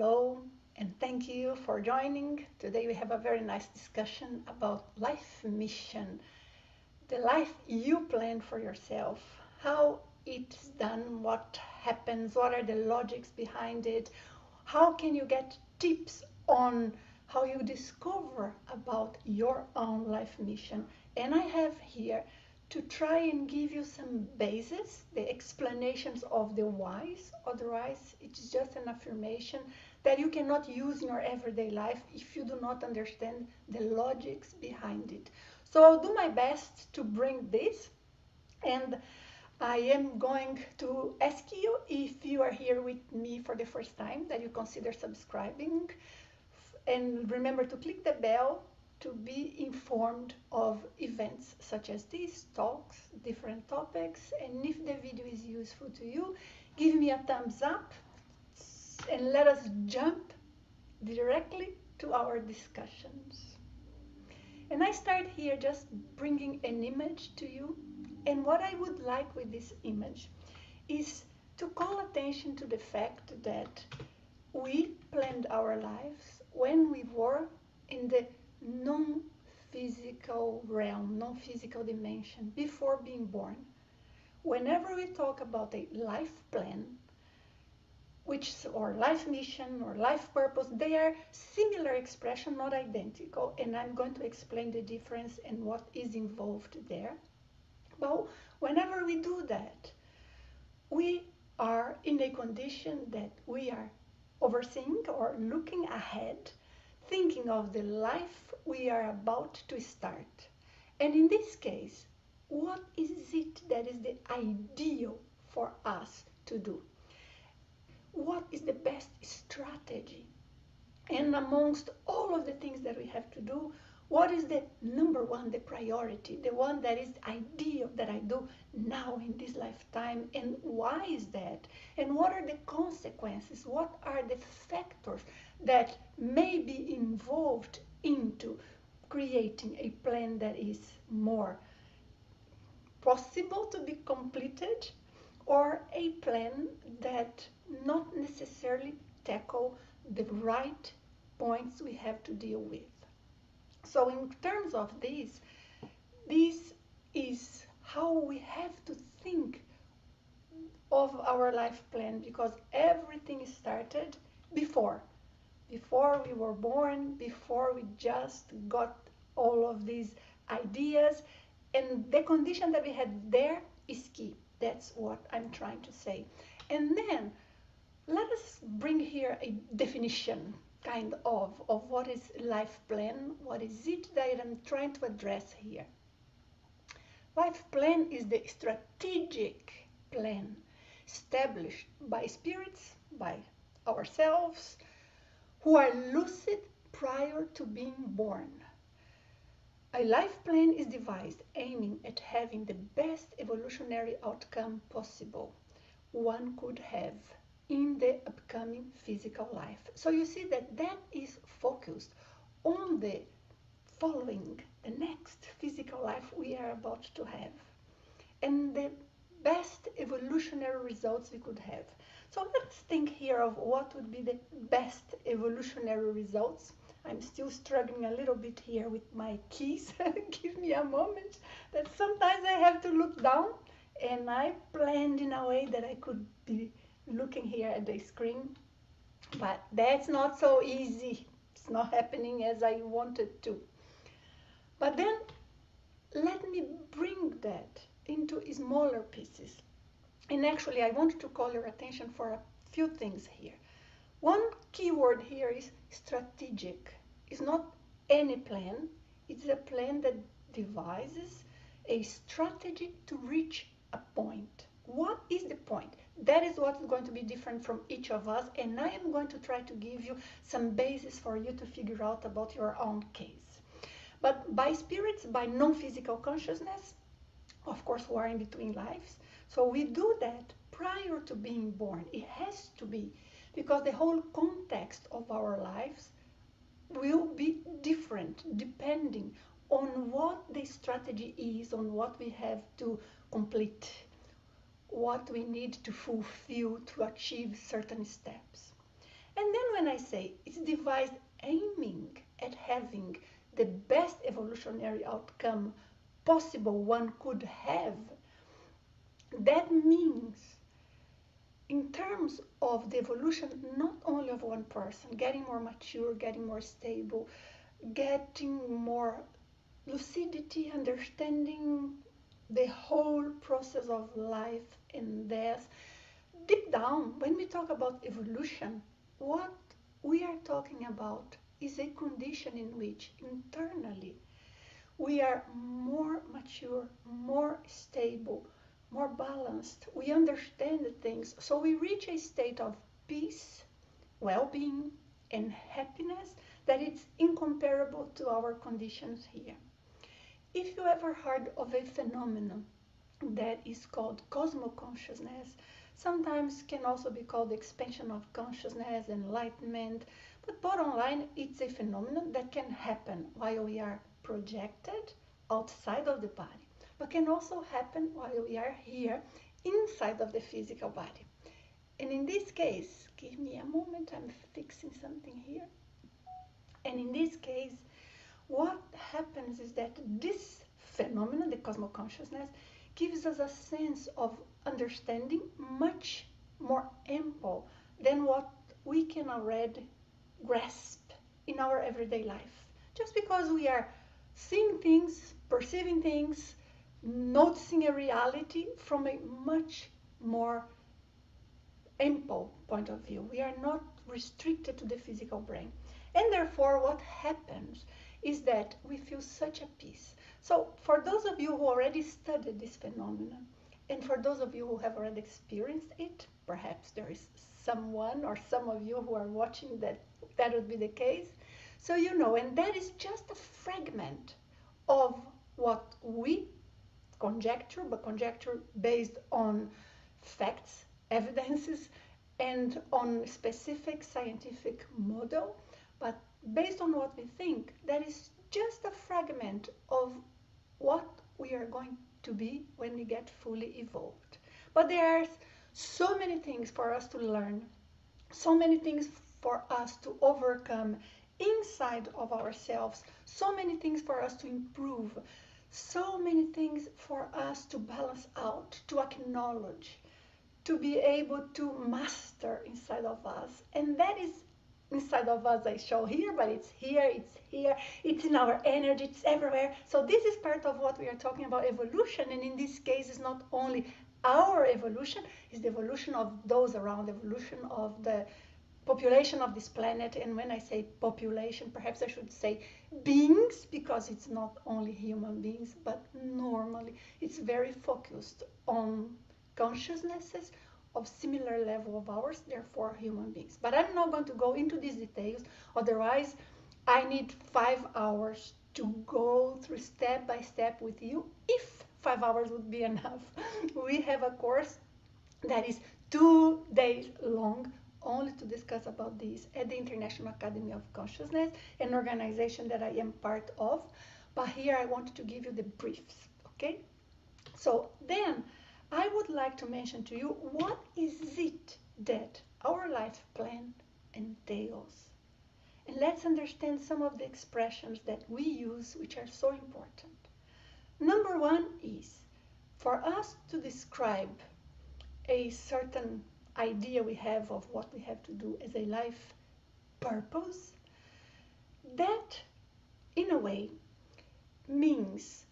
Hello, and thank you for joining. Today we have a very nice discussion about life mission, the life you plan for yourself, how it's done, what happens, what are the logics behind it, how can you get tips on how you discover about your own life mission. And I have here to try and give you some basis, the explanations of the whys. Otherwise, it's just an affirmation that you cannot use in your everyday life if you do not understand the logics behind it. So I'll do my best to bring this, and I am going to ask you, if you are here with me for the first time, that you consider subscribing, and remember to click the bell to be informed of events such as these talks, different topics. And if the video is useful to you, give me a thumbs up and let us jump directly to our discussions. And I start here just bringing an image to you. And what I would like with this image is to call attention to the fact that we planned our lives when we were in the non-physical realm, non-physical dimension, before being born. Whenever we talk about a life plan, or life mission or life purpose, they are similar expression, not identical, and I'm going to explain the difference and what is involved there. But whenever we do that, we are in a condition that we are overseeing or looking ahead, thinking of the life we are about to start. And in this case, what is it that is the ideal for us to do? What is the best strategy? And amongst all of the things that we have to do, what is the number one, the priority, the one that is ideal that I do now in this lifetime? And why is that? And what are the consequences? What are the factors that may be involved into creating a plan that is more possible to be completed, or a plan that not necessarily tackle the right points we have to deal with? So in terms of this is how we have to think of our life plan, because everything started before we were born, before we just got all of these ideas, and the condition that we had there is key. That's what I'm trying to say. And then let us bring here a definition kind of what is life plan. What is it that I'm trying to address here? Life plan is the strategic plan established by spirits, by ourselves, who are lucid prior to being born. A life plan is devised aiming at having the best evolutionary outcome possible one could have in the upcoming physical life. So you see that is focused on the following, the next physical life we are about to have, and the best evolutionary results we could have. So let's think here of what would be the best evolutionary results. I'm still struggling a little bit here with my keys. Give me a moment, that sometimes I have to look down, and I planned in a way that I could be looking here at the screen, but that's not so easy. It's not happening as I wanted to. But then let me bring that into smaller pieces. And actually I want to call your attention for a few things here. One key word here is strategic. It's not any plan. It's a plan that devises a strategy to reach a point. What is the point? That is what is going to be different from each of us, and I am going to try to give you some basis for you to figure out about your own case. But by spirits, by non-physical consciousness, of course, we are in between lives. So we do that prior to being born. It has to be, because the whole context of our lives will be different depending on what the strategy is, on what we have to complete, what we need to fulfill to achieve certain steps. And then when I say it's devised aiming at having the best evolutionary outcome possible one could have, that means in terms of the evolution not only of one person, getting more mature, getting more stable, getting more lucidity, understanding the whole process of life and death. Deep down, when we talk about evolution, what we are talking about is a condition in which internally we are more mature, more stable, more balanced. We understand things. So we reach a state of peace, well being, and happiness that is incomparable to our conditions here. If you ever heard of a phenomenon that is called Cosmo consciousness, sometimes can also be called expansion of consciousness, enlightenment, but bottom line, it's a phenomenon that can happen while we are projected outside of the body, but can also happen while we are here inside of the physical body. And in this case, give me a moment, I'm fixing something here. And in this case, what happens is that this phenomenon, the cosmo consciousness, gives us a sense of understanding much more ample than what we can already grasp in our everyday life. Just because we are seeing things, perceiving things, noticing a reality from a much more ample point of view. We are not restricted to the physical brain. And therefore, what happens is that we feel such a peace. So for those of you who already studied this phenomenon, and for those of you who have already experienced it, perhaps there is someone or some of you who are watching that would be the case. So you know, and that is just a fragment of what we conjecture, but conjecture based on facts, evidences, and on specific scientific model. But based on what we think, that is just a fragment of what we are going to be when we get fully evolved. But there are so many things for us to learn, so many things for us to overcome inside of ourselves, so many things for us to improve, so many things for us to balance out, to acknowledge, to be able to master inside of us. And that is inside of us, I show here, but it's here, it's in our energy, it's everywhere. So this is part of what we are talking about, evolution. And in this case, it's not only our evolution, it's the evolution of those around, evolution of the population of this planet. And when I say population, perhaps I should say beings, because it's not only human beings, but normally it's very focused on consciousnesses of similar level of ours, therefore human beings. But I'm not going to go into these details, otherwise I need 5 hours to go through step by step with you, if 5 hours would be enough. We have a course that is 2 days long, only to discuss about this at the International Academy of Consciousness, an organization that I am part of. But here I want to give you the briefs, okay? So then I would like to mention to you what is it that our life plan entails. And let's understand some of the expressions that we use, which are so important. Number one is, for us to describe a certain idea we have of what we have to do as a life purpose, that in a way means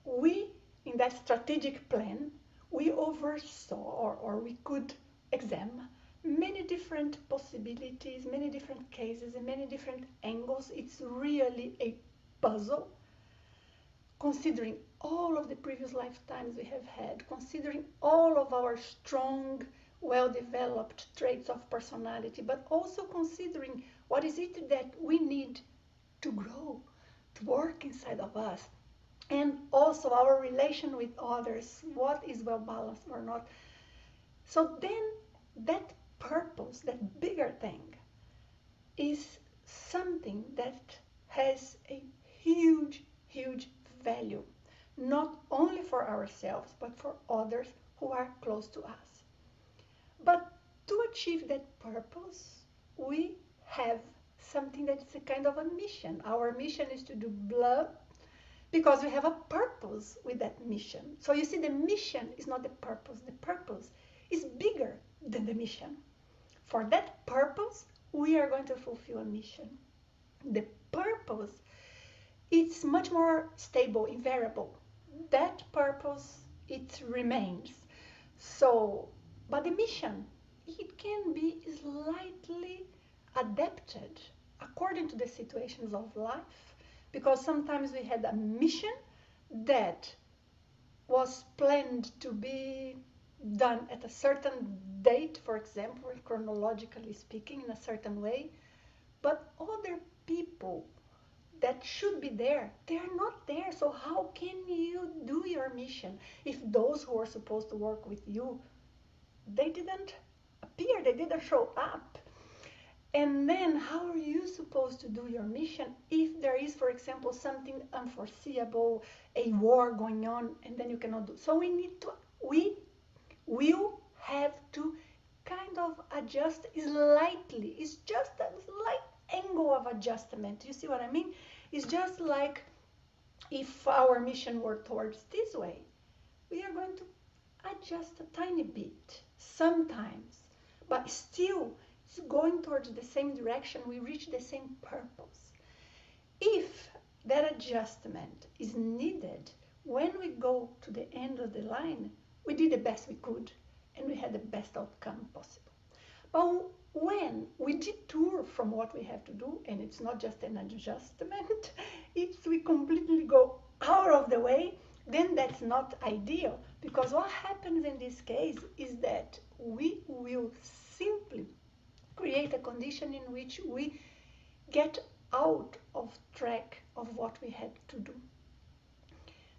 we, in that strategic plan, we oversaw, or we could examine many different possibilities, many different cases, and many different angles. It's really a puzzle, considering all of the previous lifetimes we have had, considering all of our strong, well-developed traits of personality, but also considering what is it that we need to grow, to work inside of us, and also our relation with others, what is well balanced or not. So then that purpose, that bigger thing, is something that has a huge, huge value, not only for ourselves, but for others who are close to us. But to achieve that purpose, we have something that is a kind of a mission. Our mission is to do blah because we have a purpose with that mission. So you see, the mission is not the purpose. The purpose is bigger than the mission. For that purpose, we are going to fulfill a mission. The purpose, it's much more stable, invariable. That purpose, it remains. So, but the mission, it can be slightly adapted according to the situations of life, because sometimes we had a mission that was planned to be done at a certain date, for example, chronologically speaking, in a certain way, but other people that should be there, they are not there. So how can you do your mission if those who are supposed to work with you, they didn't appear, they didn't show up? And then how are you supposed to do your mission if there is, for example, something unforeseeable, a war going on, and then you cannot do? So we will have to kind of adjust slightly. It's just a slight angle of adjustment. You see what I mean? It's just like if our mission were towards this way, we are going to adjust a tiny bit sometimes, but still it's going towards the same direction. We reach the same purpose. If that adjustment is needed when we go to the end of the line, we did the best we could and we had the best outcome possible. But when we detour from what we have to do, and it's not just an adjustment, it's we completely go out of the way, then that's not ideal, because what happens in this case is that we will simply create a condition in which we get out of track of what we had to do.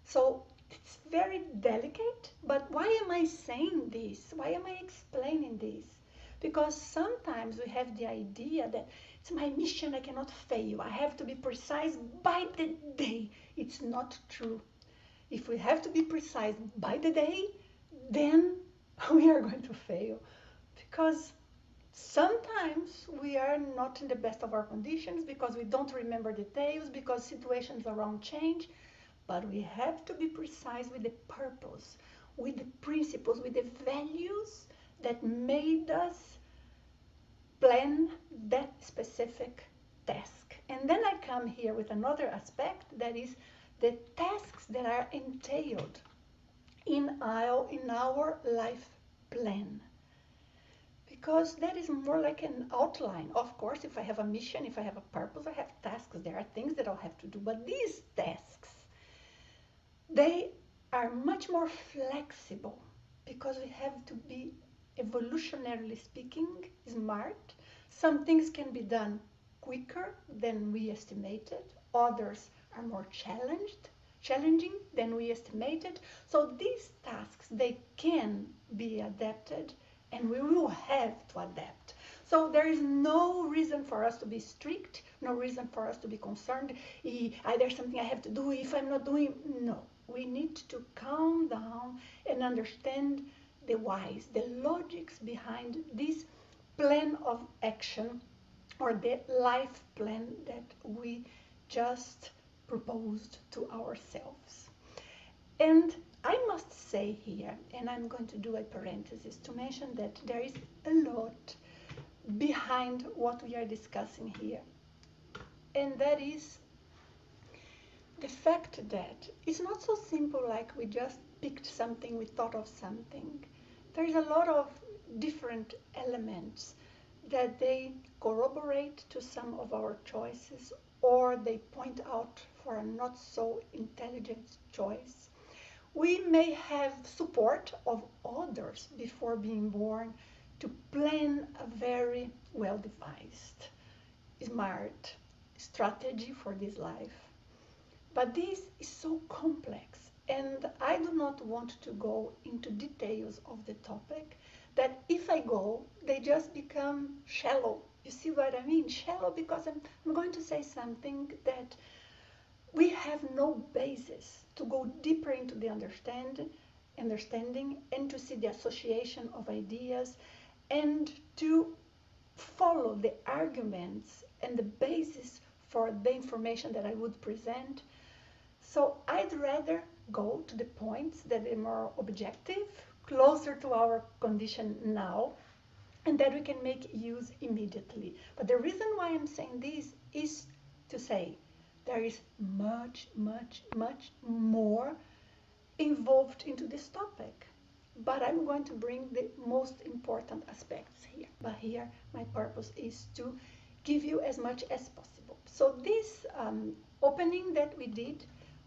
So it's very delicate, but why am I saying this? Why am I explaining this? Because sometimes we have the idea that it's my mission, I cannot fail. I have to be precise by the day. It's not true. If we have to be precise by the day, then we are going to fail. Because sometimes we are not in the best of our conditions because we don't remember details, because situations around change. But we have to be precise with the purpose, with the principles, with the values that made us plan that specific task. And then I come here with another aspect, that is the tasks that are entailed in our life plan. Because that is more like an outline. Of course, if I have a mission, if I have a purpose, I have tasks. There are things that I'll have to do. But these tasks, they are much more flexible because we have to be, evolutionarily speaking, smart. Some things can be done quicker than we estimated. Others are more challenging than we estimated. So these tasks, they can be adapted, and we will have to adapt. So there is no reason for us to be strict, no reason for us to be concerned. There's something I have to do if I'm not doing. No, we need to calm down and understand the whys, the logics behind this plan of action, or the life plan that we just proposed to ourselves. And I must say here, and I'm going to do a parenthesis to mention that there is a lot behind what we are discussing here. And that is the fact that it's not so simple like we just picked something, we thought of something. There is a lot of different elements that they corroborate to some of our choices, or they point out for a not so intelligent choice. We may have support of others before being born to plan a very well-devised, smart strategy for this life. But this is so complex, and I do not want to go into details of the topic, that if I go, they just become shallow. You see what I mean? Shallow, because I'm going to say something that we have no basis to go deeper into the understanding and to see the association of ideas and to follow the arguments and the basis for the information that I would present. So I'd rather go to the points that are more objective, closer to our condition now, and that we can make use immediately. But the reason why I'm saying this is to say there is much, much, much more involved into this topic. But I'm going to bring the most important aspects here. But here my purpose is to give you as much as possible. So this opening that we did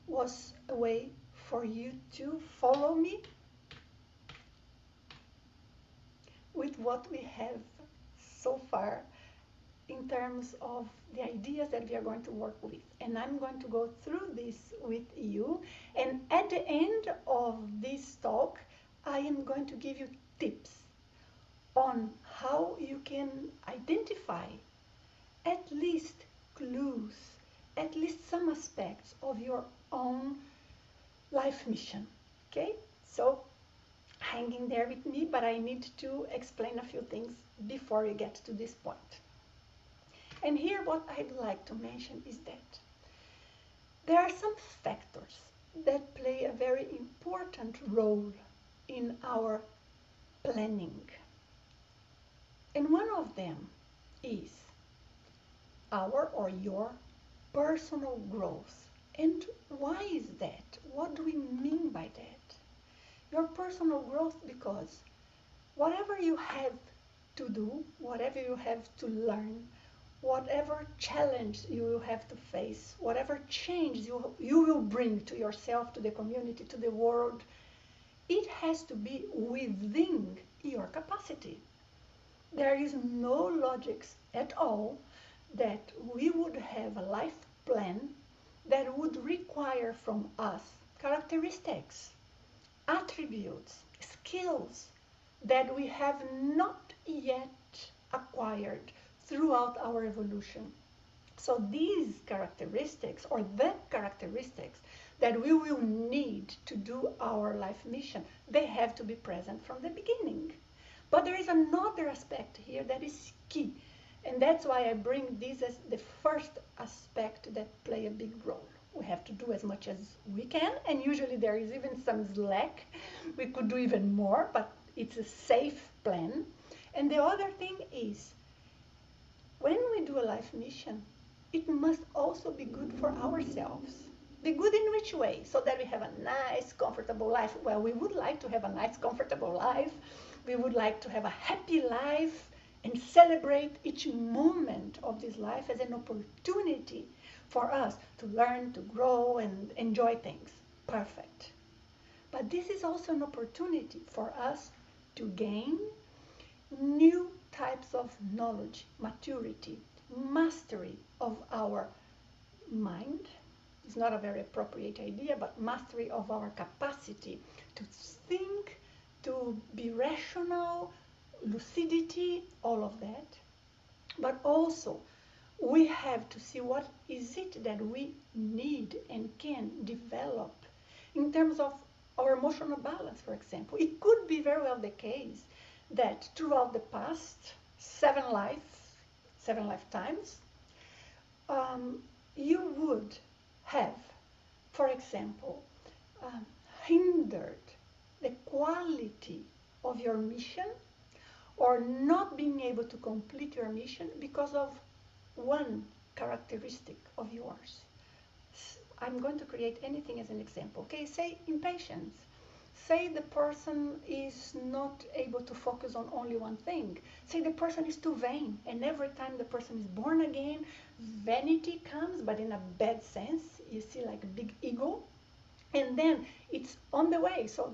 was a way for you to follow me with what we have so far in terms of the ideas that we are going to work with. And I'm going to go through this with you. And at the end of this talk, I am going to give you tips on how you can identify at least clues, at least some aspects of your own life mission. Okay? So hang in there with me, but I need to explain a few things before we get to this point. And here what I'd like to mention is that there are some factors that play a very important role in our planning. And one of them is our or your personal growth. And why is that? What do we mean by that? Your personal growth, because whatever you have to do, whatever you have to learn, whatever challenge you will have to face, whatever change you will bring to yourself, to the community, to the world, it has to be within your capacity. There is no logic at all that we would have a life plan that would require from us characteristics, attributes, skills that we have not yet acquired throughout our evolution. So these characteristics, or the characteristics that we will need to do our life mission, they have to be present from the beginning. But there is another aspect here that is key, and that's why I bring this as the first aspect that play a big role. We have to do as much as we can, and usually there is even some slack. We could do even more, but it's a safe plan. And the other thing is, when we do a life mission, it must also be good for ourselves. Be good in which way? So that we have a nice, comfortable life. Well, we would like to have a nice, comfortable life. We would like to have a happy life and celebrate each moment of this life as an opportunity for us to learn, to grow, and enjoy things. Perfect. But this is also an opportunity for us to gain new types of knowledge, maturity, mastery of our mind. It's not a very appropriate idea, but mastery of our capacity to think, to be rational, lucidity, all of that. But also, we have to see what is it that we need and can develop in terms of our emotional balance, for example. It could be very well the case that throughout the past 7 lifetimes, you would have, for example, hindered the quality of your mission, or not being able to complete your mission because of one characteristic of yours. I'm going to create anything as an example. Okay, say impatience. Say the person is not able to focus on only one thing. Say the person is too vain, and every time the person is born again, vanity comes, but in a bad sense. You see, like a big ego, and then it's on the way. So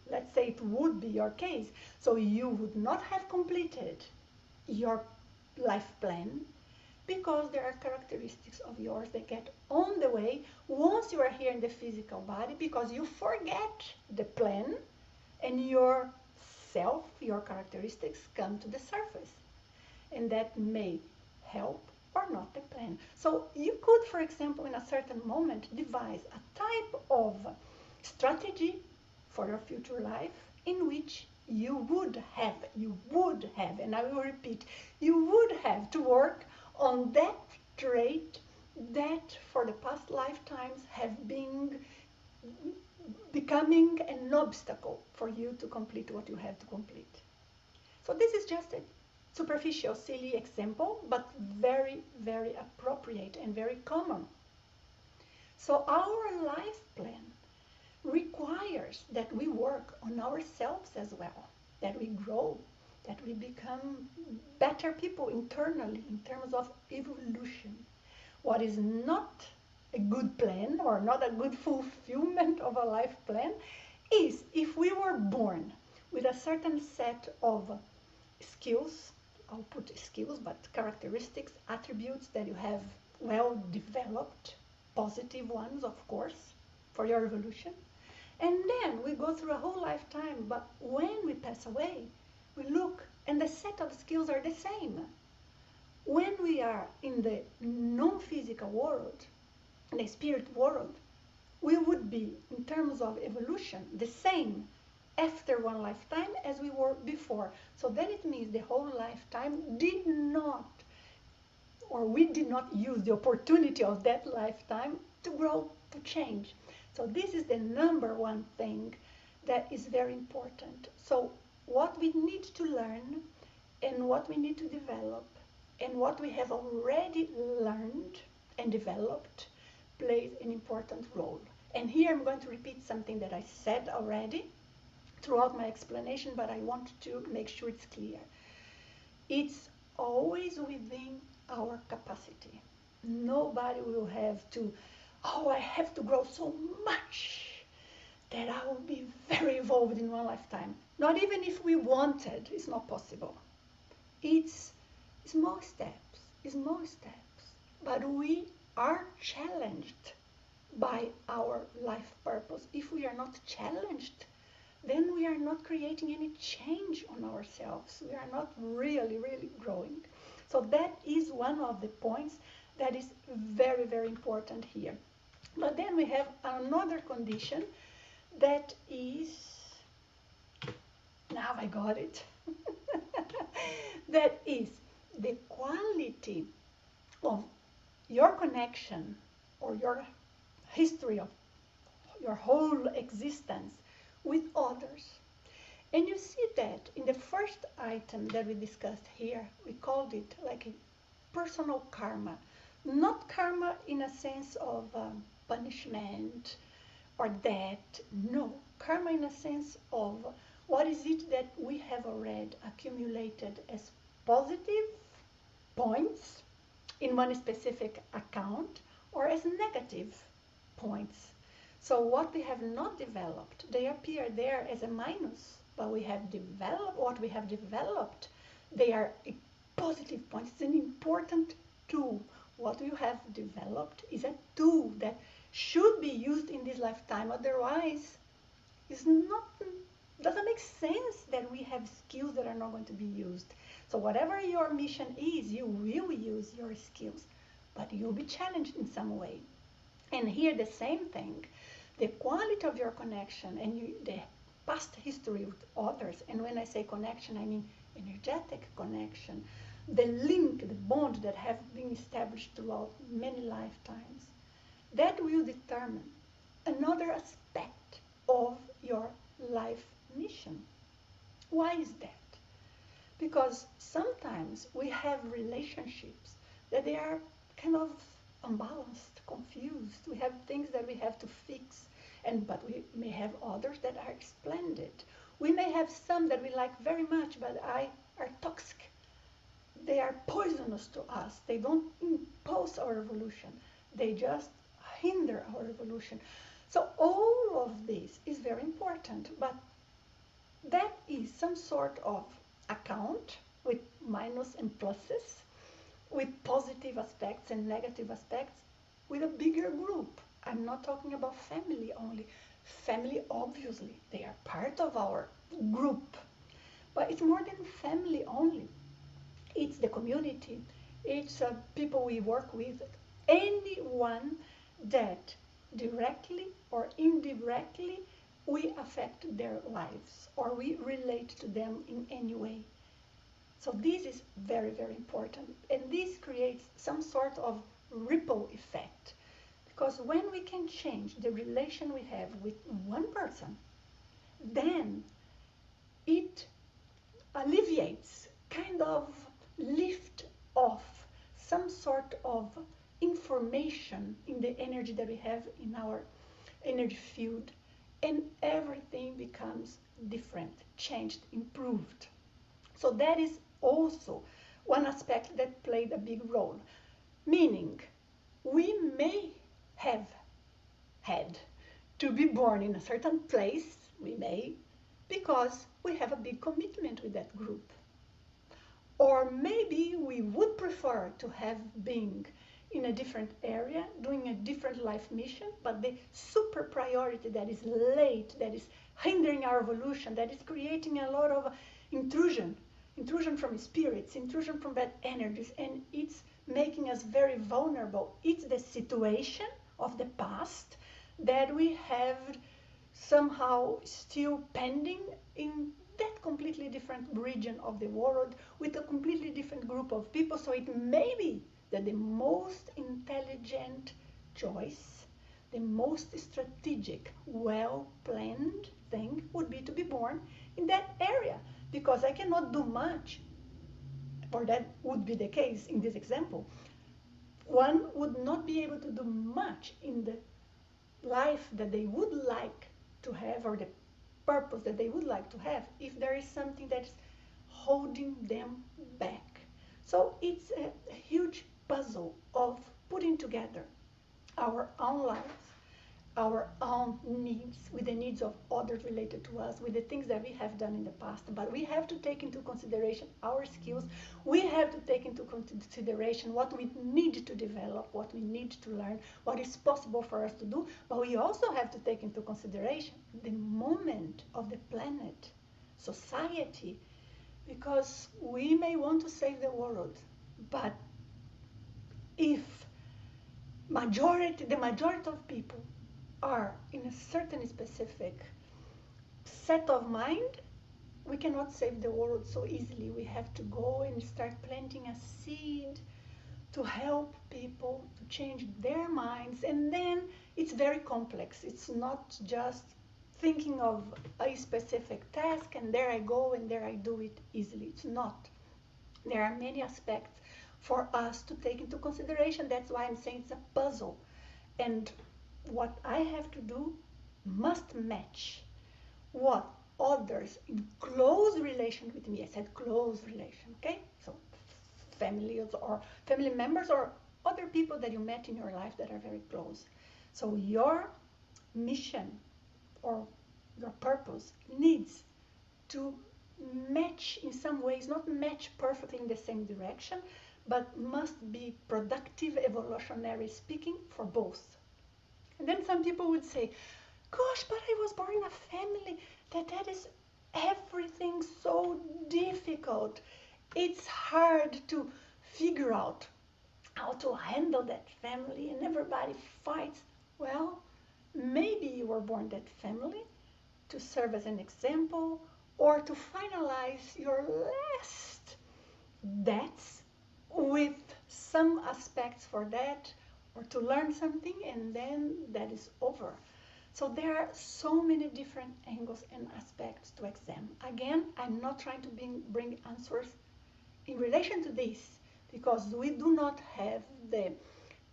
let's say it would be your case. So you would not have completed your life plan because there are characteristics of yours that get on the way once you are here in the physical body, because you forget the plan and your self, your characteristics come to the surface. And that may help or not the plan. So you could, for example, in a certain moment, devise a type of strategy for your future life in which you would have, and I will repeat, you would have to work on that trait that for the past lifetimes have been becoming an obstacle for you to complete what you have to complete. So this is just a superficial, silly example, but very, very appropriate and very common. So our life plan requires that we work on ourselves as well, that we grow, that we become better people internally in terms of evolution. What is not a good plan or not a good fulfillment of a life plan is if we were born with a certain set of skills, I'll put skills, but characteristics, attributes that you have well developed, positive ones, of course, for your evolution. And then we go through a whole lifetime, but when we pass away, we look and the set of skills are the same. When we are in the non-physical world, in the spirit world, we would be, in terms of evolution, the same after one lifetime as we were before. So then it means the whole lifetime did not, or we did not use the opportunity of that lifetime to grow, to change. So this is the number one thing that is very important. So what we need to learn and what we need to develop and what we have already learned and developed plays an important role. And here I'm going to repeat something that I said already throughout my explanation, but I want to make sure it's clear. It's always within our capacity. Nobody will have to, oh, I have to grow so much that I will be very evolved in one lifetime. Not even if we wanted, it's not possible. It's small steps, but we are challenged by our life purpose. If we are not challenged, then we are not creating any change on ourselves. We are not really, really growing. So that is one of the points that is very, very important here. But then we have another condition that is, now I got it, that is the quality of your connection or your history of your whole existence with others. And you see that in the first item that we discussed here, we called it like a personal karma. Not karma in a sense of punishment or debt. No, karma in a sense of what is it that we have already accumulated as positive points in one specific account or as negative points. So what we have not developed, they appear there as a minus, but we have developed what we have developed. They are a positive point. It's an important tool. What you have developed is a tool that should be used in this lifetime. Otherwise, it's not, doesn't make sense that we have skills that are not going to be used. So whatever your mission is, you will use your skills, but you'll be challenged in some way. And here the same thing, the quality of your connection and the past history with others, and when I say connection, I mean energetic connection, the link, the bond that have been established throughout many lifetimes, that will determine another aspect of your life mission. Why is that? Because sometimes we have relationships that they are kind of unbalanced, confused. We have things that we have to fix, but we may have others that are splendid. We may have some that we like very much, but are toxic. They are poisonous to us. They don't impose our evolution. They just hinder our evolution. So all of this is very important, but that is some sort of account with minus and pluses, with positive aspects and negative aspects, with a bigger group. I'm not talking about family only. Family, obviously, they are part of our group, but it's more than family only. It's the community, it's people we work with, anyone that directly or indirectly we affect their lives or we relate to them in any way. So this is very, very important. And this creates some sort of ripple effect. Because when we can change the relation we have with one person, then it alleviates, kind of lift off some sort of information in the energy that we have in our energy field, and everything becomes different, changed, improved. So that is also one aspect that played a big role, meaning we may have had to be born in a certain place, we may, because we have a big commitment with that group. Or maybe we would prefer to have been in a different area, doing a different life mission, but the super priority that is late, that is hindering our evolution, that is creating a lot of intrusion from spirits, intrusion from bad energies, and it's making us very vulnerable. It's the situation of the past that we have somehow still pending in that completely different region of the world with a completely different group of people. So it may be that the most intelligent choice, the most strategic, well-planned thing would be to be born in that area, because I cannot do much, or that would be the case in this example. One would not be able to do much in the life that they would like to have, or the purpose that they would like to have, if there is something that's holding them back. So it's a huge puzzle of putting together our own lives, our own needs, with the needs of others related to us, with the things that we have done in the past. But we have to take into consideration our skills. We have to take into consideration what we need to develop, what we need to learn, what is possible for us to do. But we also have to take into consideration the moment of the planet, society, because we may want to save the world, but if the majority of people are in a certain specific set of mind, we cannot save the world so easily. We have to go and start planting a seed to help people to change their minds. And then it's very complex. It's not just thinking of a specific task and there I go and there I do it easily. It's not. There are many aspects for us to take into consideration. That's why I'm saying it's a puzzle. And what I have to do must match what others in close relation with me, I said close relation, okay? So families or family members or other people that you met in your life that are very close. So your mission or your purpose needs to match in some ways, not match perfectly in the same direction, but must be productive, evolutionary speaking, for both. And then some people would say, gosh, but I was born in a family that is everything so difficult. It's hard to figure out how to handle that family and everybody fights. Well, maybe you were born that family to serve as an example or to finalize your last debts with some aspects for that, or to learn something, and then that is over. So there are so many different angles and aspects to examine. Again, I'm not trying to bring answers in relation to this, because we do not have the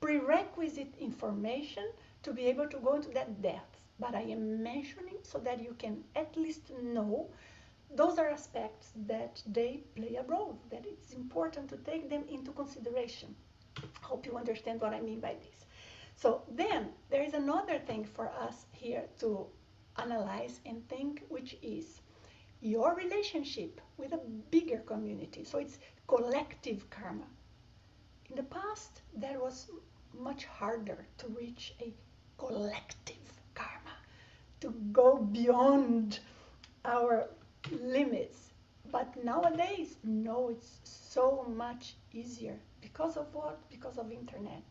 prerequisite information to be able to go into that depth. But I am mentioning so that you can at least know those are aspects that they play a role, that it's important to take them into consideration. Hope you understand what I mean by this. So then there is another thing for us here to analyze and think, which is your relationship with a bigger community. So it's collective karma. In the past, that was much harder to reach a collective karma, to go beyond our limits. But nowadays, no, it's so much easier. Because of what? Because of internet.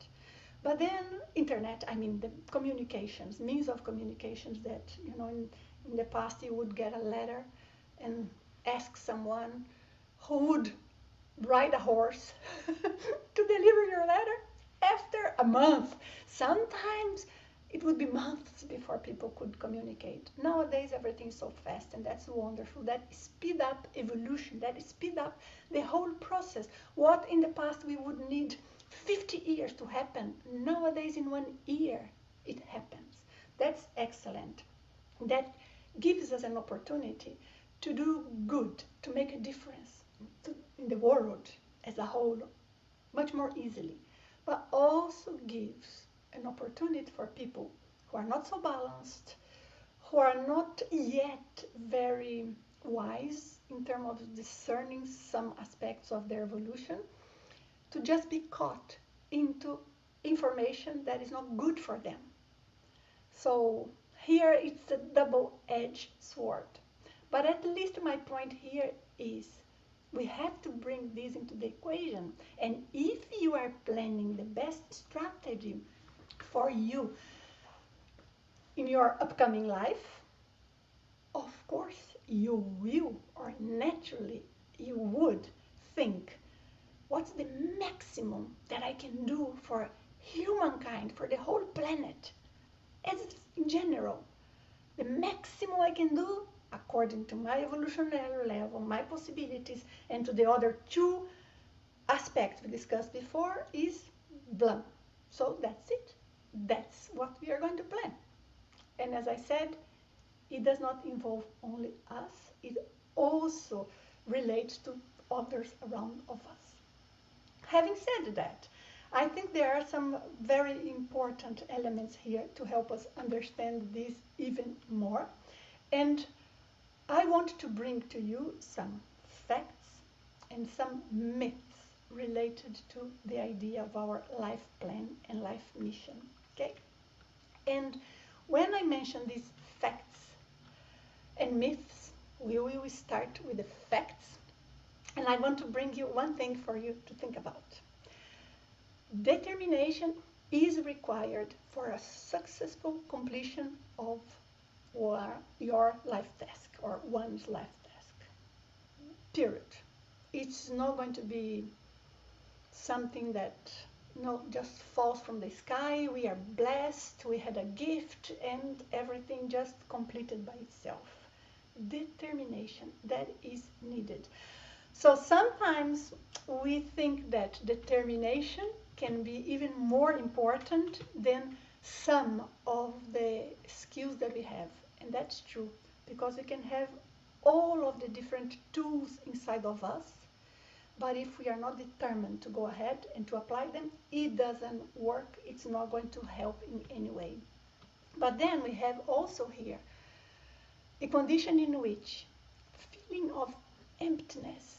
But then internet, I mean the communications, means of communications that, In the past, you would get a letter and ask someone who would ride a horse to deliver your letter after a month. Sometimes it would be months before people could communicate. Nowadays, everything is so fast, and that's wonderful. That speed up evolution, that speed up the whole process. What in the past we would need 50 years to happen, nowadays in 1 year it happens. That's excellent. That gives us an opportunity to do good, to make a difference in the world as a whole much more easily, but also gives an opportunity for people who are not so balanced, who are not yet very wise in terms of discerning some aspects of their evolution, to just be caught into information that is not good for them. So here it's a double-edged sword. But at least my point here is we have to bring this into the equation. And if you are planning the best strategy for you in your upcoming life, of course you will, or naturally you would think, what's the maximum that I can do for humankind, for the whole planet, as in general? The maximum I can do, according to my evolutionary level, my possibilities, and to the other two aspects we discussed before, is blah. So that's it. That's what we are going to plan. And as I said, it does not involve only us. It also relates to others around of us. Having said that, I think there are some very important elements here to help us understand this even more. And I want to bring to you some facts and some myths related to the idea of our life plan and life mission. Okay? And when I mention these facts and myths, we will start with the facts. And I want to bring you one thing for you to think about. Determination is required for a successful completion of your life task, or one's life task. Period. It's not going to be something that just falls from the sky. We are blessed, we had a gift, and everything just completed by itself. Determination, that is needed. So sometimes we think that determination can be even more important than some of the skills that we have. And that's true, because we can have all of the different tools inside of us, but if we are not determined to go ahead and to apply them, it doesn't work. It's not going to help in any way. But then we have also here a condition in which feeling of emptiness,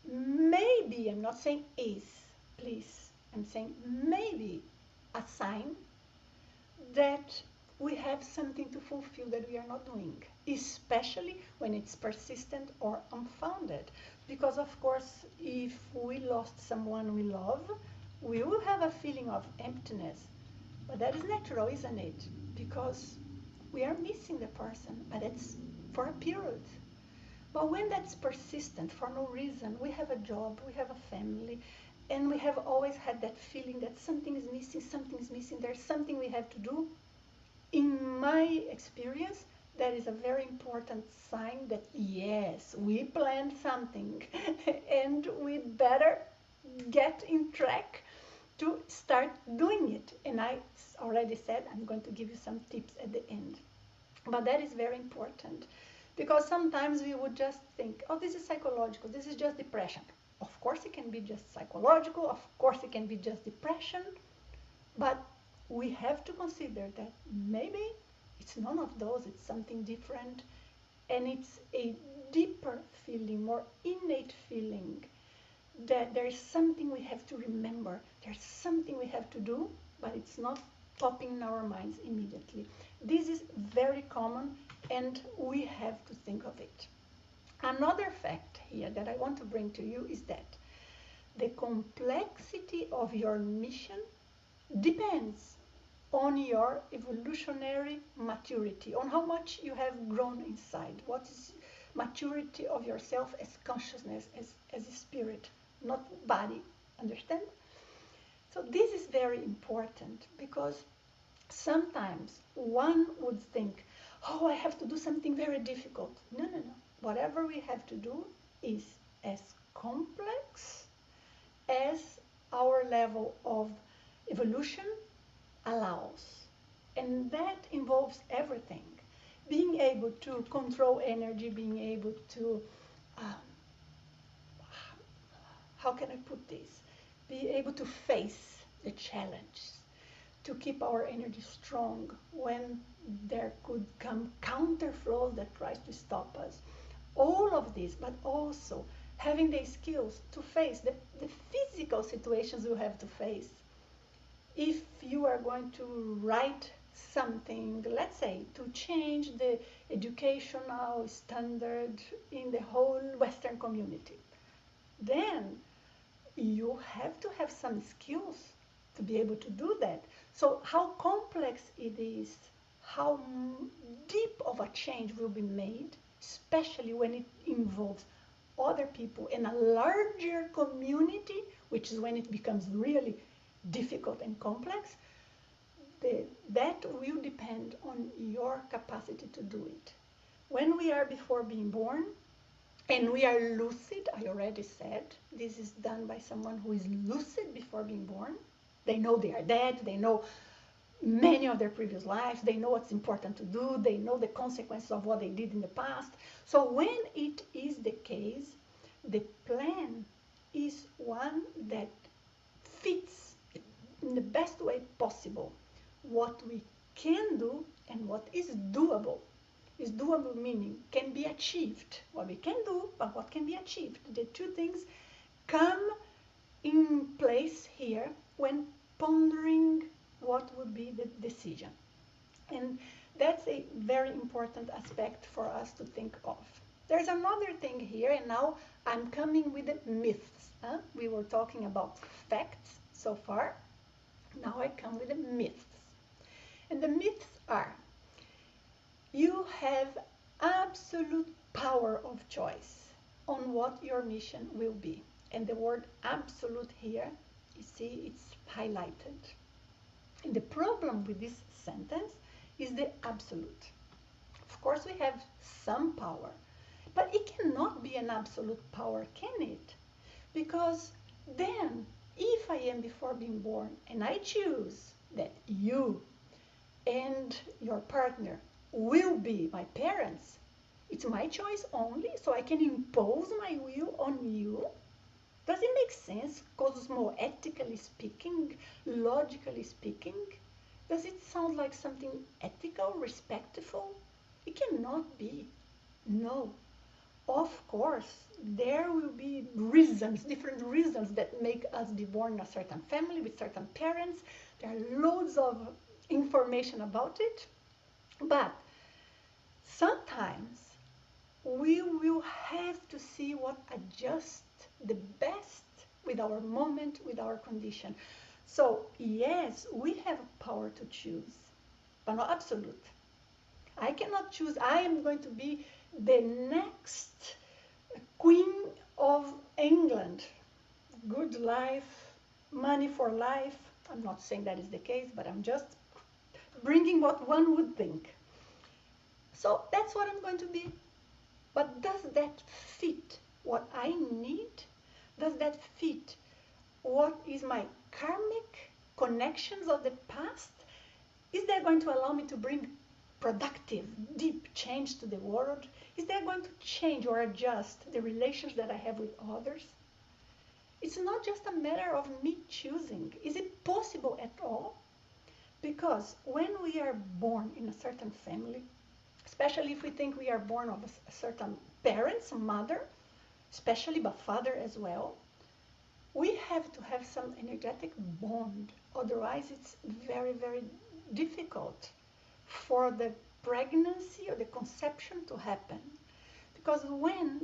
maybe, I'm not saying is, please, I'm saying maybe a sign that we have something to fulfill that we are not doing, especially when it's persistent or unfounded. Because of course, if we lost someone we love, we will have a feeling of emptiness. But that is natural, isn't it? Because we are missing the person, but it's for a period. But when that's persistent for no reason, we have a job, we have a family, and we have always had that feeling that something is missing, there's something we have to do. In my experience, that is a very important sign that yes, we planned something and we better get in track to start doing it. And I already said I'm going to give you some tips at the end. But that is very important, because sometimes we would just think, oh, this is psychological, this is just depression. Of course it can be just psychological, of course it can be just depression, but we have to consider that maybe it's none of those, it's something different, and it's a deeper feeling, more innate feeling, that there is something we have to remember, there's something we have to do, but it's not popping in our minds immediately. This is very common, and we have to think of it. Another fact here that I want to bring to you is that the complexity of your mission depends on your evolutionary maturity, on how much you have grown inside. What is maturity of yourself as consciousness, as a spirit, not body. Understand? So this is very important because sometimes one would think, oh, I have to do something very difficult. No, no, no. Whatever we have to do is as complex as our level of evolution allows. And that involves everything. Being able to control energy, being able to, um, how can I put this? Be able to face the challenge, to keep our energy strong when there could come counterflows that tries to stop us. All of this, but also having the skills to face the physical situations you have to face. If you are going to write something, let's say, to change the educational standard in the whole Western community, then you have to have some skills to be able to do that. So how complex it is, how deep of a change will be made, especially when it involves other people in a larger community, which is when it becomes really difficult and complex, that will depend on your capacity to do it. When we are before being born, and we are lucid, I already said, this is done by someone who is lucid before being born. They know they are dead, they know many of their previous lives, they know what's important to do, they know the consequences of what they did in the past. So when it is the case, the plan is one that fits in the best way possible what we can do and what is doable. Is doable meaning can be achieved. What we can do, but what can be achieved. The two things come in place here when pondering what would be the decision. And that's a very important aspect for us to think of. There's another thing here, and now I'm coming with the myths. We were talking about facts so far. Now I come with the myths. And the myths are, you have absolute power of choice on what your mission will be. And the word absolute here, you see, it's highlighted. And the problem with this sentence is the absolute. Of course, we have some power, but it cannot be an absolute power, can it? Because then, if I am before being born and I choose that you and your partner will be my parents, it's my choice only, so I can impose my will on you. Does it make sense, Cosmo, ethically speaking, logically speaking? Does it sound like something ethical, respectful? It cannot be. No. Of course, there will be reasons, different reasons that make us be born in a certain family with certain parents. There are loads of information about it. But sometimes we will have to see what adjusts the best with our moment, with our condition. So yes, we have power to choose, but not absolute. I cannot choose, I am going to be the next Queen of England. Good life, money for life. I'm not saying that is the case, but I'm just bringing what one would think. So that's what I'm going to be. But does that fit what I need? Does that fit what is my karmic connections of the past? Is that going to allow me to bring productive, deep change to the world? Is that going to change or adjust the relations that I have with others? It's not just a matter of me choosing. Is it possible at all? Because when we are born in a certain family, especially if we think we are born of a certain parents, mother, especially but father as well, we have to have some energetic bond. Otherwise, it's very, very difficult for the pregnancy or the conception to happen. Because when,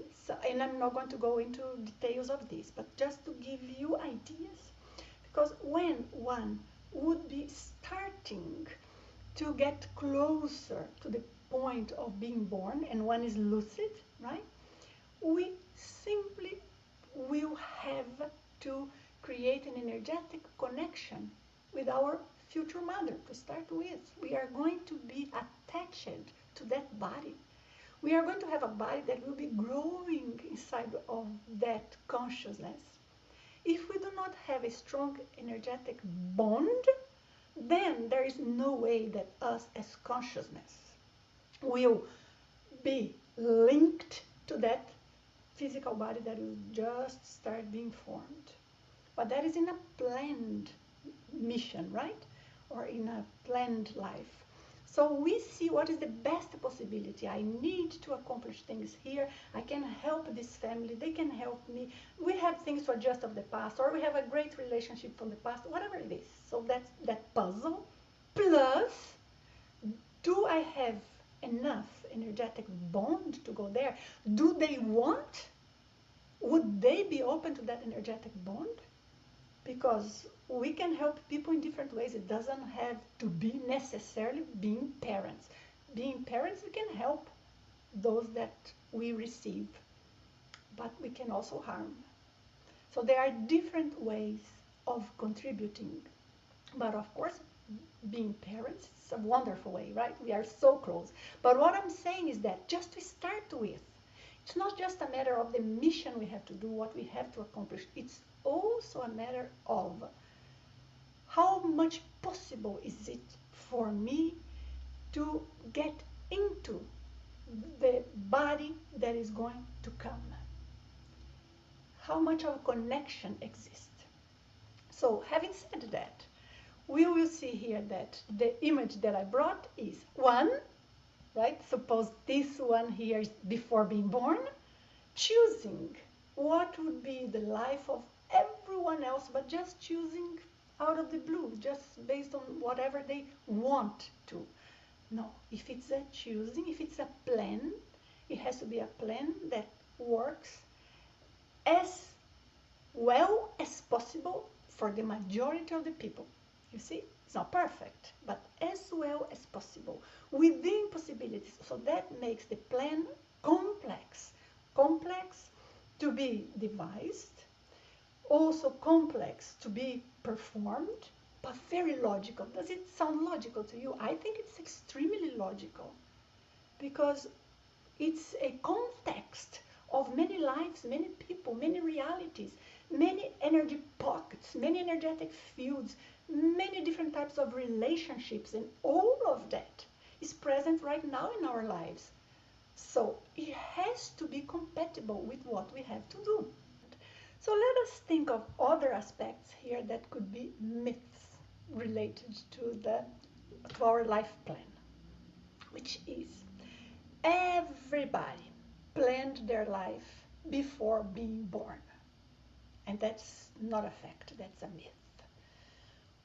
and I'm not going to go into details of this, but just to give you ideas, because when one would be starting to get closer to the point of being born, and one is lucid, right? We simply will have to create an energetic connection with our future mother to start with. We are going to be attached to that body. We are going to have a body that will be growing inside of that consciousness. If we do not have a strong energetic bond, then there is no way that us as consciousness will be linked to that physical body that will just start being formed. But that is in a planned mission, right? Or in a planned life. So we see what is the best possibility. I need to accomplish things here. I can help this family. They can help me. We have things to adjust of the past, or we have a great relationship from the past, whatever it is. So that's that puzzle. Plus, do I have enough energetic bond to go there? Do they want? Would they be open to that energetic bond? Because we can help people in different ways. It doesn't have to be necessarily being parents. Being parents, we can help those that we receive, but we can also harm. So there are different ways of contributing. But of course, being parents is a wonderful way, right? We are so close. But what I'm saying is that just to start with, it's not just a matter of the mission we have to do, what we have to accomplish. It's also a matter of how much possible is it for me to get into the body that is going to come. How much of a connection exists. So having said that, we will see here that the image that I brought is one, right? Suppose this one here is before being born, choosing what would be the life of everyone else, but just choosing out of the blue, just based on whatever they want to. No, if it's a choosing, if it's a plan, it has to be a plan that works as well as possible for the majority of the people. You see, it's not perfect, but as well as possible, within possibilities. So that makes the plan complex. Complex to be devised, also complex to be performed, but very logical. Does it sound logical to you? I think it's extremely logical, because it's a context of many lives, many people, many realities, many energy pockets, many energetic fields, many different types of relationships, and all of that is present right now in our lives. So it has to be compatible with what we have to do. So let us think of other aspects here that could be myths related to our life plan, which is everybody planned their life before being born. And that's not a fact, that's a myth.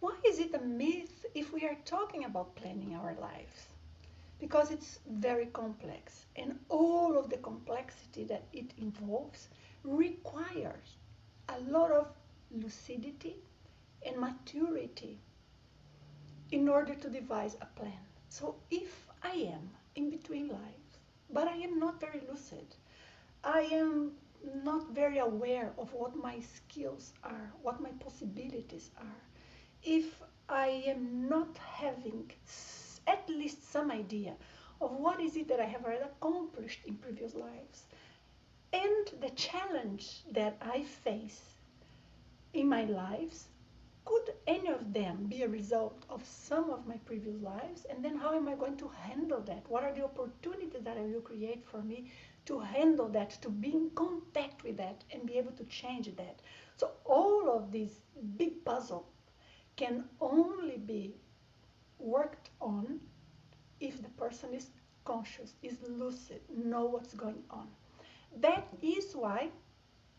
Why is it a myth if we are talking about planning our lives? Because it's very complex, and all of the complexity that it involves requires a lot of lucidity and maturity in order to devise a plan. So if I am in between lives, but I am not very lucid, I am not very aware of what my skills are, what my possibilities are, if I am not having at least some idea of what is it that I have already accomplished in previous lives, and the challenge that I face in my lives, could any of them be a result of some of my previous lives? And then how am I going to handle that? What are the opportunities that I will create for me to handle that, to be in contact with that and be able to change that? So all of this big puzzle can only be worked on if the person is conscious, is lucid, know what's going on. That is why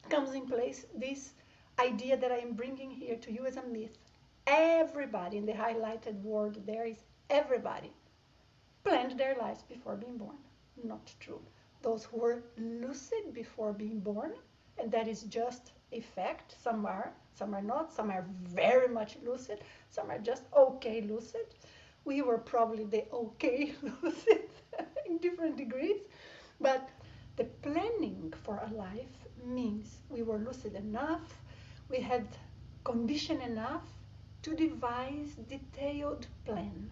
comes in place this idea that I am bringing here to you as a myth. Everybody in the highlighted word there is everybody planned their lives before being born. Not true. Those who were lucid before being born, and that is just effect. Some are not. Some are very much lucid. Some are just okay lucid. We were probably the okay lucid in different degrees. But the planning for a life means we were lucid enough, we had condition enough to devise detailed plan.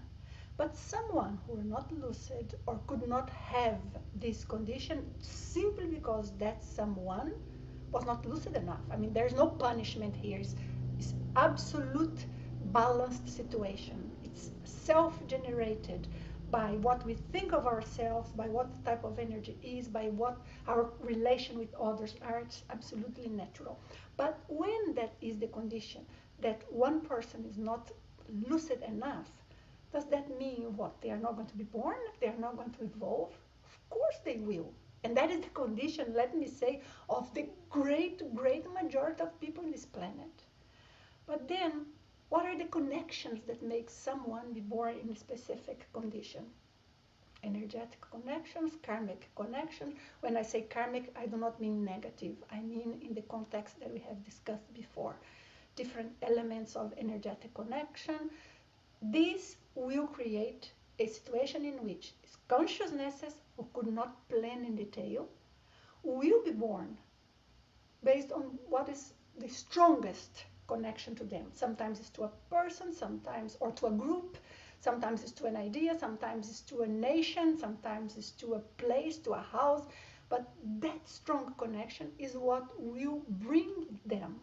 But someone who were not lucid or could not have this condition simply because that someone was not lucid enough. I mean, there's no punishment here. It's absolute balanced situation. It's self-generated by what we think of ourselves, by what type of energy is, by what our relation with others are. It's absolutely natural. But when that is the condition, that one person is not lucid enough, does that mean what? They are not going to be born? They are not going to evolve? Of course they will. And that is the condition, let me say, of the great majority of people on this planet. But then, what are the connections that make someone be born in a specific condition? Energetic connections, karmic connections. When I say karmic, I do not mean negative. I mean in the context that we have discussed before. Different elements of energetic connection. This will create a situation in which consciousnesses who could not plan in detail will be born based on what is the strongest connection to them. Sometimes it's to a person, sometimes, or to a group, sometimes it's to an idea, sometimes it's to a nation, sometimes it's to a place, to a house. But that strong connection is what will bring them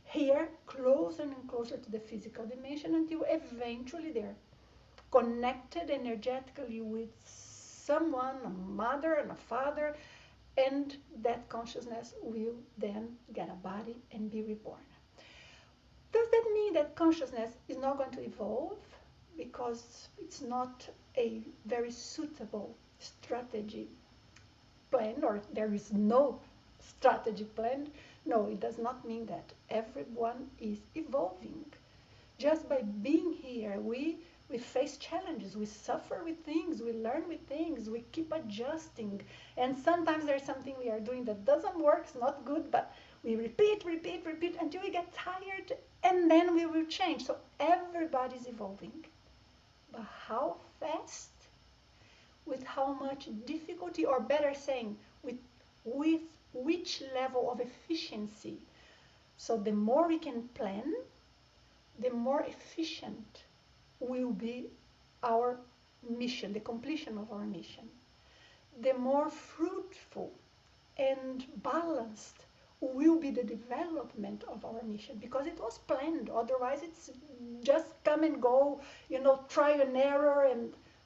here closer and closer to the physical dimension until eventually they're connected energetically with someone, a mother and a father, and that consciousness will then get a body and be reborn. Does that mean that consciousness is not going to evolve because it's not a very suitable strategy planned, or there is no strategy planned? No, it does not mean that. Everyone is evolving. Just by being here, we face challenges, we suffer with things, we learn with things, we keep adjusting. And sometimes there's something we are doing that doesn't work, it's not good, but we repeat until we get tired, and then we will change. So everybody's evolving. But how fast? With how much difficulty, or better saying, with which level of efficiency? So the more we can plan, the more efficient will be our mission, the completion of our mission. The more fruitful and balanced will be the development of our mission, because it was planned. Otherwise, it's just come and go, try and error,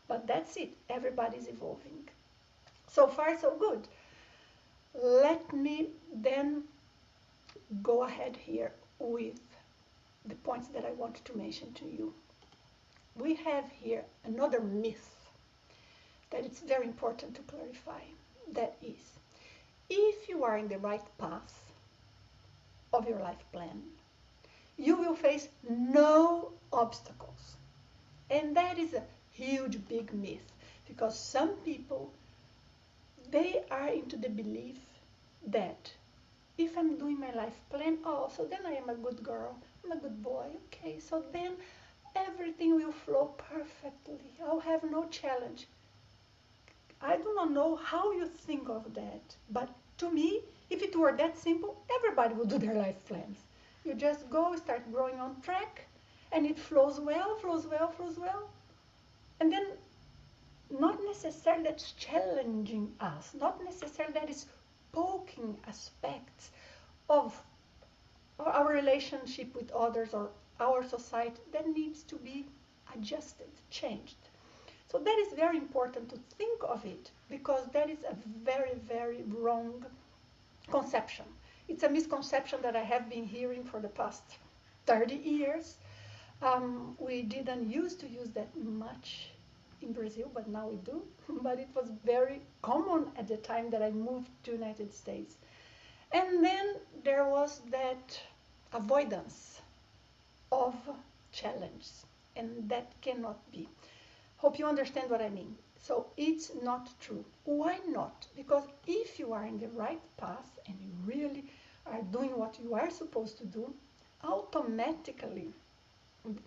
but that's it. Everybody's evolving. So far, so good. Let me then go ahead here with the points that I want to mention to you. We have here another myth that it's very important to clarify. That is, if you are in the right path of your life plan, you will face no obstacles. And that is a huge, big myth, because some people, they are into the belief that if I'm doing my life plan, so then I am a good girl, I'm a good boy, okay, so then everything will flow perfectly. I'll have no challenge. I do not know how you think of that, but to me, if it were that simple, everybody would do their life plans. You just go, start growing on track, and it flows well. And then not necessarily that's challenging us, not necessarily that is poking aspects of our relationship with others or our society that needs to be adjusted, changed. So that is very important to think of it, because that is a very, very wrong conception. It's a misconception that I have been hearing for the past 30 years. We didn't used to use that much in Brazil, but now we do. But it was very common at the time that I moved to the United States. And then there was that avoidance of challenge, and that cannot be. Hope you understand what I mean. So it's not true. Why not? Because if you are in the right path and you really are doing what you are supposed to do, automatically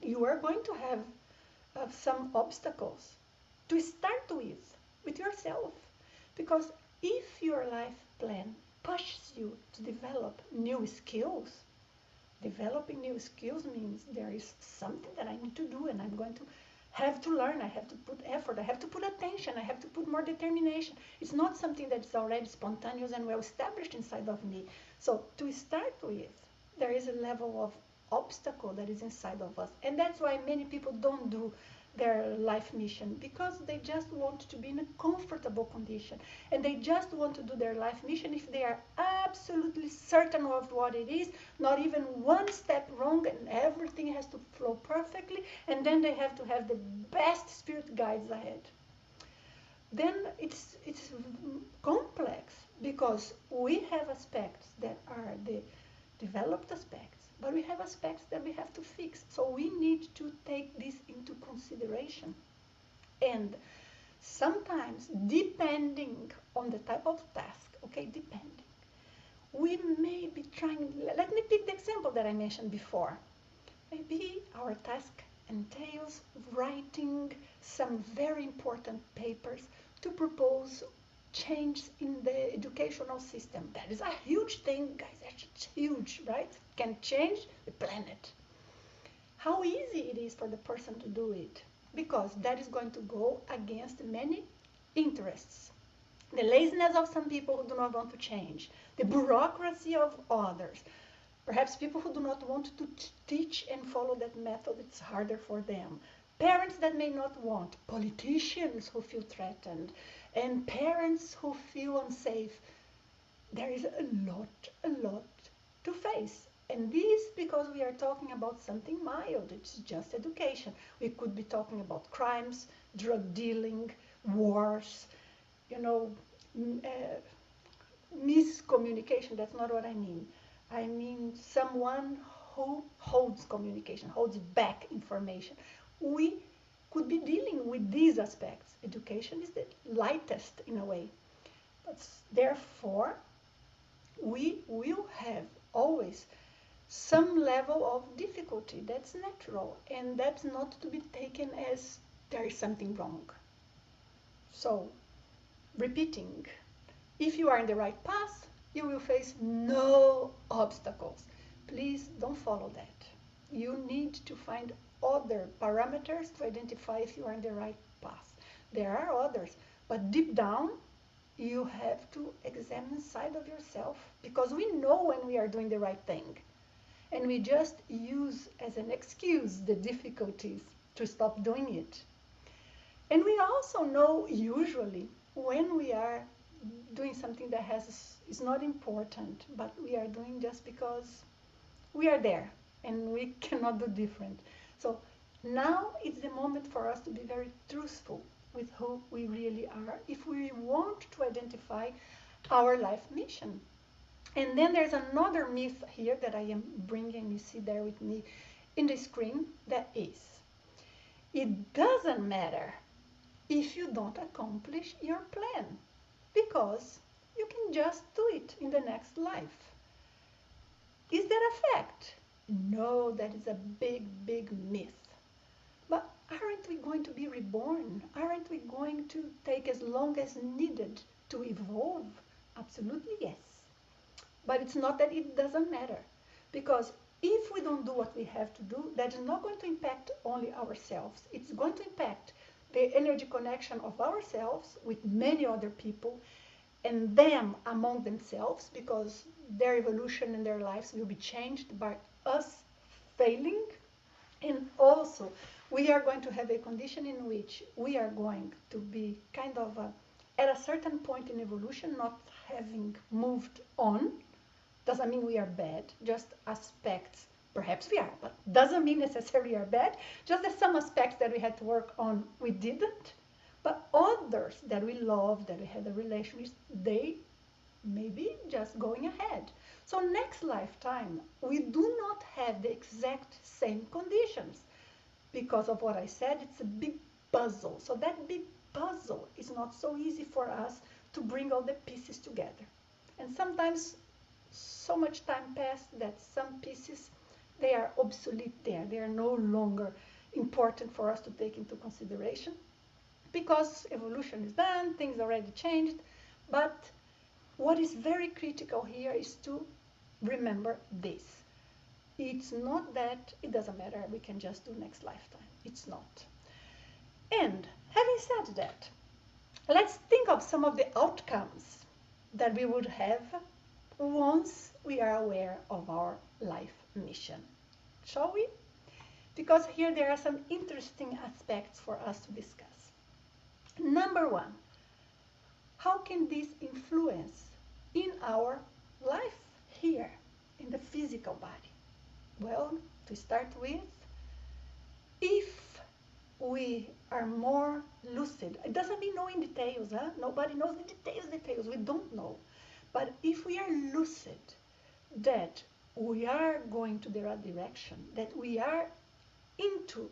you are going to have some obstacles to start with yourself. Because if your life plan pushes you to develop new skills, developing new skills means there is something that I need to do and I'm going to have to learn. I have to put effort. I have to put attention. I have to put more determination. It's not something that's already spontaneous and well established inside of me. So to start with, there is a level of obstacle that is inside of us. And that's why many people don't do their life mission, because they just want to be in a comfortable condition, and they just want to do their life mission if they are absolutely certain of what it is, not even one step wrong, and everything has to flow perfectly, and then they have to have the best spirit guides ahead. Then it's complex, because we have aspects that are the developed aspects, but we have aspects that we have to fix. So we need to take this into consideration. And sometimes, depending on the type of task, okay, depending, we may be trying, let me pick the example that I mentioned before. Maybe our task entails writing some very important papers to propose change in the educational system. That is a huge thing, guys. That's huge, right? Can change the planet. How easy it is for the person to do it, because that is going to go against many interests. The laziness of some people who do not want to change, the bureaucracy of others, perhaps people who do not want to teach and follow that method, it's harder for them. Parents that may not want, politicians who feel threatened, and parents who feel unsafe. There is a lot to face. And this because we are talking about something mild. It's just education. We could be talking about crimes, drug dealing, wars, you know, miscommunication. That's not what I mean. I mean someone who holds communication, holds back information. We could be dealing with these aspects. Education is the lightest in a way. But therefore, we will have always some level of difficulty. That's natural, and that's not to be taken as there is something wrong. So, repeating, if you are in the right path, you will face no obstacles. Please don't follow that. You need to find other parameters to identify if you are in the right path. There are others, but deep down, you have to examine inside of yourself, because we know when we are doing the right thing, and we just use as an excuse the difficulties to stop doing it. And we also know usually when we are doing something that is not important, but we are doing just because we are there and we cannot do different. So now it's the moment for us to be very truthful with who we really are if we want to identify our life mission. And then there's another myth here that I am bringing, you see there with me in the screen, that is, it doesn't matter if you don't accomplish your plan, because you can just do it in the next life. Is that a fact? No, that is a big, big myth. But aren't we going to be reborn? Aren't we going to take as long as needed to evolve? Absolutely yes. But it's not that it doesn't matter. Because if we don't do what we have to do, that is not going to impact only ourselves. It's going to impact the energy connection of ourselves with many other people, and them among themselves, because their evolution and their lives will be changed by us failing. And also, we are going to have a condition in which we are going to be kind of at a certain point in evolution, not having moved on. Doesn't mean we are bad, just aspects. Perhaps we are, but doesn't mean necessarily we are bad. Just that some aspects that we had to work on, we didn't. But others that we love, that we had a relation with, they may be just going ahead. So next lifetime, we do not have the exact same conditions. Because of what I said, it's a big puzzle. So that big puzzle is not so easy for us to bring all the pieces together. And sometimes so much time passed that some pieces, they are obsolete there. They are no longer important for us to take into consideration because evolution is done, things already changed. But what is very critical here is to remember this. It's not that it doesn't matter, we can just do next lifetime. It's not. And having said that, let's think of some of the outcomes that we would have once we are aware of our life mission. Shall we? Because here there are some interesting aspects for us to discuss. Number one, how can this influence in our life here in the physical body? Well, to start with, if we are more lucid, it doesn't mean knowing details, huh? Nobody knows the details, we don't know. But if we are lucid, that we are going to the right direction, that we are into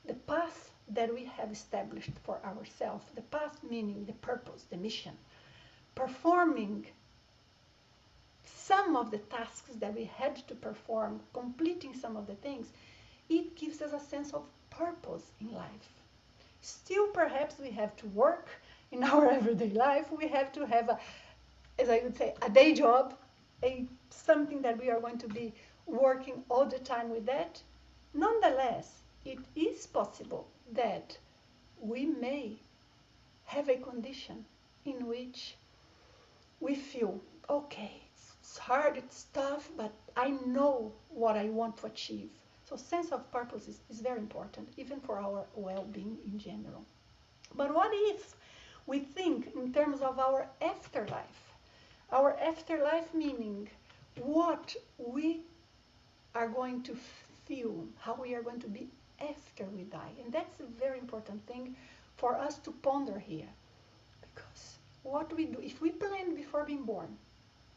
the path that we have established for ourselves, the path meaning the purpose, the mission, performing some of the tasks that we had to perform, completing some of the things, it gives us a sense of purpose in life. Still, perhaps we have to work in our everyday life. We have to have, as I would say, a day job, something that we are going to be working all the time with that. Nonetheless, it is possible that we may have a condition in which we feel, okay, it's hard, it's tough, but I know what I want to achieve. So sense of purpose is very important, even for our well-being in general. But what if we think in terms of our afterlife? Our afterlife meaning what we are going to feel, how we are going to be after we die. And that's a very important thing for us to ponder here. Because what we do, if we plan before being born,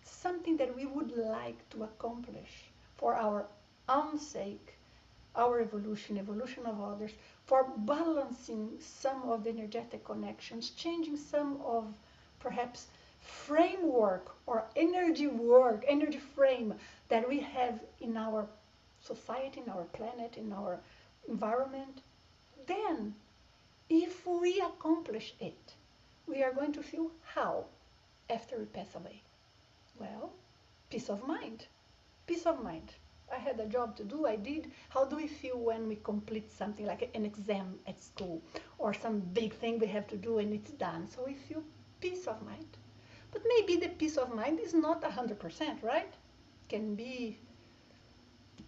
something that we would like to accomplish for our own sake, our evolution of others, for balancing some of the energetic connections, changing some of perhaps framework or energy frame that we have in our society, in our planet, in our environment, then if we accomplish it, we are going to feel how after we pass away? Well, peace of mind. Peace of mind. I had a job to do, I did. How do we feel when we complete something like an exam at school or some big thing we have to do and it's done? So we feel peace of mind. But maybe the peace of mind is not 100%, right? Can be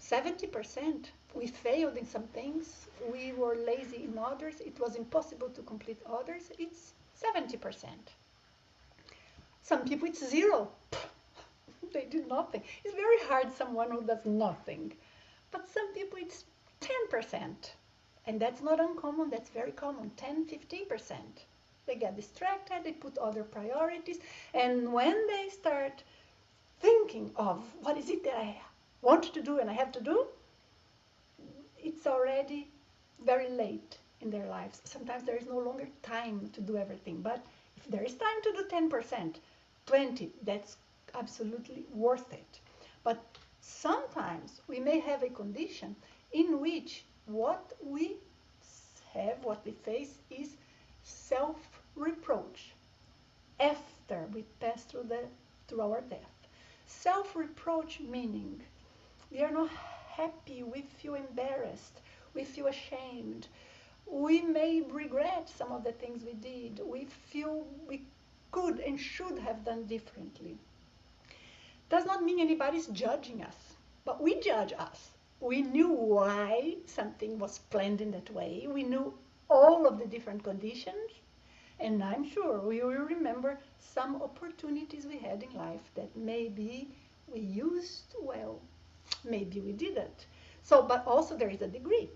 70%. We failed in some things. We were lazy in others. It was impossible to complete others. It's 70%. Some people it's zero. They did nothing. It's very hard someone who does nothing. But some people it's 10%. And that's not uncommon, that's very common, 10, 15%. They get distracted, they put other priorities, and when they start thinking of what is it that I want to do and I have to do, it's already very late in their lives. Sometimes there is no longer time to do everything, but if there is time to do 10%, 20, that's absolutely worth it. But sometimes we may have a condition in which what we face is self-reproach after we pass through our death. Self-reproach meaning we are not happy, we feel embarrassed, we feel ashamed, we may regret some of the things we did, we feel we could and should have done differently. Does not mean anybody's judging us, but we judge us. We knew why something was planned in that way. We knew all of the different conditions, and I'm sure we will remember some opportunities we had in life that maybe we used well, maybe we didn't. So, but also there is a degree.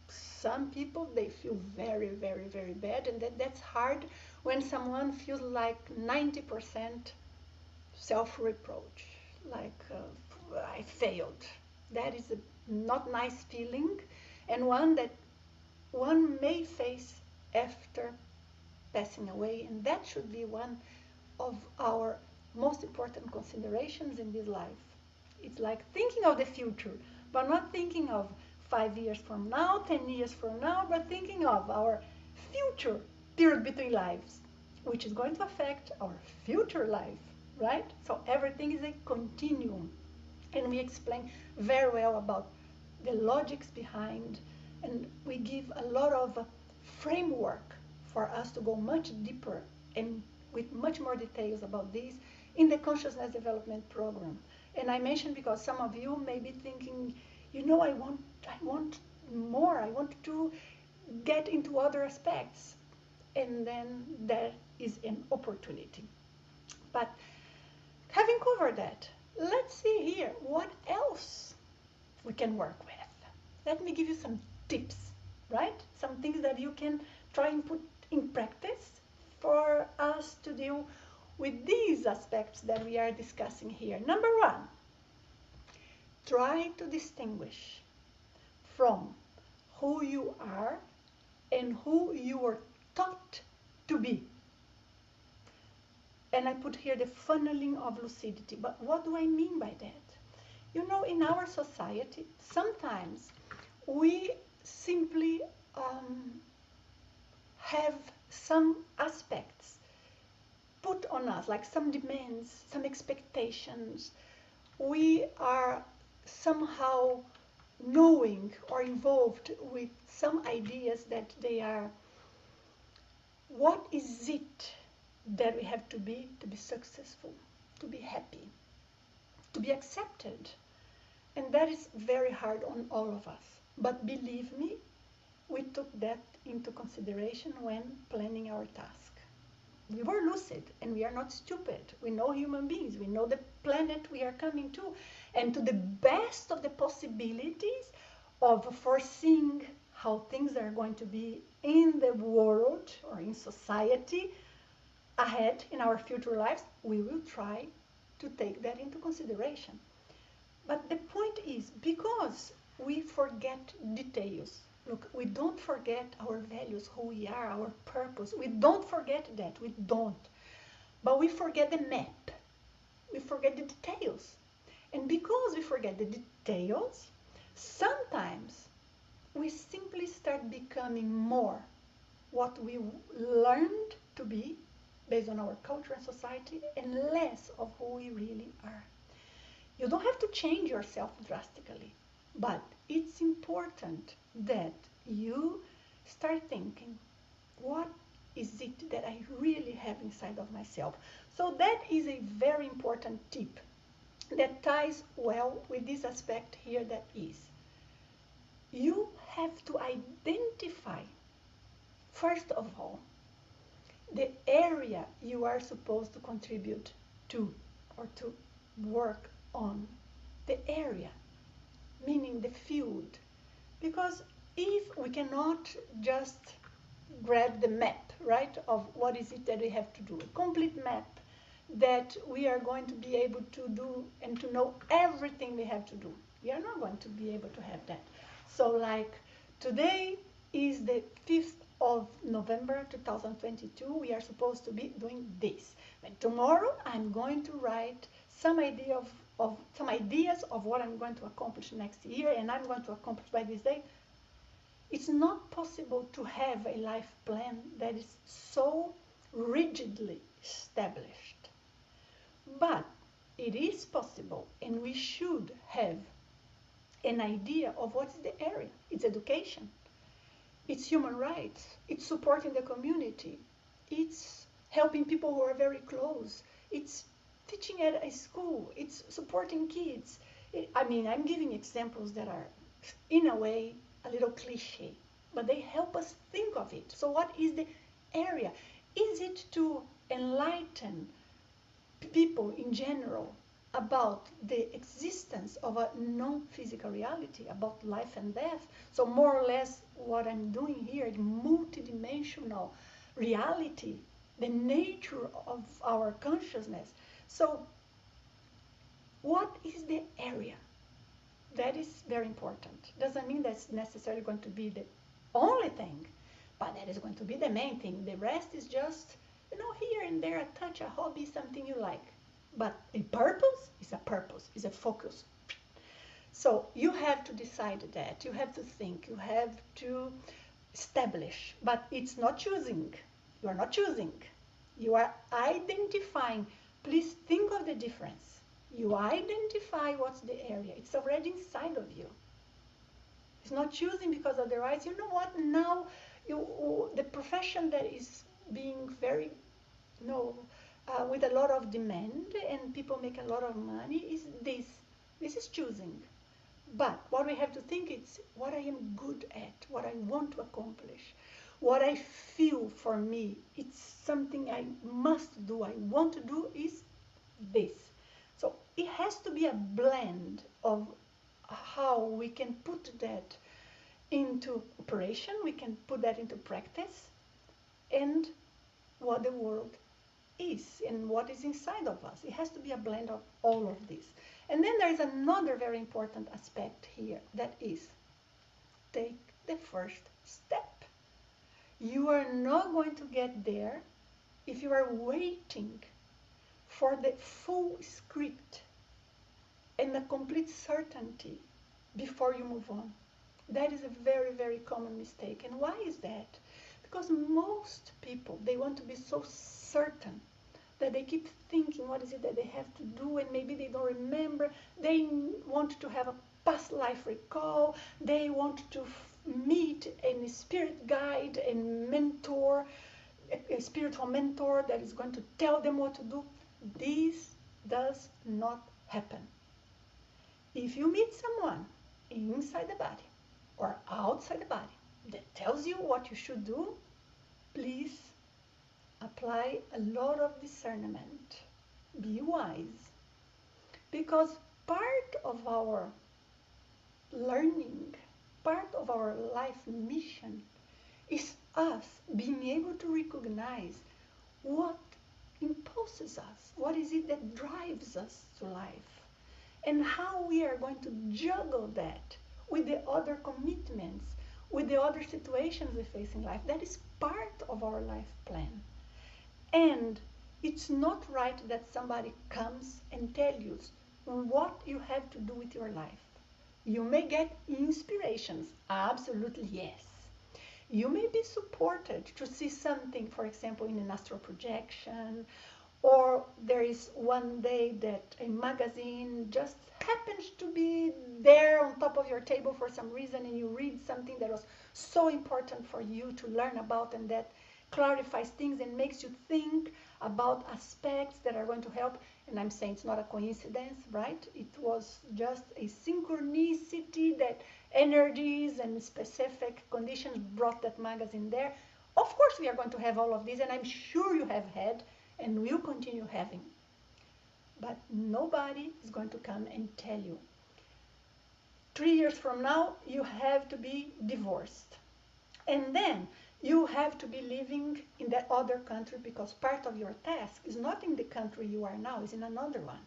Some people, they feel very, very, very bad, and that's hard when someone feels like 90% self-reproach, like I failed. That is a not nice feeling, and one that one may face after passing away, and that should be one of our most important considerations in this life. It's like thinking of the future, but not thinking of 5 years from now, 10 years from now, but thinking of our future period between lives, which is going to affect our future life, right? So everything is a continuum. And we explain very well about the logics behind, and we give a lot of framework for us to go much deeper and with much more details about this in the consciousness development program. And I mentioned because some of you may be thinking, I want more, I want to get into other aspects. And then there is an opportunity. But having covered that, let's see here what else we can work with. Let me give you some tips, right? Some things that you can try and put in practice for us to deal with these aspects that we are discussing here. Number one, try to distinguish from who you are and who you were taught to be. And I put here the funneling of lucidity. But what do I mean by that? You know, in our society, sometimes we simply have some aspects put on us, like some demands, some expectations. We are somehow knowing or involved with some ideas that they are, what is it that we have to be successful, to be happy, to be accepted? And that is very hard on all of us. But believe me, we took that into consideration when planning our task. We were lucid, and we are not stupid. We know human beings. We know the planet we are coming to. And to the best of the possibilities of foreseeing how things are going to be in the world or in society ahead in our future lives, we will try to take that into consideration. But the point is, because we forget details. Look, we don't forget our values, who we are, our purpose. We don't forget that. We don't. But we forget the map. We forget the details. And because we forget the details, sometimes we simply start becoming more what we learned to be based on our culture and society, and less of who we really are. You don't have to change yourself drastically, but it's important that you start thinking, what is it that I really have inside of myself? So that is a very important tip that ties well with this aspect here, that is, you have to identify, first of all, the area you are supposed to contribute to or to work on. The area, meaning the field. Because if we cannot just grab the map, right, of what is it that we have to do, a complete map that we are going to be able to do and to know everything we have to do. We are not going to be able to have that. So like today is the 5th of November 2022, we are supposed to be doing this. And tomorrow I'm going to write some ideas of what I'm going to accomplish next year, and I'm going to accomplish by this day. It's not possible to have a life plan that is so rigidly established. But it is possible, and we should have an idea of what is the area. It's education. It's human rights. It's supporting the community. It's helping people who are very close. It's teaching at a school. It's supporting kids. I'm giving examples that are, in a way, a little cliche, but they help us think of it. So what is the area? Is it to enlighten people in general about the existence of a non-physical reality, about life and death? So more or less what I'm doing here is multidimensional reality, the nature of our consciousness. So what is the area? That is very important. Doesn't mean that's necessarily going to be the only thing, but that is going to be the main thing. The rest is just, here and there, a touch, a hobby, something you like. But a purpose, is a focus. So you have to decide that. You have to think. You have to establish. But it's not choosing. You are not choosing. You are identifying. Please think of the difference. You identify what's the area. It's already inside of you. It's not choosing because otherwise, you know what? Now, the profession that is being very, with a lot of demand and people make a lot of money is this. This is choosing. But what we have to think is what I am good at, what I want to accomplish, what I feel for me. It's something I must do, I want to do is this. So it has to be a blend of how we can put that into operation, we can put that into practice, and what the world is and what is inside of us. It has to be a blend of all of this. And then there is another very important aspect here, that is take the first step. You are not going to get there if you are waiting for the full script and the complete certainty before you move on. That is a very, very common mistake. And why is that? Because most people, they want to be so certain that they keep thinking what is it that they have to do, and maybe they don't remember. They want to have a past life recall. They want to meet a spirit guide and mentor, a spiritual mentor that is going to tell them what to do. This does not happen. If you meet someone inside the body or outside the body that tells you what you should do, please apply a lot of discernment. Be wise. Because part of our learning, part of our life mission is us being able to recognize what impulses us, what is it that drives us to life, and how we are going to juggle that with the other commitments, with the other situations we face in life. That is part of our life plan. And it's not right that somebody comes and tells you what you have to do with your life. You may get inspirations, absolutely yes. You may be supported to see something, for example, in an astral projection, or there is one day that a magazine just happens to be there on top of your table for some reason, and you read something that was so important for you to learn about, and that clarifies things and makes you think about aspects that are going to help. And I'm saying it's not a coincidence, right? It was just a synchronicity that energies and specific conditions brought that magazine there. Of course we are going to have all of this, and I'm sure you have had and will continue having. But nobody is going to come and tell you 3 years from now you have to be divorced, and then you have to be living in that other country because part of your task is not in the country you are now, is in another one.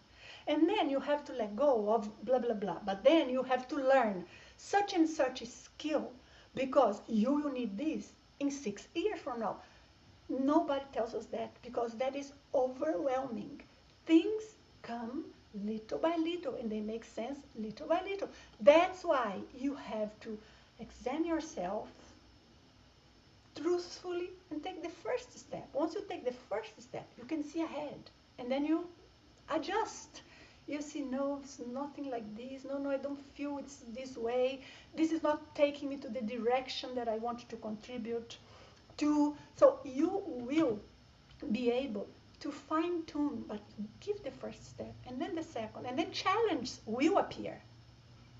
And then you have to let go of blah, blah, blah. But then you have to learn such and such a skill because you will need this in 6 years from now. Nobody tells us that because that is overwhelming. Things come little by little and they make sense little by little. That's why you have to examine yourself truthfully and take the first step. Once you take the first step, you can see ahead and then you adjust. You see, no, it's nothing like this. No, I don't feel it's this way. This is not taking me to the direction that I want to contribute to. So you will be able to fine tune, but give the first step and then the second, and then challenge will appear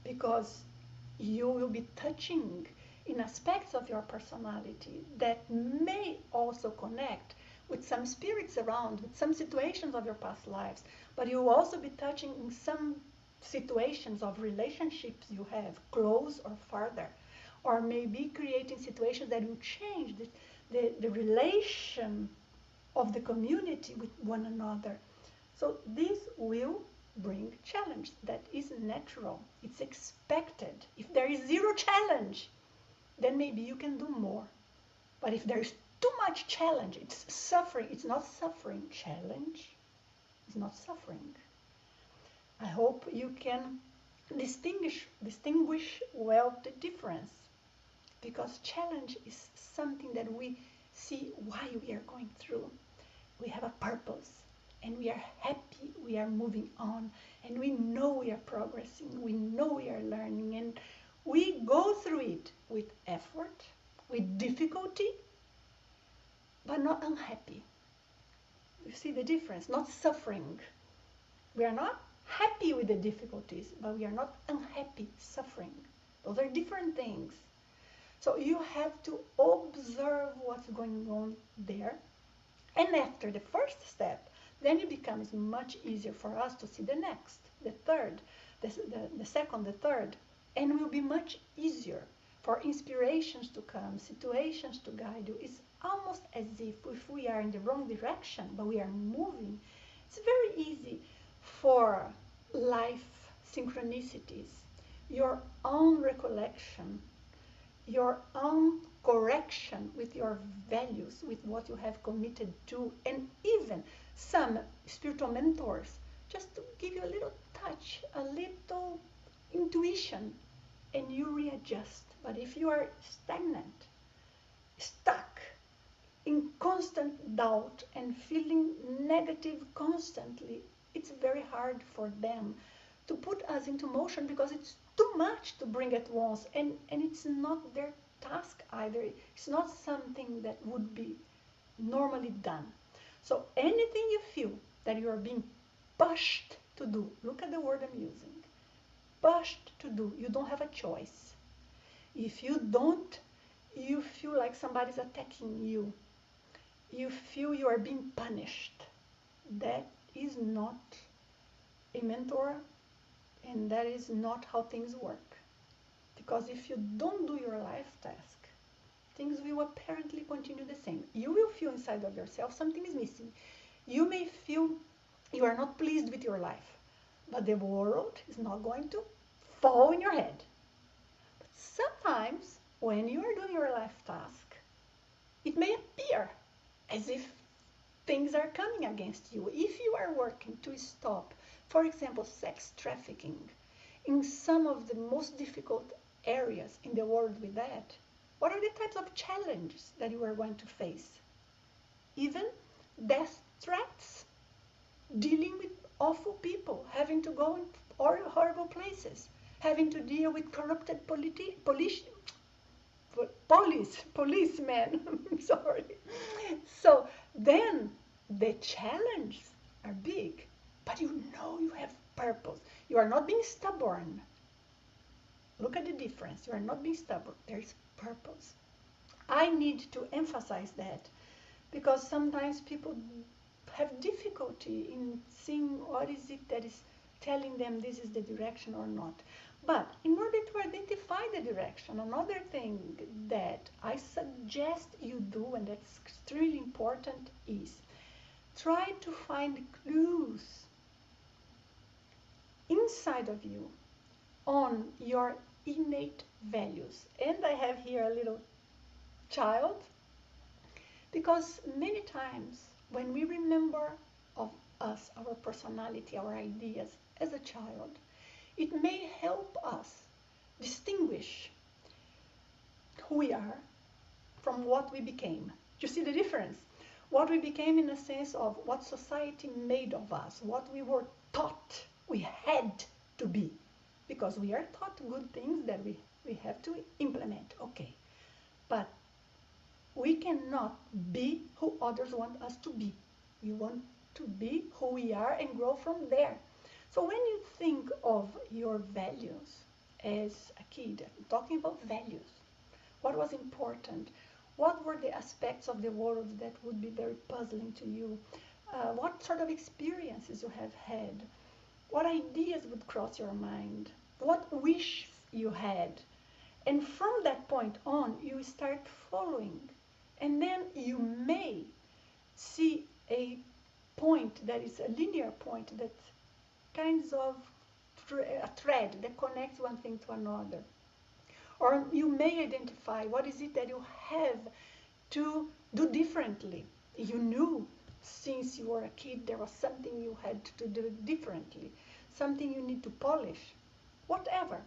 because you will be touching in aspects of your personality that may also connect with some spirits around, with some situations of your past lives, but you will also be touching in some situations of relationships you have, close or farther, or maybe creating situations that will change the relation of the community with one another. So this will bring challenge. That is natural. It's expected. If there is zero challenge, then maybe you can do more. But if there is too much challenge, it's suffering. It's not suffering. Challenge is not suffering. I hope you can distinguish well the difference, because challenge is something that we see why we are going through. We have a purpose, and we are happy we are moving on, and we know we are progressing, we know we are learning, and we go through it with effort, with difficulty, but not unhappy. You see the difference? Not suffering. We are not happy with the difficulties, but we are not unhappy suffering. Those are different things. So you have to observe what's going on there. And after the first step, then it becomes much easier for us to see the next, the third, the second, the third. And it will be much easier for inspirations to come, situations to guide you. It's almost as if we are in the wrong direction, but we are moving. It's very easy for life synchronicities, your own recollection, your own correction with your values, with what you have committed to, and even some spiritual mentors, just to give you a little touch, a little intuition, and you readjust. But if you are stagnant, stuck in constant doubt and feeling negative constantly, it's very hard for them to put us into motion, because it's too much to bring at once, and it's not their task either. It's not something that would be normally done. So anything you feel that you are being pushed to do, look at the word I'm using, pushed to do, you don't have a choice. If you don't, you feel like somebody's attacking you. You feel you are being punished. That is not a mentor, and that is not how things work. Because if you don't do your life task, things will apparently continue the same. You will feel inside of yourself something is missing. You may feel you are not pleased with your life, but the world is not going to fall in your head. But sometimes, when you are doing your life task, it may appear as if things are coming against you. If you are working to stop, for example, sex trafficking, in some of the most difficult areas in the world with that, what are the types of challenges that you are going to face? Even death threats, dealing with awful people, having to go in horrible places, having to deal with corrupted policemen. Sorry. So then the challenges are big, but you know you have purpose. You are not being stubborn. Look at the difference. You are not being stubborn. There is purpose. I need to emphasize that, because sometimes people have difficulty in seeing what is it that is telling them this is the direction or not. But in order to identify the direction, another thing that I suggest you do, and that's extremely important, is try to find clues inside of you on your innate values. And I have here a little child, because many times when we remember of us, our personality, our ideas as a child, it may help us distinguish who we are from what we became. Do you see the difference? What we became in the sense of what society made of us, what we were taught we had to be, because we are taught good things that we have to implement, okay. But we cannot be who others want us to be. We want to be who we are and grow from there. So when you think of your values as a kid, I'm talking about values, what was important? What were the aspects of the world that would be very puzzling to you? What sort of experiences you have had? What ideas would cross your mind? What wishes you had? And from that point on, you start following. And then you may see a point that is a linear point, that kinds of a thread that connects one thing to another. Or you may identify what is it that you have to do differently. You knew since you were a kid, there was something you had to do differently, something you need to polish, whatever.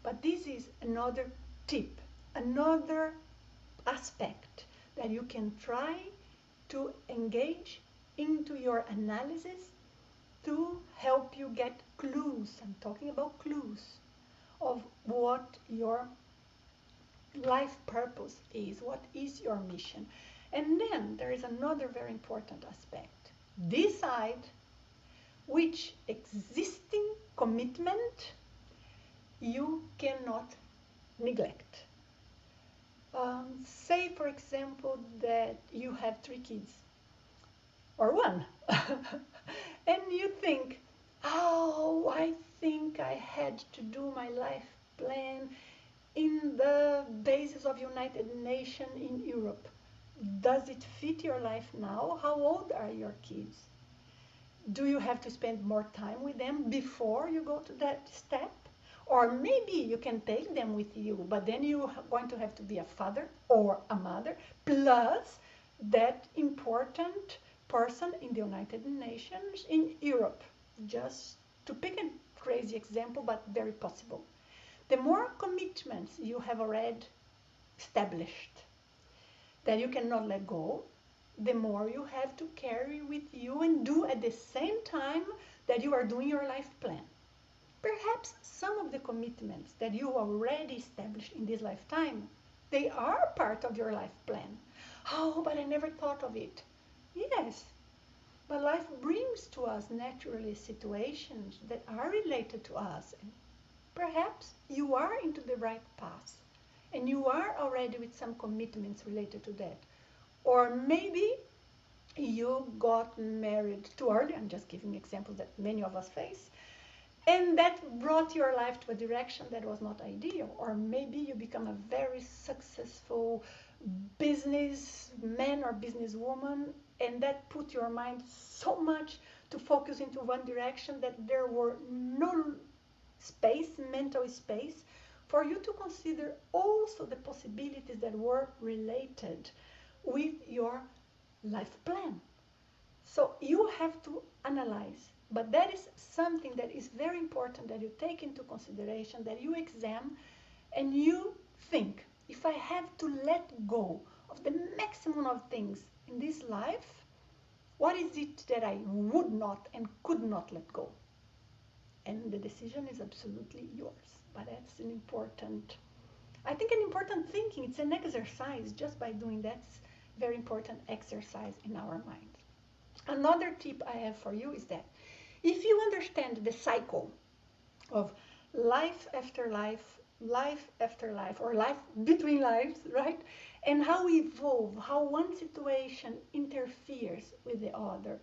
But this is another tip, another aspect that you can try to engage into your analysis to help you get clues. I'm talking about clues of what your life purpose is, what is your mission. And then there is another very important aspect. Decide which existing commitment you cannot neglect. Say, for example, that you have 3 kids or one, and you think, oh, I think I had to do my life plan in the basis of United Nations in Europe. Does it fit your life now? How old are your kids? Do you have to spend more time with them before you go to that step? Or maybe you can take them with you, but then you're going to have to be a father or a mother, plus that important person in the United Nations in Europe. Just to pick a crazy example, but very possible. The more commitments you have already established that you cannot let go, the more you have to carry with you and do at the same time that you are doing your life plan. Perhaps some of the commitments that you already established in this lifetime, they are part of your life plan. Oh, but I never thought of it. Yes, but life brings to us naturally situations that are related to us. And perhaps you are into the right path and you are already with some commitments related to that. Or maybe you got married too early. I'm just giving examples that many of us face. And that brought your life to a direction that was not ideal. Or maybe you become a very successful businessman or businesswoman, and that put your mind so much to focus into one direction that there were no space, mental space, for you to consider also the possibilities that were related with your life plan. So you have to analyze. But that is something that is very important that you take into consideration, that you examine and you think, if I have to let go of the maximum of things in this life, what is it that I would not and could not let go? And the decision is absolutely yours. But that's an important, I think an important thinking. It's an exercise. Just by doing that's very important exercise in our mind. Another tip I have for you is that if you understand the cycle of life after life, life after life, or life between lives, right? And how we evolve, how one situation interferes with the other,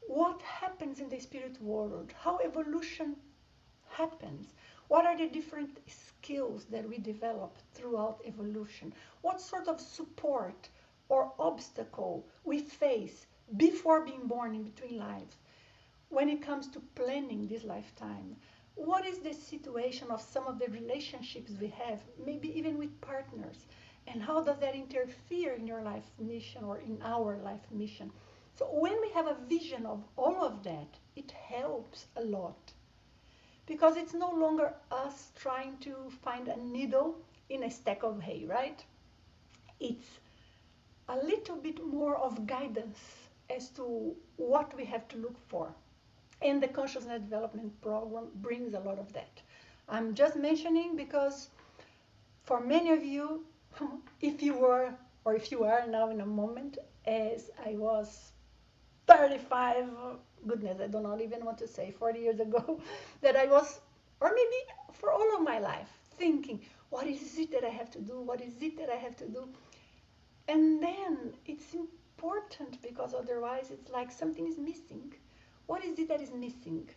what happens in the spirit world, how evolution happens, what are the different skills that we develop throughout evolution, what sort of support or obstacle we face before being born in between lives. When it comes to planning this lifetime, what is the situation of some of the relationships we have, maybe even with partners, and how does that interfere in your life mission or in our life mission? So when we have a vision of all of that, it helps a lot, because it's no longer us trying to find a needle in a stack of hay, right? It's a little bit more of guidance as to what we have to look for. And the Consciousness Development Program brings a lot of that. I'm just mentioning because for many of you, if you were, or if you are now in a moment, as I was 35, goodness, I do not even want to say, 40 years ago, that I was, or maybe for all of my life, thinking, what is it that I have to do? What is it that I have to do? And then it's important, because otherwise it's like something is missing. What is it that is missing?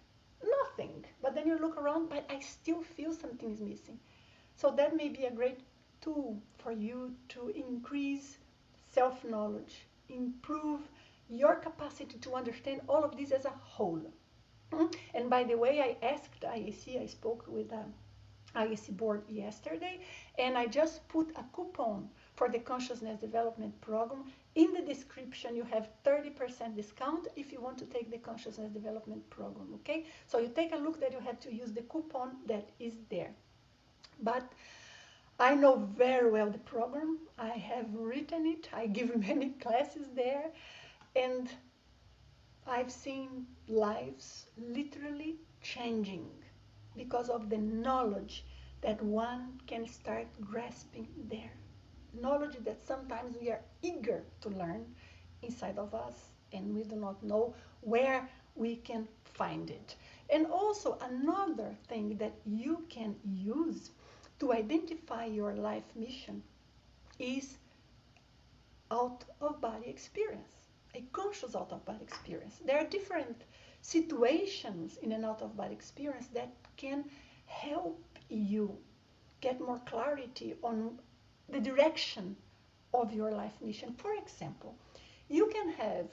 Nothing. But then you look around, but I still feel something is missing. So that may be a great tool for you to increase self-knowledge, improve your capacity to understand all of this as a whole. And by the way, I asked IAC, I spoke with IAC board yesterday, and I just put a coupon for the Consciousness Development Program. In the description, you have 30% discount if you want to take the Consciousness Development Program, okay? So you take a look that you have to use the coupon that is there. But I know very well the program. I have written it. I give many classes there. And I've seen lives literally changing because of the knowledge that one can start grasping there. Knowledge that sometimes we are eager to learn inside of us and we do not know where we can find it. And also another thing that you can use to identify your life mission is out-of-body experience, a conscious out-of-body experience. There are different situations in an out-of-body experience that can help you get more clarity on the direction of your life mission. For example, you can have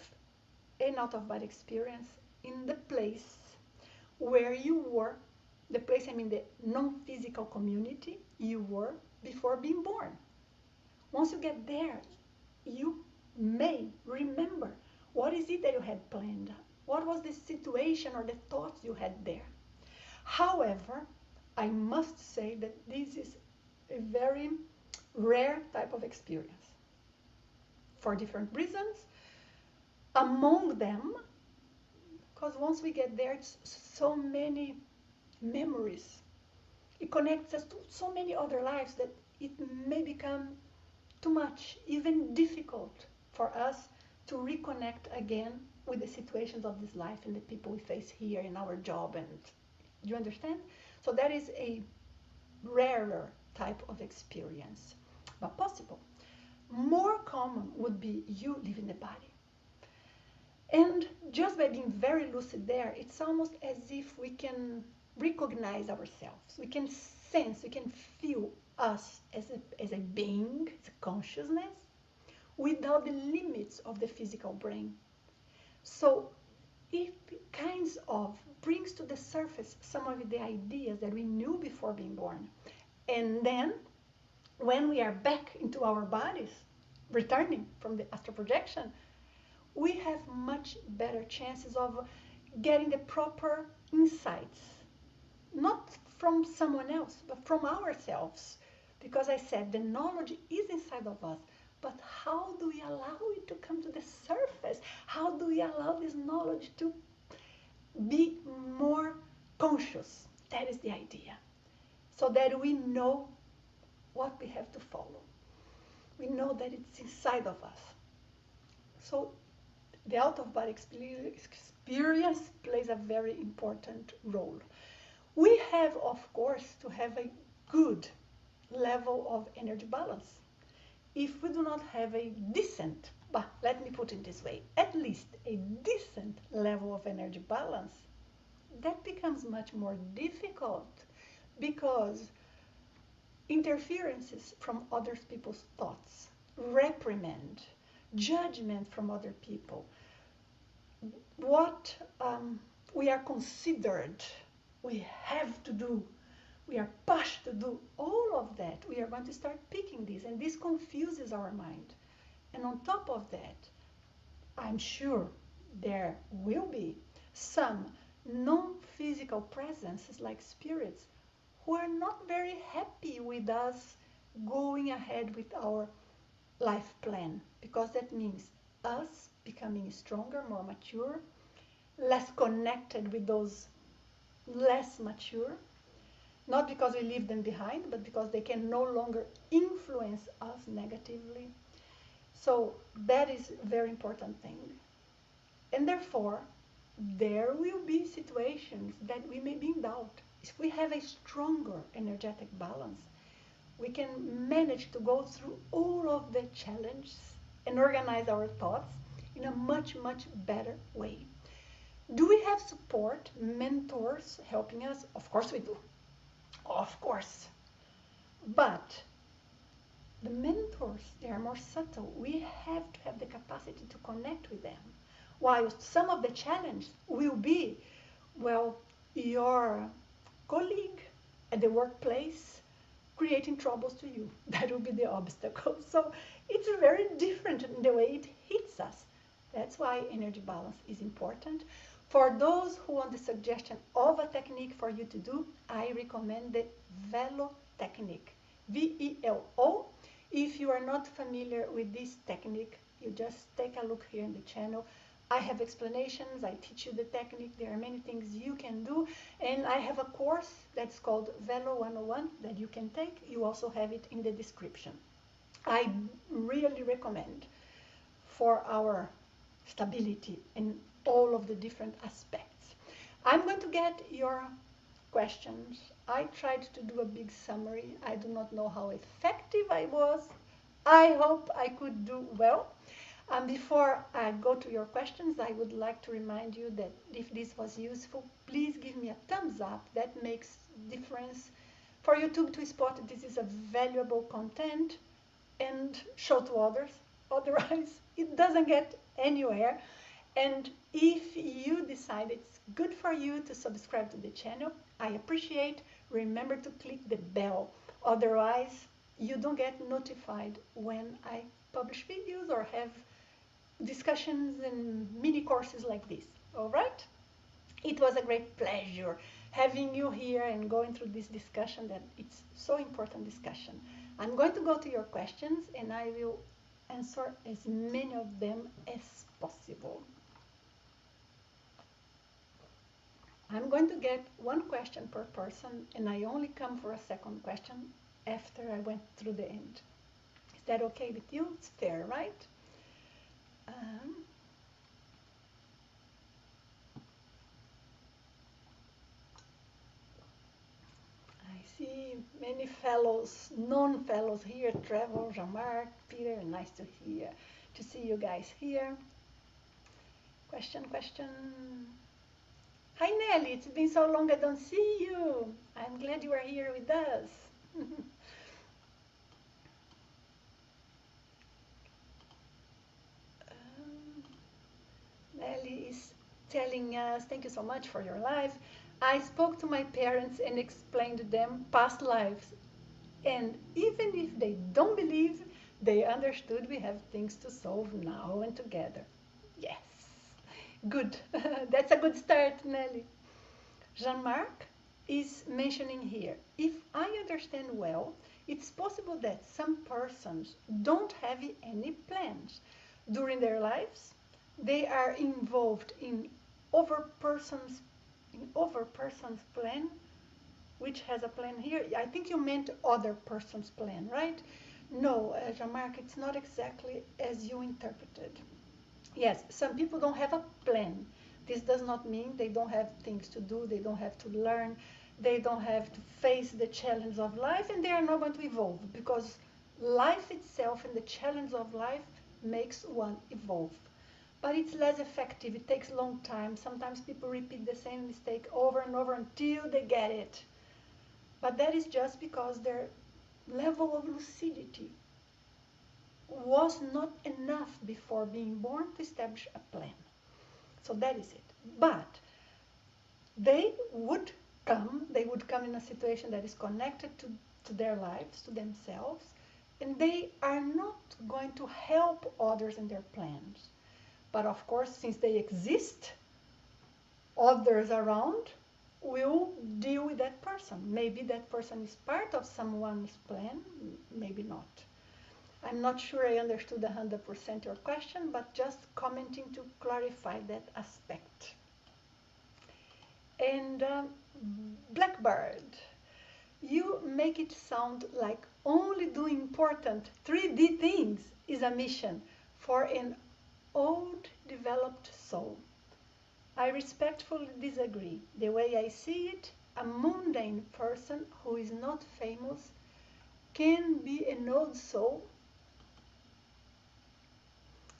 an out-of-body experience in the place where you were, the place, I mean the non-physical community you were before being born. Once you get there, you may remember what is it that you had planned, what was the situation or the thoughts you had there. However, I must say that this is a very rare type of experience for different reasons. Among them, because once we get there, it's so many memories. It connects us to so many other lives that it may become too much, even difficult for us to reconnect again with the situations of this life and the people we face here in our job. And do you understand? So that is a rarer type of experience, but possible. More common would be you leaving the body. And just by being very lucid there, it's almost as if we can recognize ourselves. We can sense, we can feel us as a being, as a consciousness, without the limits of the physical brain. So it kinds of brings to the surface some of the ideas that we knew before being born. And then when we are back into our bodies, returning from the astral projection, we have much better chances of getting the proper insights, not from someone else, but from ourselves. Because I said the knowledge is inside of us, but how do we allow it to come to the surface? How do we allow this knowledge to be more conscious? That is the idea. So that we know what we have to follow. We know that it's inside of us. So the out-of-body experience plays a very important role. We have, of course, to have a good level of energy balance. If we do not have a decent, but let me put it this way, at least a decent level of energy balance, that becomes much more difficult because interferences from other people's thoughts, reprimand, judgment from other people, what we are considered, we have to do, we are pushed to do, all of that, we are going to start picking this, and this confuses our mind. And on top of that, I'm sure there will be some non-physical presences like spirits who are not very happy with us going ahead with our life plan, because that means us becoming stronger, more mature, less connected with those less mature, not because we leave them behind, but because they can no longer influence us negatively. So that is a very important thing. And therefore, there will be situations that we may be in doubt. If we have a stronger energetic balance, we can manage to go through all of the challenges and organize our thoughts in a much, much better way. Do we have support, mentors helping us? Of course we do. Of course. But the mentors, they are more subtle. We have to have the capacity to connect with them. While some of the challenge will be, well, your colleague at the workplace creating troubles to you. That will be the obstacle. So it's very different in the way it hits us. That's why energy balance is important. For those who want the suggestion of a technique for you to do, I recommend the Velo technique. VELO. If you are not familiar with this technique, you just take a look here in the channel. I have explanations, I teach you the technique, there are many things you can do, and I have a course that's called Velo 101 that you can take. You also have it in the description. I really recommend for our stability in all of the different aspects. I'm going to get your questions. I tried to do a big summary. I do not know how effective I was. I hope I could do well. Before I go to your questions, I would like to remind you that if this was useful, please give me a thumbs up. That makes difference for YouTube to spot this is a valuable content and show to others. Otherwise, it doesn't get anywhere. And if you decide it's good for you to subscribe to the channel, I appreciate. Remember to click the bell. Otherwise, you don't get notified when I publish videos or have discussions and mini courses like this. All right? It was a great pleasure having you here and going through this discussion that it's so important discussion. I'm going to go to your questions and I will answer as many of them as possible. I'm going to get one question per person and I only come for a second question after I went through the end. Is that okay with you? It's fair, right? I see many fellows, non-fellows here, Trevor, Jean-Marc, Peter, nice to see you guys here. Question. Hi Nelly, it's been so long I don't see you. I'm glad you are here with us. Nelly is telling us, thank you so much for your live. I spoke to my parents and explained to them past lives. And even if they don't believe, they understood we have things to solve now and together. Yes, good. That's a good start, Nelly. Jean-Marc is mentioning here, if I understand well, it's possible that some persons don't have any plans during their lives. They are involved in other person's plan, which has a plan here. I think you meant other person's plan, right? No, Jean-Marc, it's not exactly as you interpreted. Yes, some people don't have a plan. This does not mean they don't have things to do, they don't have to learn, they don't have to face the challenge of life, and they are not going to evolve, because life itself and the challenge of life makes one evolve. But it's less effective, it takes a long time. Sometimes people repeat the same mistake over and over until they get it. But that is just because their level of lucidity was not enough before being born to establish a plan. So that is it. But they would come in a situation that is connected to their lives, to themselves, and they are not going to help others in their plans. But of course, since they exist, others around will deal with that person. Maybe that person is part of someone's plan, maybe not. I'm not sure I understood 100% your question, but just commenting to clarify that aspect. And Blackbird, you make it sound like only doing important 3D things is a mission for an old developed soul. I respectfully disagree. The way I see it, a mundane person who is not famous can be an old soul.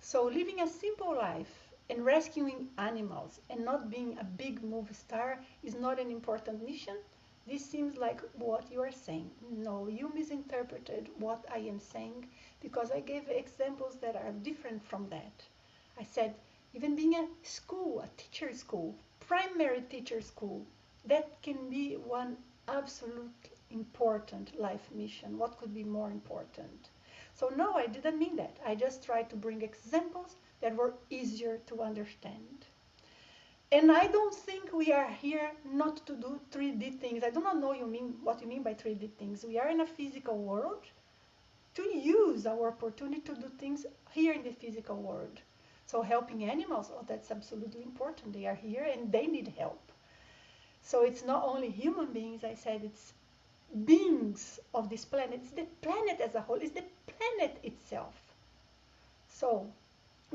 So living a simple life and rescuing animals and not being a big movie star is not an important mission. This seems like what you are saying. No, you misinterpreted what I am saying, because I gave examples that are different from that. I said, even being a school, a teacher school, primary teacher school, that can be one absolute important life mission? What could be more important? So no, I didn't mean that. I just tried to bring examples that were easier to understand. And I don't think we are here not to do 3D things. I do not know what you mean by 3D things. We are in a physical world to use our opportunity to do things here in the physical world. So helping animals, oh, that's absolutely important. They are here and they need help. So it's not only human beings, I said, it's beings of this planet. It's the planet as a whole. It's the planet itself. So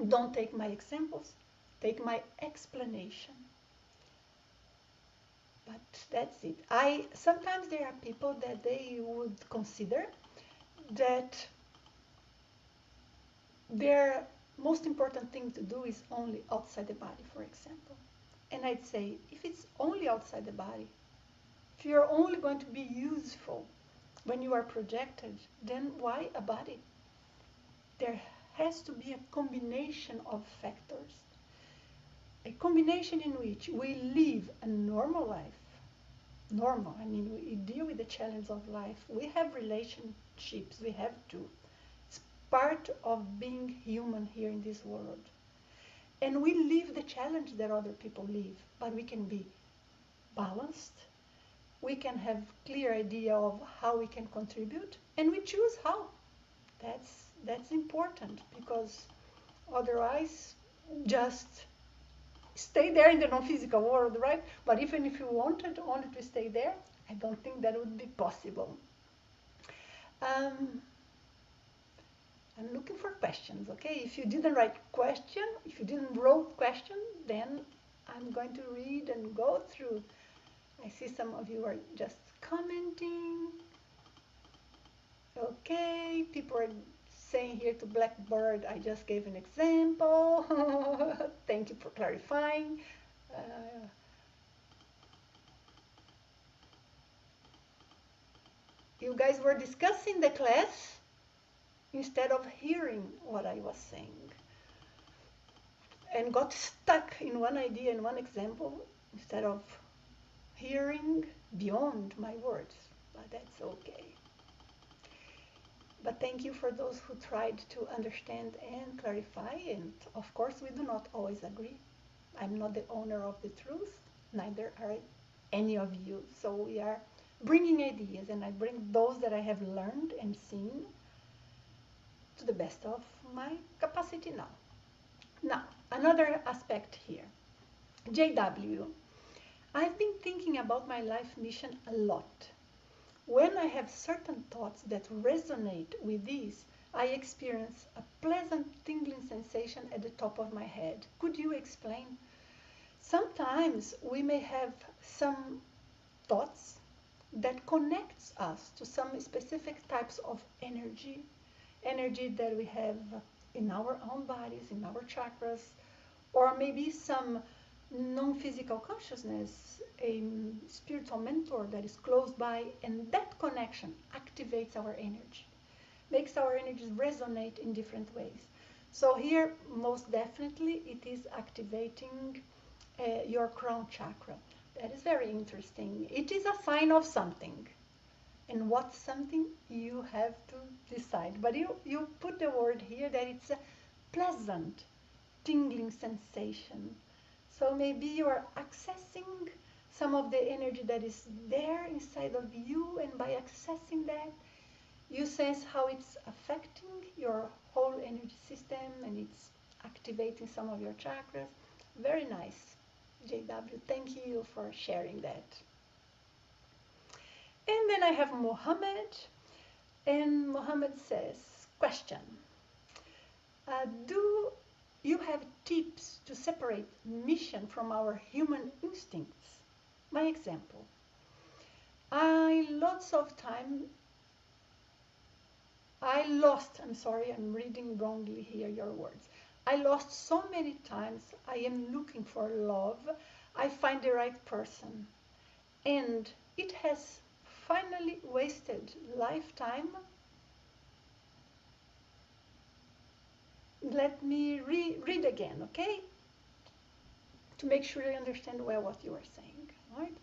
don't take my examples, take my explanation. But that's it. Sometimes there are people that they would consider that their most important thing to do is only outside the body, for example. And I'd say, if it's only outside the body, if you're only going to be useful when you are projected, then why a body? There has to be a combination of factors. A combination in which we live a normal life. Normal, I mean, we deal with the challenge of life. We have relationships, we have to. It's part of being human here in this world. And we live the challenge that other people live, but we can be balanced. We can have clear idea of how we can contribute, and we choose how. That's important, because otherwise just stay there in the non-physical world, right? But even if you wanted only to stay there, I don't think that would be possible. I'm looking for questions, okay? If you didn't write question, if you didn't wrote question, then I'm going to read and go through. I see some of you are just commenting. Okay, people are saying here to Blackbird, I just gave an example. Thank you for clarifying. You guys were discussing the class instead of hearing what I was saying, and got stuck in one idea and one example instead of hearing beyond my words. But that's okay. But thank you for those who tried to understand and clarify. And of course, we do not always agree. I'm not the owner of the truth, neither are any of you. So we are bringing ideas, and I bring those that I have learned and seen to the best of my capacity now. Now, another aspect here. JW, I've been thinking about my life mission a lot. When I have certain thoughts that resonate with these, I experience a pleasant tingling sensation at the top of my head. Could you explain? Sometimes we may have some thoughts that connects us to some specific types of energy that we have in our own bodies, in our chakras, or maybe some non-physical consciousness, a spiritual mentor that is close by, and that connection activates our energy, makes our energies resonate in different ways. So here, most definitely, it is activating your crown chakra. That is very interesting. It is a sign of something. And what's something, you have to decide. But you put the word here that it's a pleasant, tingling sensation. So maybe you are accessing some of the energy that is there inside of you, and by accessing that, you sense how it's affecting your whole energy system, and it's activating some of your chakras. Very nice, JW. Thank you for sharing that. And then I have Mohammed, and Mohammed says, question, do you have tips to separate mission from our human instincts? My example, I'm reading wrongly here your words. I lost so many times. I am looking for love. I find the right person. And it has finally wasted lifetime. Let me read again, okay? To make sure I understand well what you are saying, right?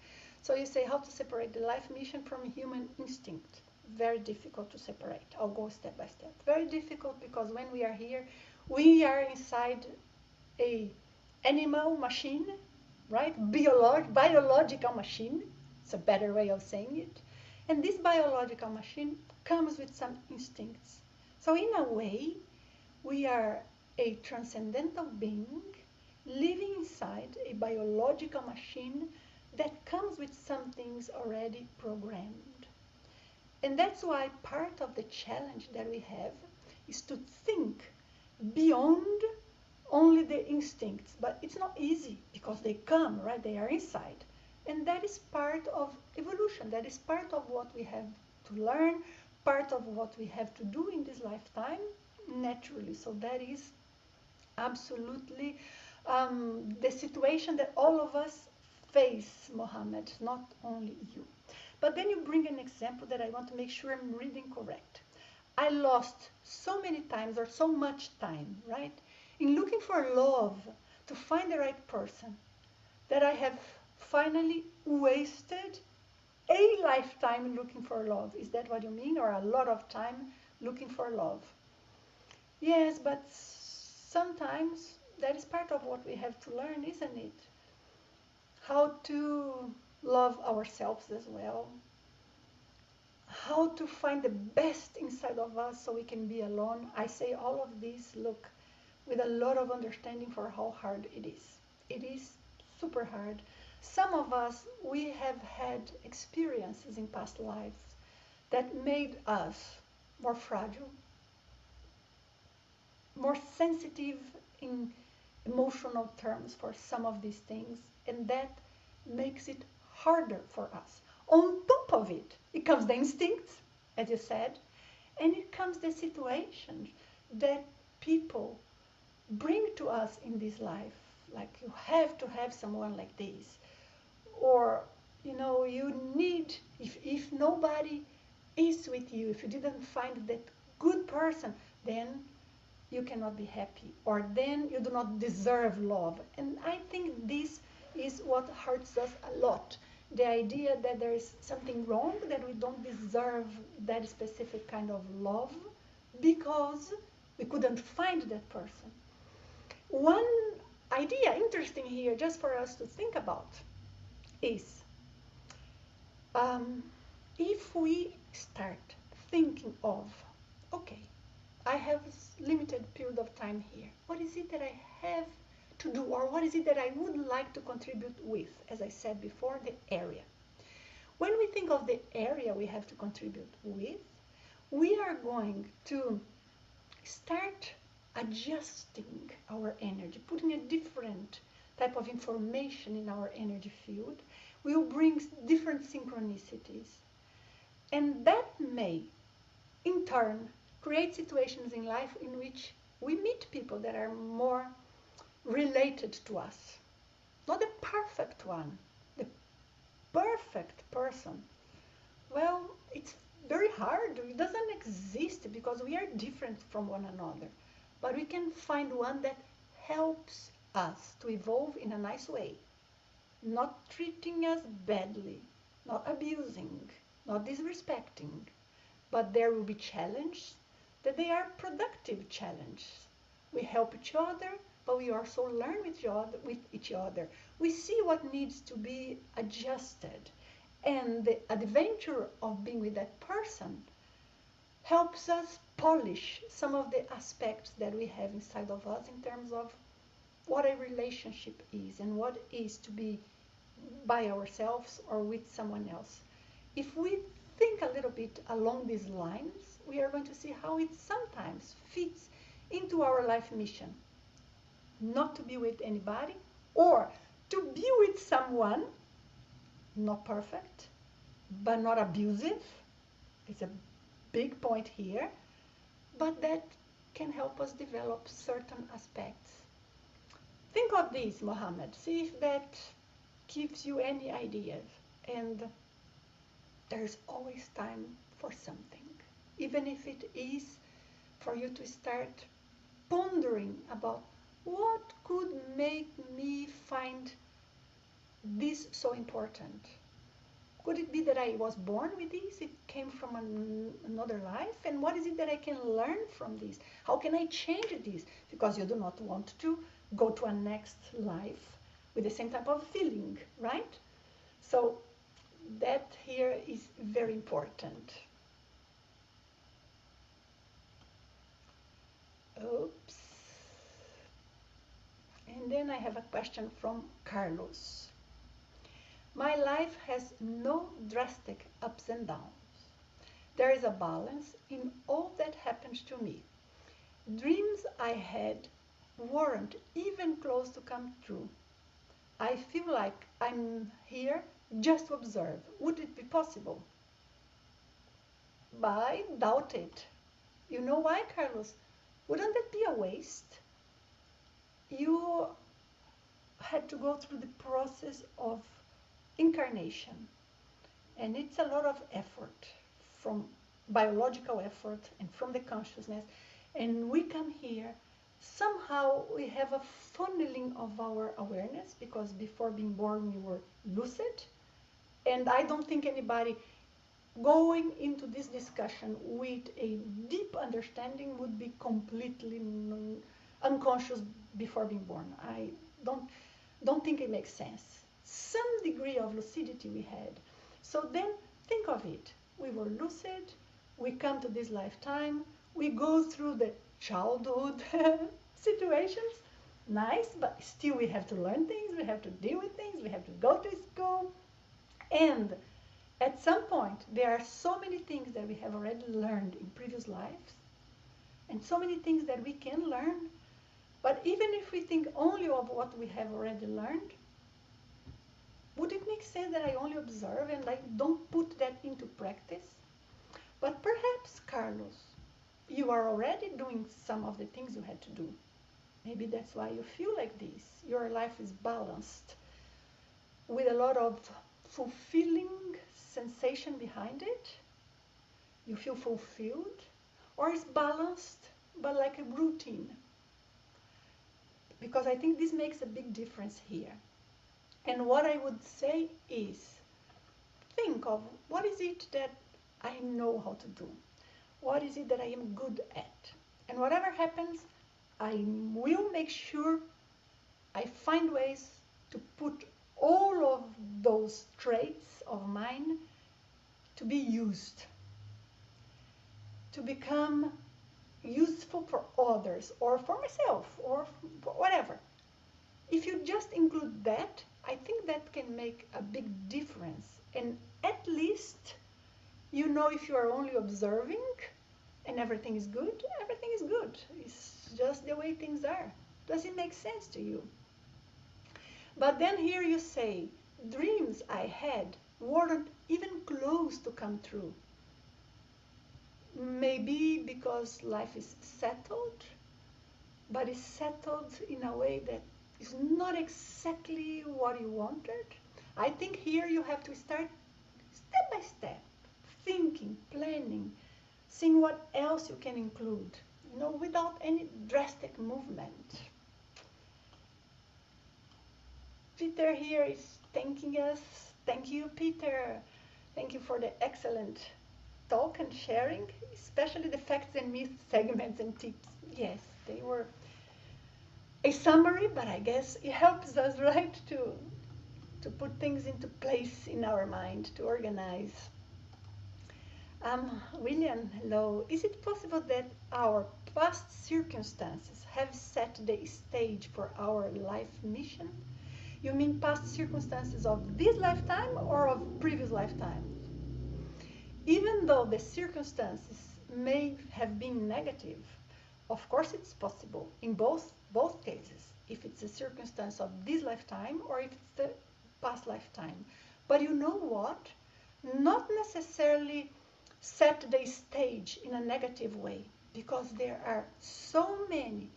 So you say how to separate the life mission from human instinct. Very difficult to separate. I'll go step by step. Very difficult because when we are here, we are inside a animal machine, right? Biological machine. It's a better way of saying it. And this biological machine comes with some instincts. So in a way, we are a transcendental being living inside a biological machine that comes with some things already programmed. And that's why part of the challenge that we have is to think beyond only the instincts. But it's not easy because they come, right? They are inside. And that is part of evolution. That is part of what we have to learn, part of what we have to do in this lifetime naturally. So that is absolutely the situation that all of us face, Mohammed, not only you. But then you bring an example that I want to make sure I'm reading correct. I lost so many times or so much time, right, in looking for love to find the right person that I have finally wasted a lifetime looking for love. Is that what you mean? Or a lot of time looking for love? Yes, but sometimes that is part of what we have to learn, isn't it? How to love ourselves as well. How to find the best inside of us so we can be alone. I say all of this, look, with a lot of understanding for how hard it is. It is super hard. Some of us, we have had experiences in past lives that made us more fragile, more sensitive in emotional terms for some of these things, and that makes it harder for us. On top of it, it comes the instincts, as you said, and it comes the situations that people bring to us in this life, like you have to have someone like this, or you need, if nobody is with you, if you didn't find that good person, then you cannot be happy, or then you do not deserve love. And I think this is what hurts us a lot, the idea that there is something wrong, that we don't deserve that specific kind of love because we couldn't find that person. One idea interesting here just for us to think about is if we start thinking of, okay, I have a limited period of time here. What is it that I have to do, or what is it that I would like to contribute with? As I said before, the area. When we think of the area we have to contribute with, we are going to start adjusting our energy, putting a different type of information in our energy field. We will bring different synchronicities. And that may, in turn, create situations in life in which we meet people that are more related to us. Not the perfect one, the perfect person. Well, it's very hard. It doesn't exist because we are different from one another. But we can find one that helps us to evolve in a nice way. Not treating us badly, not abusing, not disrespecting. But there will be challenges that they are productive challenges. We help each other, but we also learn with each other. We see what needs to be adjusted. And the adventure of being with that person helps us polish some of the aspects that we have inside of us in terms of what a relationship is and what is to be by ourselves or with someone else. If we think a little bit along these lines, we are going to see how it sometimes fits into our life mission. Not to be with anybody, or to be with someone, not perfect, but not abusive. It's a big point here, but that can help us develop certain aspects. Think of this, Mohammed. See if that gives you any ideas. And there's always time for something, even if it is for you to start pondering about what could make me find this so important. Could it be that I was born with this? It came from another life? And what is it that I can learn from this? How can I change this? Because you do not want to go to a next life with the same type of feeling, right? So that here is very important. Oops. And then I have a question from Carlos. My life has no drastic ups and downs. There is a balance in all that happens to me. Dreams I had weren't even close to come true. I feel like I'm here just to observe. Would it be possible? But I doubt it. You know why, Carlos? Wouldn't that be a waste? You had to go through the process of incarnation, and it's a lot of effort, from biological effort and from the consciousness, and we come here, somehow we have a funneling of our awareness, because before being born we were lucid, and I don't think anybody going into this discussion with a deep understanding would be completely unconscious before being born. I don't think it makes sense. Some degree of lucidity we had. So then think of it. We were lucid, we come to this lifetime, we go through the childhood situations, nice, but still we have to learn things, we have to deal with things, we have to go to school, and at some point there are so many things that we have already learned in previous lives, and so many things that we can learn, but even if we think only of what we have already learned, would it make sense that I only observe and I don't put that into practice? But perhaps, Carlos, you are already doing some of the things you had to do. Maybe that's why you feel like this. Your life is balanced with a lot of fulfilling sensation behind it. You feel fulfilled, or it's balanced but like a routine. Because I think this makes a big difference here. And what I would say is, think of what is it that I know how to do? What is it that I am good at? And whatever happens, I will make sure I find ways to put all of those traits of mine to be used, to become useful for others, or for myself, or for whatever. If you just include that, I think that can make a big difference. And at least you know, if you are only observing and everything is good, everything is good. It's just the way things are. Does it make sense to you? But then here you say, dreams I had weren't even close to come true. Maybe because life is settled, but it's settled in a way that is not exactly what you wanted. I think here you have to start step by step, thinking, planning, seeing what else you can include, without any drastic movement. Peter here is thanking us. Thank you, Peter. Thank you for the excellent talk and sharing, especially the facts and myths segments and tips. Yes, they were a summary, but I guess it helps us, right, to put things into place in our mind, to organize. William, hello. Is it possible that our past circumstances have set the stage for our life mission? You mean past circumstances of this lifetime or of previous lifetimes? Even though the circumstances may have been negative, of course it's possible in both cases, if it's a circumstance of this lifetime or if it's the past lifetime. But you know what? Not necessarily set the stage in a negative way, because there are so many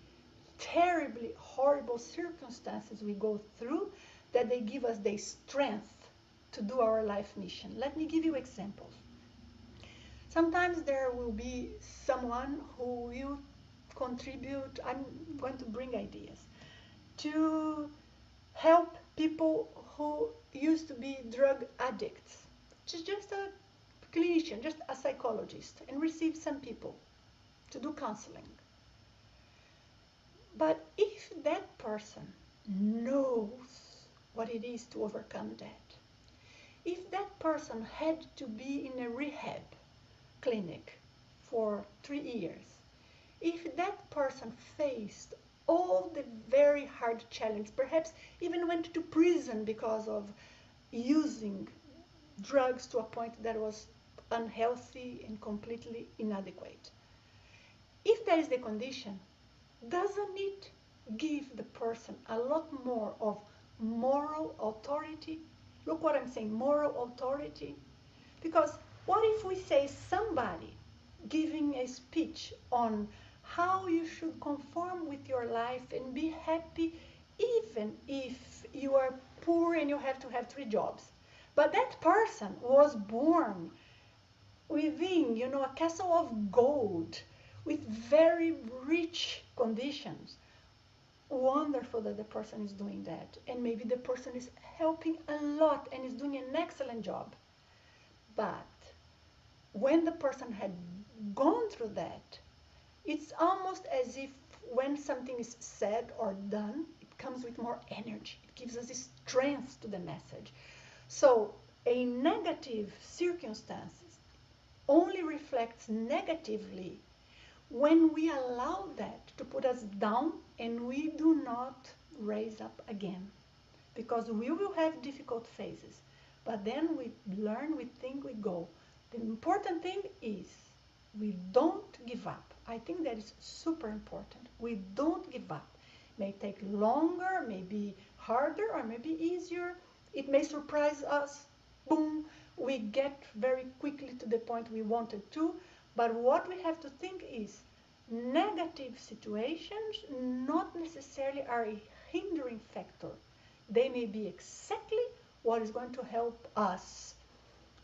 terribly horrible circumstances we go through that they give us the strength to do our life mission. Let me give you examples. Sometimes there will be someone who will contribute, I'm going to bring ideas, to help people who used to be drug addicts, just a clinician, just a psychologist, and receive some people to do counseling. But if that person knows what it is to overcome that, if that person had to be in a rehab clinic for 3 years, if that person faced all the very hard challenges, perhaps even went to prison because of using drugs to a point that was unhealthy and completely inadequate. If that is the condition, doesn't it give the person a lot more of moral authority? Look what I'm saying, moral authority. Because what if we say somebody giving a speech on how you should conform with your life and be happy even if you are poor and you have to have 3 jobs. But that person was born within, a castle of gold with very rich conditions. Wonderful that the person is doing that. And maybe the person is helping a lot and is doing an excellent job. But when the person had gone through that, it's almost as if when something is said or done, it comes with more energy. It gives us strength to the message. So a negative circumstance only reflects negatively when we allow that to put us down and we do not raise up again. Because we will have difficult phases, but then we learn, we think, we go. The important thing is we don't give up. I think that is super important. We don't give up. It may take longer, maybe harder, or maybe easier. It may surprise us. Boom, we get very quickly to the point we wanted to. But what we have to think is negative situations not necessarily are a hindering factor. They may be exactly what is going to help us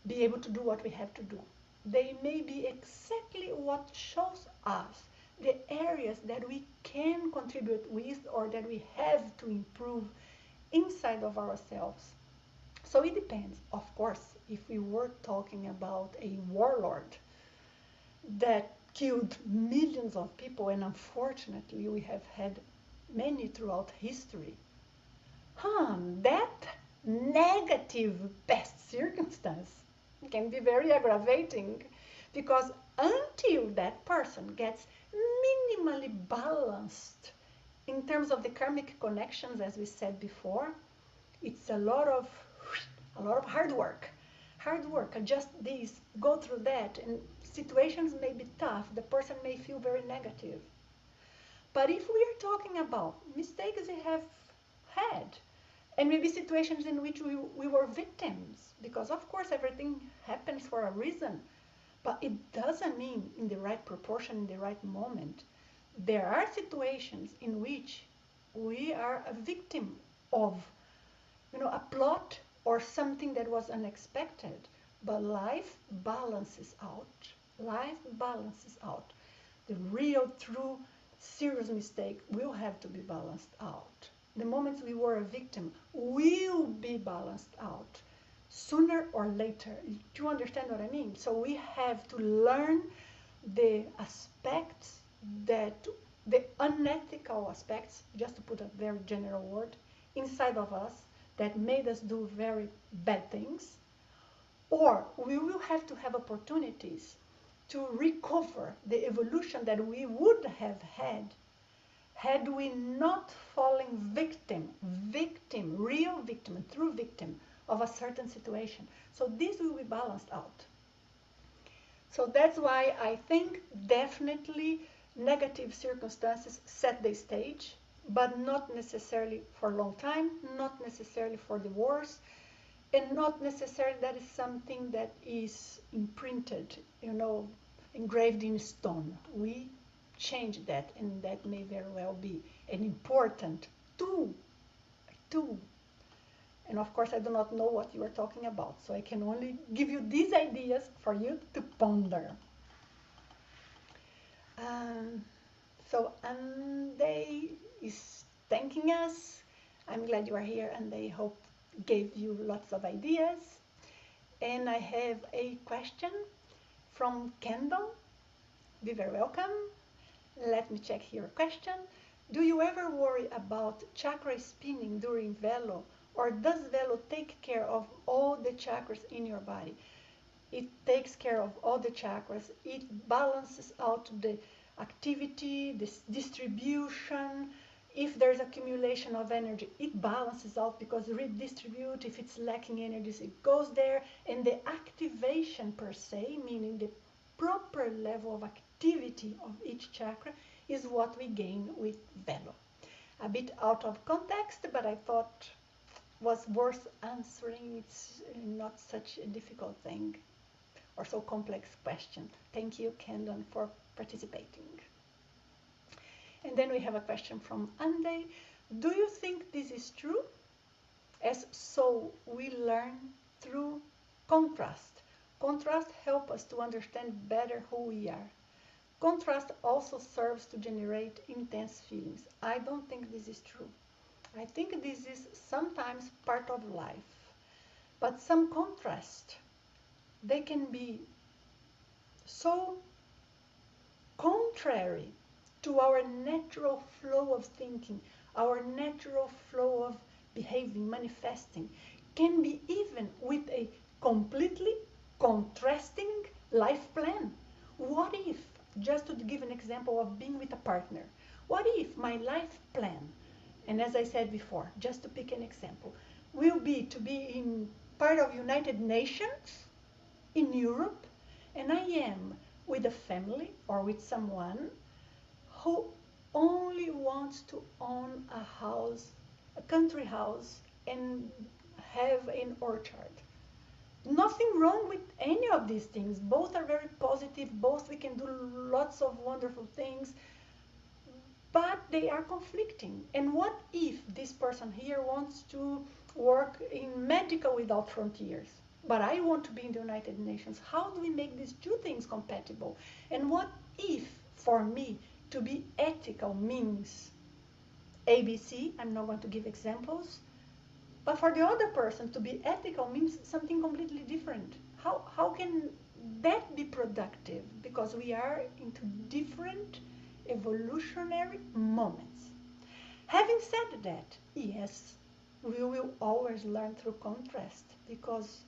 be able to do what we have to do. They may be exactly what shows us the areas that we can contribute with or that we have to improve inside of ourselves. So it depends. Of course, if we were talking about a warlord that killed millions of people, and unfortunately we have had many throughout history, that negative past circumstance can be very aggravating, because until that person gets minimally balanced in terms of the karmic connections, as we said before, it's a lot of hard work. Adjust this, go through that, and situations may be tough. The person may feel very negative. But if we are talking about mistakes we have had, and maybe situations in which we were victims, because of course everything happens for a reason, but it doesn't mean in the right proportion, in the right moment. There are situations in which we are a victim of, a plot or something that was unexpected, but life balances out. Life balances out. The real, true, serious mistake will have to be balanced out. The moments we were a victim will be balanced out sooner or later. Do you understand what I mean? So we have to learn the aspects the unethical aspects, just to put a very general word, inside of us that made us do very bad things, or we will have to have opportunities to recover the evolution that we would have had we not fallen real victim, true victim of a certain situation. So this will be balanced out. So that's why I think definitely negative circumstances set the stage, but not necessarily for a long time, not necessarily for the wars, and not necessarily that is something that is imprinted, engraved in stone. We change that, and that may very well be an important tool. And of course, I do not know what you are talking about, so I can only give you these ideas for you to ponder. So Andy is thanking us. I'm glad you are here, and I hope gave you lots of ideas. And I have a question from Kendall. Be very welcome. Let me check here. Question. Do you ever worry about chakra spinning during velo, or does velo take care of all the chakras in your body? It takes care of all the chakras. It balances out the activity, this distribution. If there's accumulation of energy, it balances out because redistribute. If it's lacking energies, it goes there. And the activation per se, meaning the proper level of activity of each chakra, is what we gain with velo. A bit out of context, but I thought was worth answering. It's not such a difficult thing or so complex question. Thank you, Kendon, for participating. And then we have a question from Andy. Do you think this is true? As so we learn through contrast. Contrast helps us to understand better who we are. Contrast also serves to generate intense feelings. I don't think this is true. I think this is sometimes part of life. But some contrast, they can be so contrary to our natural flow of thinking, our natural flow of behaving, manifesting, can be even with a completely contrasting life plan. What if, just to give an example of being with a partner, what if my life plan, and as I said before, just to pick an example, will be to be in part of United Nations in Europe, and I am with a family or with someone who only wants to own a house, a country house, and have an orchard. Nothing wrong with any of these things. Both are very positive. Both we can do lots of wonderful things, but they are conflicting. And what if this person here wants to work in Medical Without Frontiers, but I want to be in the United Nations? How do we make these two things compatible? And what if, for me, to be ethical means ABC? I'm not going to give examples. But for the other person, to be ethical means something completely different. How can that be productive? Because we are into different evolutionary moments. Having said that, yes, we will always learn through contrast, because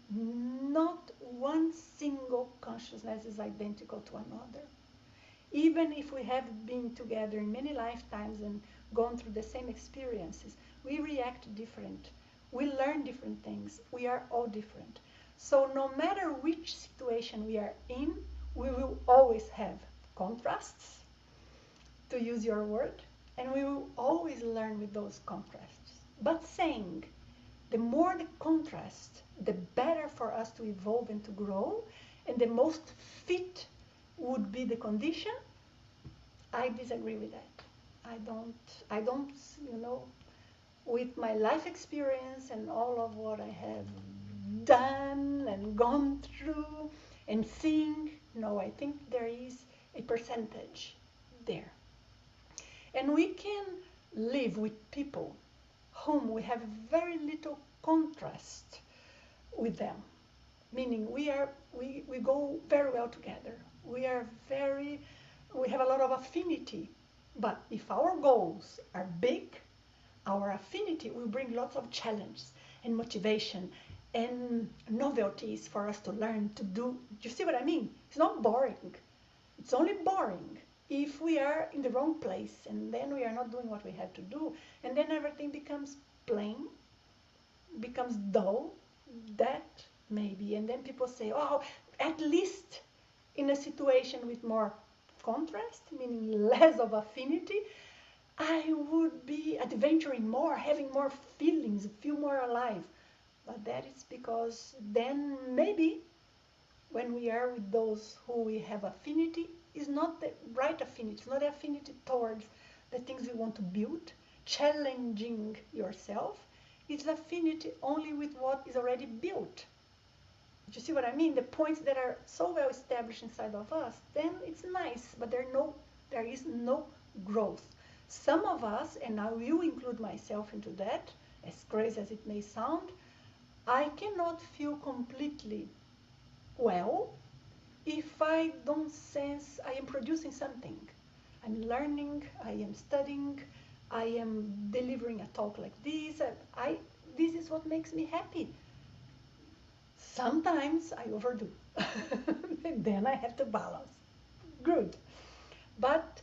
not one single consciousness is identical to another. Even if we have been together in many lifetimes and gone through the same experiences, we react different. We learn different things. We are all different. So no matter which situation we are in, we will always have contrasts, to use your word, and we will always learn with those contrasts. But saying, the more the contrast, the better for us to evolve and to grow, and the most fit would be the condition, I disagree with that. I don't, with my life experience and all of what I have done and gone through and seeing, no, I think there is a percentage there. And we can live with people whom we have very little contrast with them, meaning we go very well together. We have a lot of affinity, but if our goals are big, our affinity will bring lots of challenge and motivation and novelties for us to learn to do. Do you see what I mean? It's not boring. It's only boring if we are in the wrong place, and then we are not doing what we have to do, and then everything becomes plain, becomes dull. That maybe, and then people say, oh, at least in a situation with more contrast, meaning less of affinity, I would be adventuring more, having more feelings, feel more alive. But that is because then maybe when we are with those who we have affinity, is not the right affinity. It's not affinity towards the things we want to build, challenging yourself. It's affinity only with what is already built. Do you see what I mean? The points that are so well established inside of us, then it's nice, but there is no growth. Some of us, and I will include myself into that, as crazy as it may sound, I cannot feel completely well if I don't sense I am producing something. I'm learning, I am studying, I am delivering a talk like this. This is what makes me happy. Sometimes I overdo. And then I have to balance. Good. But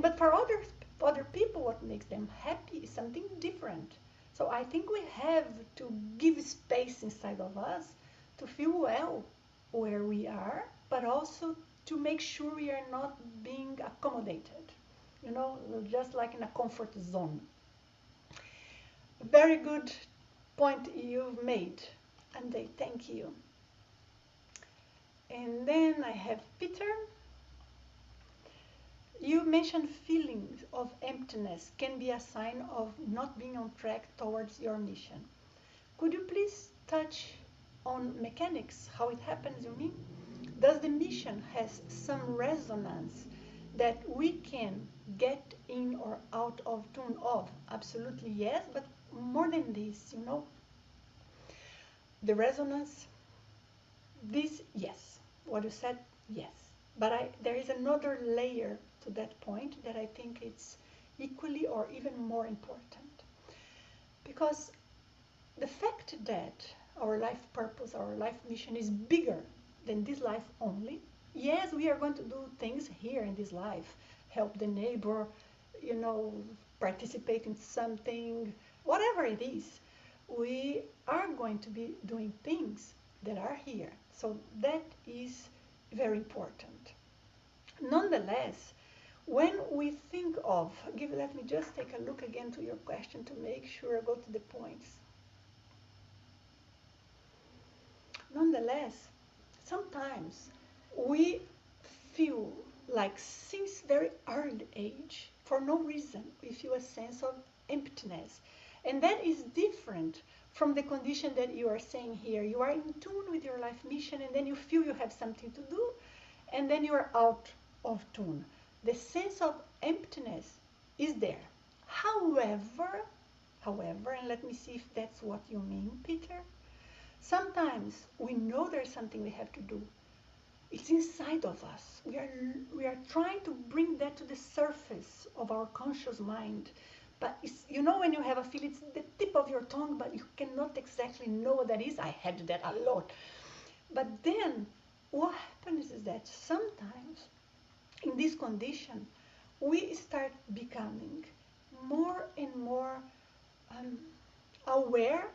but for other people what makes them happy is something different. So I think we have to give space inside of us to feel well where we are, but also to make sure we are not being accommodated. You know, just like in a comfort zone. Very good point you've made, and I thank you. And then I have Peter. You mentioned feelings of emptiness can be a sign of not being on track towards your mission. Could you please touch on mechanics, how it happens, you mean? Does the mission has some resonance that we can get in or out of tune of? Absolutely yes, but more than this, you know, the resonance, this, yes. What you said, yes. But there is another layer to that point that I think it's equally or even more important. Because the fact that our life purpose, our life mission is bigger than this life only. Yes, we are going to do things here in this life, help the neighbor, you know, participate in something, whatever it is. We are going to be doing things that are here. So that is very important. Nonetheless, when we think of, let me just take a look again to your question to make sure I go to the points. Nonetheless, sometimes we feel like since very early age, for no reason, we feel a sense of emptiness. And that is different from the condition that you are saying here. You are in tune with your life mission and then you feel you have something to do and then you are out of tune. The sense of emptiness is there. However, and let me see if that's what you mean, Peter. Sometimes we know there's something we have to do. It's inside of us. We are trying to bring that to the surface of our conscious mind. But it's, you know, when you have a feel, it's the tip of your tongue, but you cannot exactly know what that is. I had that a lot. But then what happens is that sometimes in this condition, we start becoming more and more aware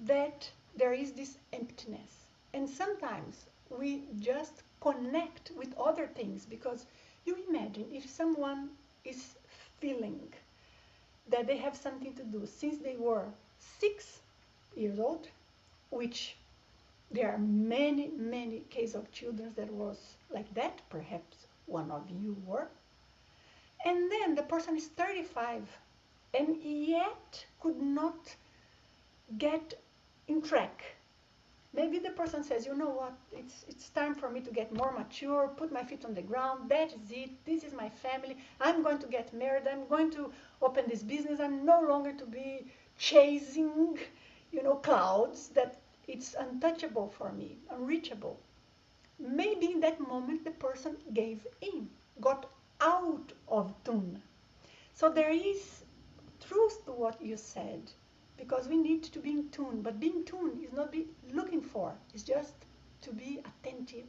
that there is this emptiness. And sometimes we just connect with other things because you imagine if someone is feeling that they have something to do since they were 6 years old, which there are many, many cases of children that was like that, perhaps one of you were, and then the person is 35 and yet could not get in track. Maybe the person says, you know what, it's time for me to get more mature, put my feet on the ground, that is it, this is my family, I'm going to get married, I'm going to open this business, I'm no longer to be chasing, you know, clouds that it's untouchable for me, unreachable. Maybe in that moment the person gave in, got out of tune. So there is truth to what you said, because we need to be in tune. But being tuned is not be looking for. It's just to be attentive.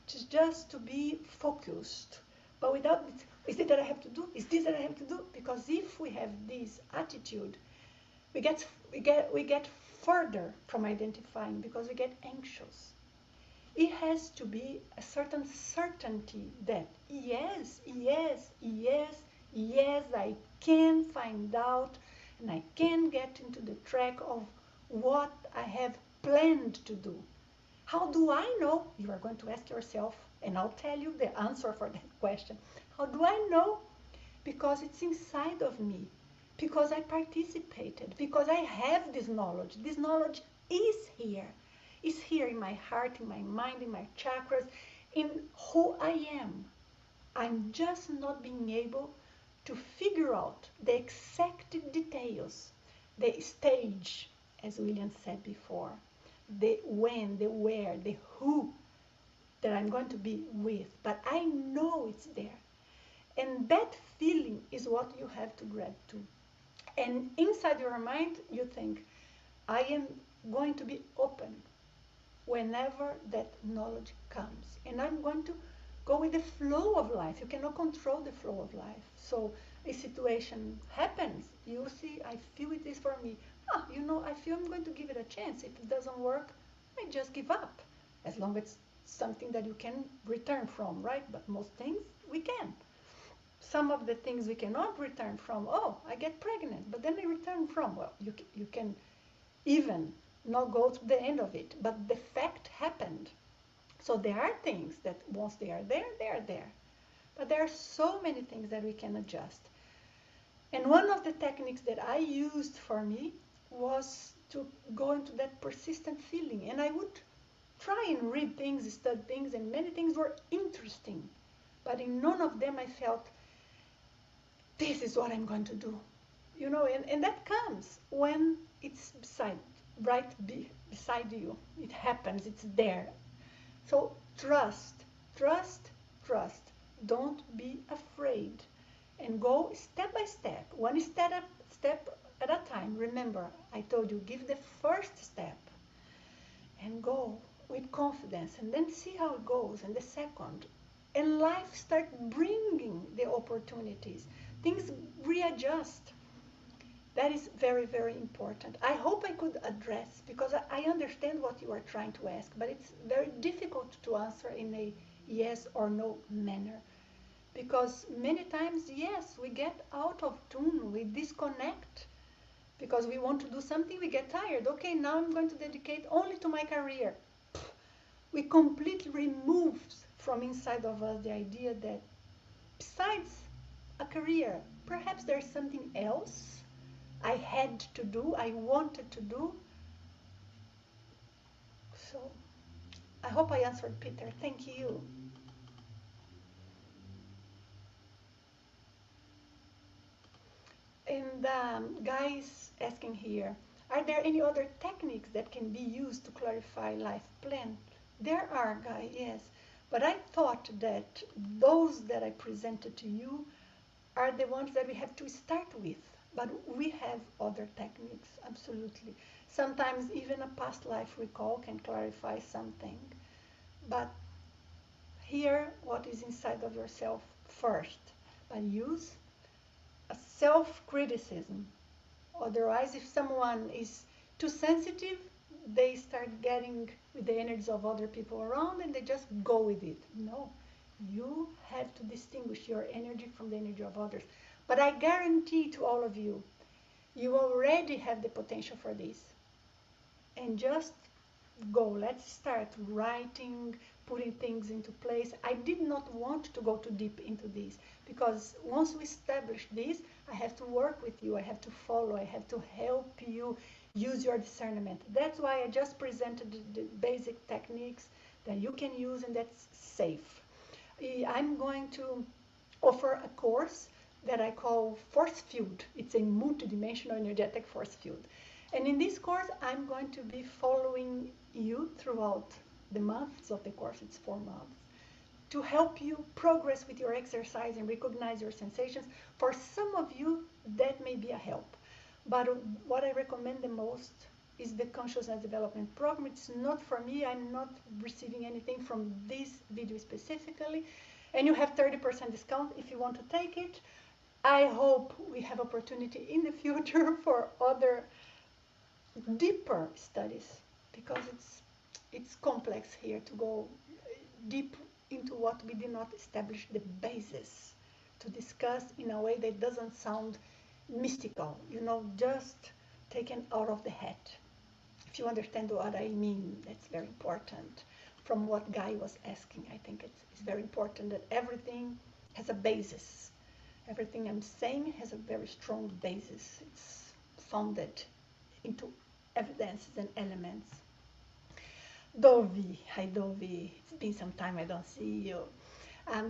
It's just to be focused. But without, is it that I have to do? Is this that I have to do? Because if we have this attitude, we get further from identifying because we get anxious. It has to be a certain certainty that yes, yes, yes, yes, I can find out and I can get into the track of what I have planned to do. How do I know? You are going to ask yourself, and I'll tell you the answer for that question. How do I know? Because it's inside of me, because I participated, because I have this knowledge. This knowledge is here. It's here in my heart, in my mind, in my chakras, in who I am. I'm just not being able to figure out the exact details, the stage as William said before. The when, the where, the who that I'm going to be with, but I know it's there. And that feeling is what you have to grab to. And inside your mind, you think, I am going to be open whenever that knowledge comes. And I'm going to go with the flow of life. You cannot control the flow of life. So a situation happens. You see, I feel it is for me. I feel I'm going to give it a chance. If it doesn't work, I just give up. As long as it's something that you can return from, right? But most things we can. Some of the things we cannot return from. Oh, I get pregnant, but then I return from. Well, you can even not go to the end of it, but the fact happened. So there are things that once they are there. But there are so many things that we can adjust. And one of the techniques that I used for me was to go into that persistent feeling. And I would try and read things, study things, and many things were interesting. But in none of them I felt, this is what I'm going to do. And that comes when it's beside you. It happens, it's there. So trust. Don't be afraid. And go step by step, one step at a time. Remember, I told you, give the first step and go with confidence, and then see how it goes, and the second. And life start bringing the opportunities. Things readjust. That is very, very important. I hope I could address, because I understand what you are trying to ask, but it's very difficult to answer in a yes or no manner. Because many times, yes, we get out of tune, we disconnect, because we want to do something, we get tired. Okay, now I'm going to dedicate only to my career. We completely removed from inside of us the idea that besides a career, perhaps there's something else I had to do, I wanted to do. So I hope I answered, Peter. Thank you. And guys asking here, are there any other techniques that can be used to clarify life plan? There are, Guy, yes. But I thought that those that I presented to you are the ones that we have to start with. But we have other techniques, absolutely. Sometimes even a past life recall can clarify something. But hear what is inside of yourself first. But use a self-criticism. Otherwise, if someone is too sensitive, they start getting with the energies of other people around and they just go with it. No, you have to distinguish your energy from the energy of others. But I guarantee to all of you, you already have the potential for this. And just go. Let's start writing, putting things into place. I did not want to go too deep into this, because once we establish this, I have to work with you, I have to follow, I have to help you use your discernment. That's why I just presented the basic techniques that you can use, and that's safe. I'm going to offer a course that I call Force Field. It's a multidimensional energetic force field. And in this course, I'm going to be following you throughout the months of the course. It's 4 months, to help you progress with your exercise and recognize your sensations. For some of you, that may be a help. But what I recommend the most is the Consciousness Development Program. It's not for me. I'm not receiving anything from this video specifically. And you have 30% discount if you want to take it. I hope we have opportunity in the future for other deeper studies, because it's complex here to go deep into what we did not establish the basis to discuss in a way that doesn't sound mystical, just taken out of the hat. If you understand what I mean, that's very important. From what Guy was asking, I think it's very important that everything has a basis. Everything I'm saying has a very strong basis. It's founded into evidences and elements. Dovi, hi Dovi, it's been some time I don't see you.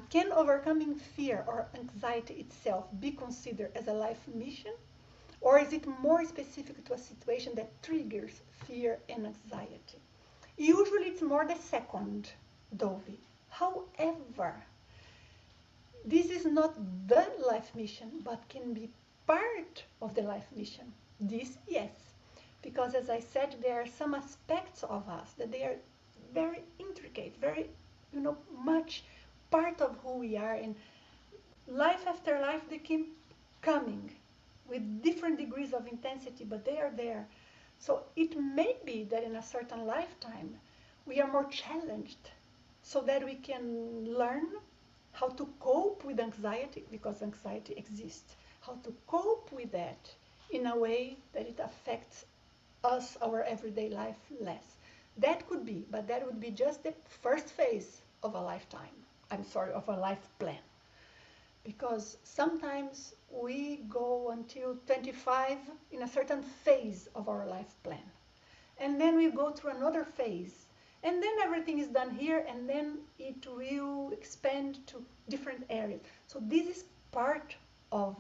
Can overcoming fear or anxiety itself be considered as a life mission, Or is it more specific to a situation that triggers fear and anxiety? Usually it's more the second, Dovey. However, this is not the life mission, but can be part of the life mission. This, yes. Because as I said, there are some aspects of us that they are very intricate, very, much part of who we are. And life after life, they keep coming with different degrees of intensity, but they are there. So it may be that in a certain lifetime, we are more challenged so that we can learn how to cope with anxiety, because anxiety exists, how to cope with that in a way that it affects us, our everyday life, less. That could be, but that would be just the first phase of a lifetime. Of a life plan. Because sometimes we go until 25 in a certain phase of our life plan. And then we go through another phase. And then everything is done here, and then it will expand to different areas. So this is part of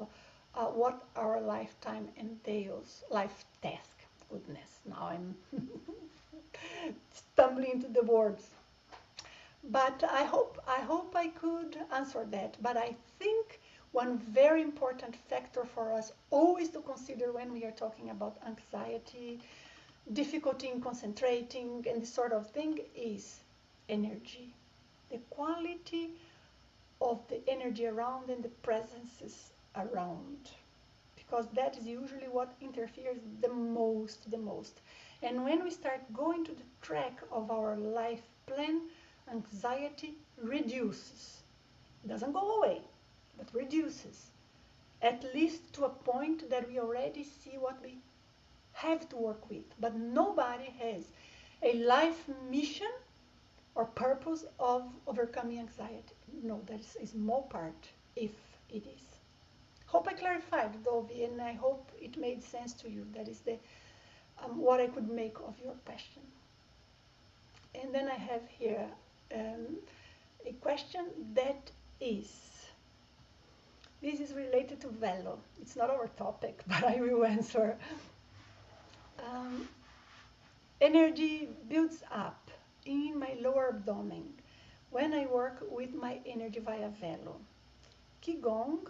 what our lifetime entails, life task. Goodness, now I'm stumbling into the words. But I hope I could answer that. But I think one very important factor for us always to consider when we are talking about anxiety, difficulty in concentrating, and this sort of thing is energy. The quality of the energy around and the presences around. Because that is usually what interferes the most. And when we start going to the track of our life plan, anxiety reduces. It doesn't go away, but reduces. At least to a point that we already see what we have to work with. But nobody has a life mission or purpose of overcoming anxiety. No, that is a small part, if it is. Hope I clarified, Dovey, and I hope it made sense to you. That is the what I could make of your question. And then I have here a question that is, this is related to velo. It's not our topic, but I will answer. Energy builds up in my lower abdomen when I work with my energy via velo. Qigong,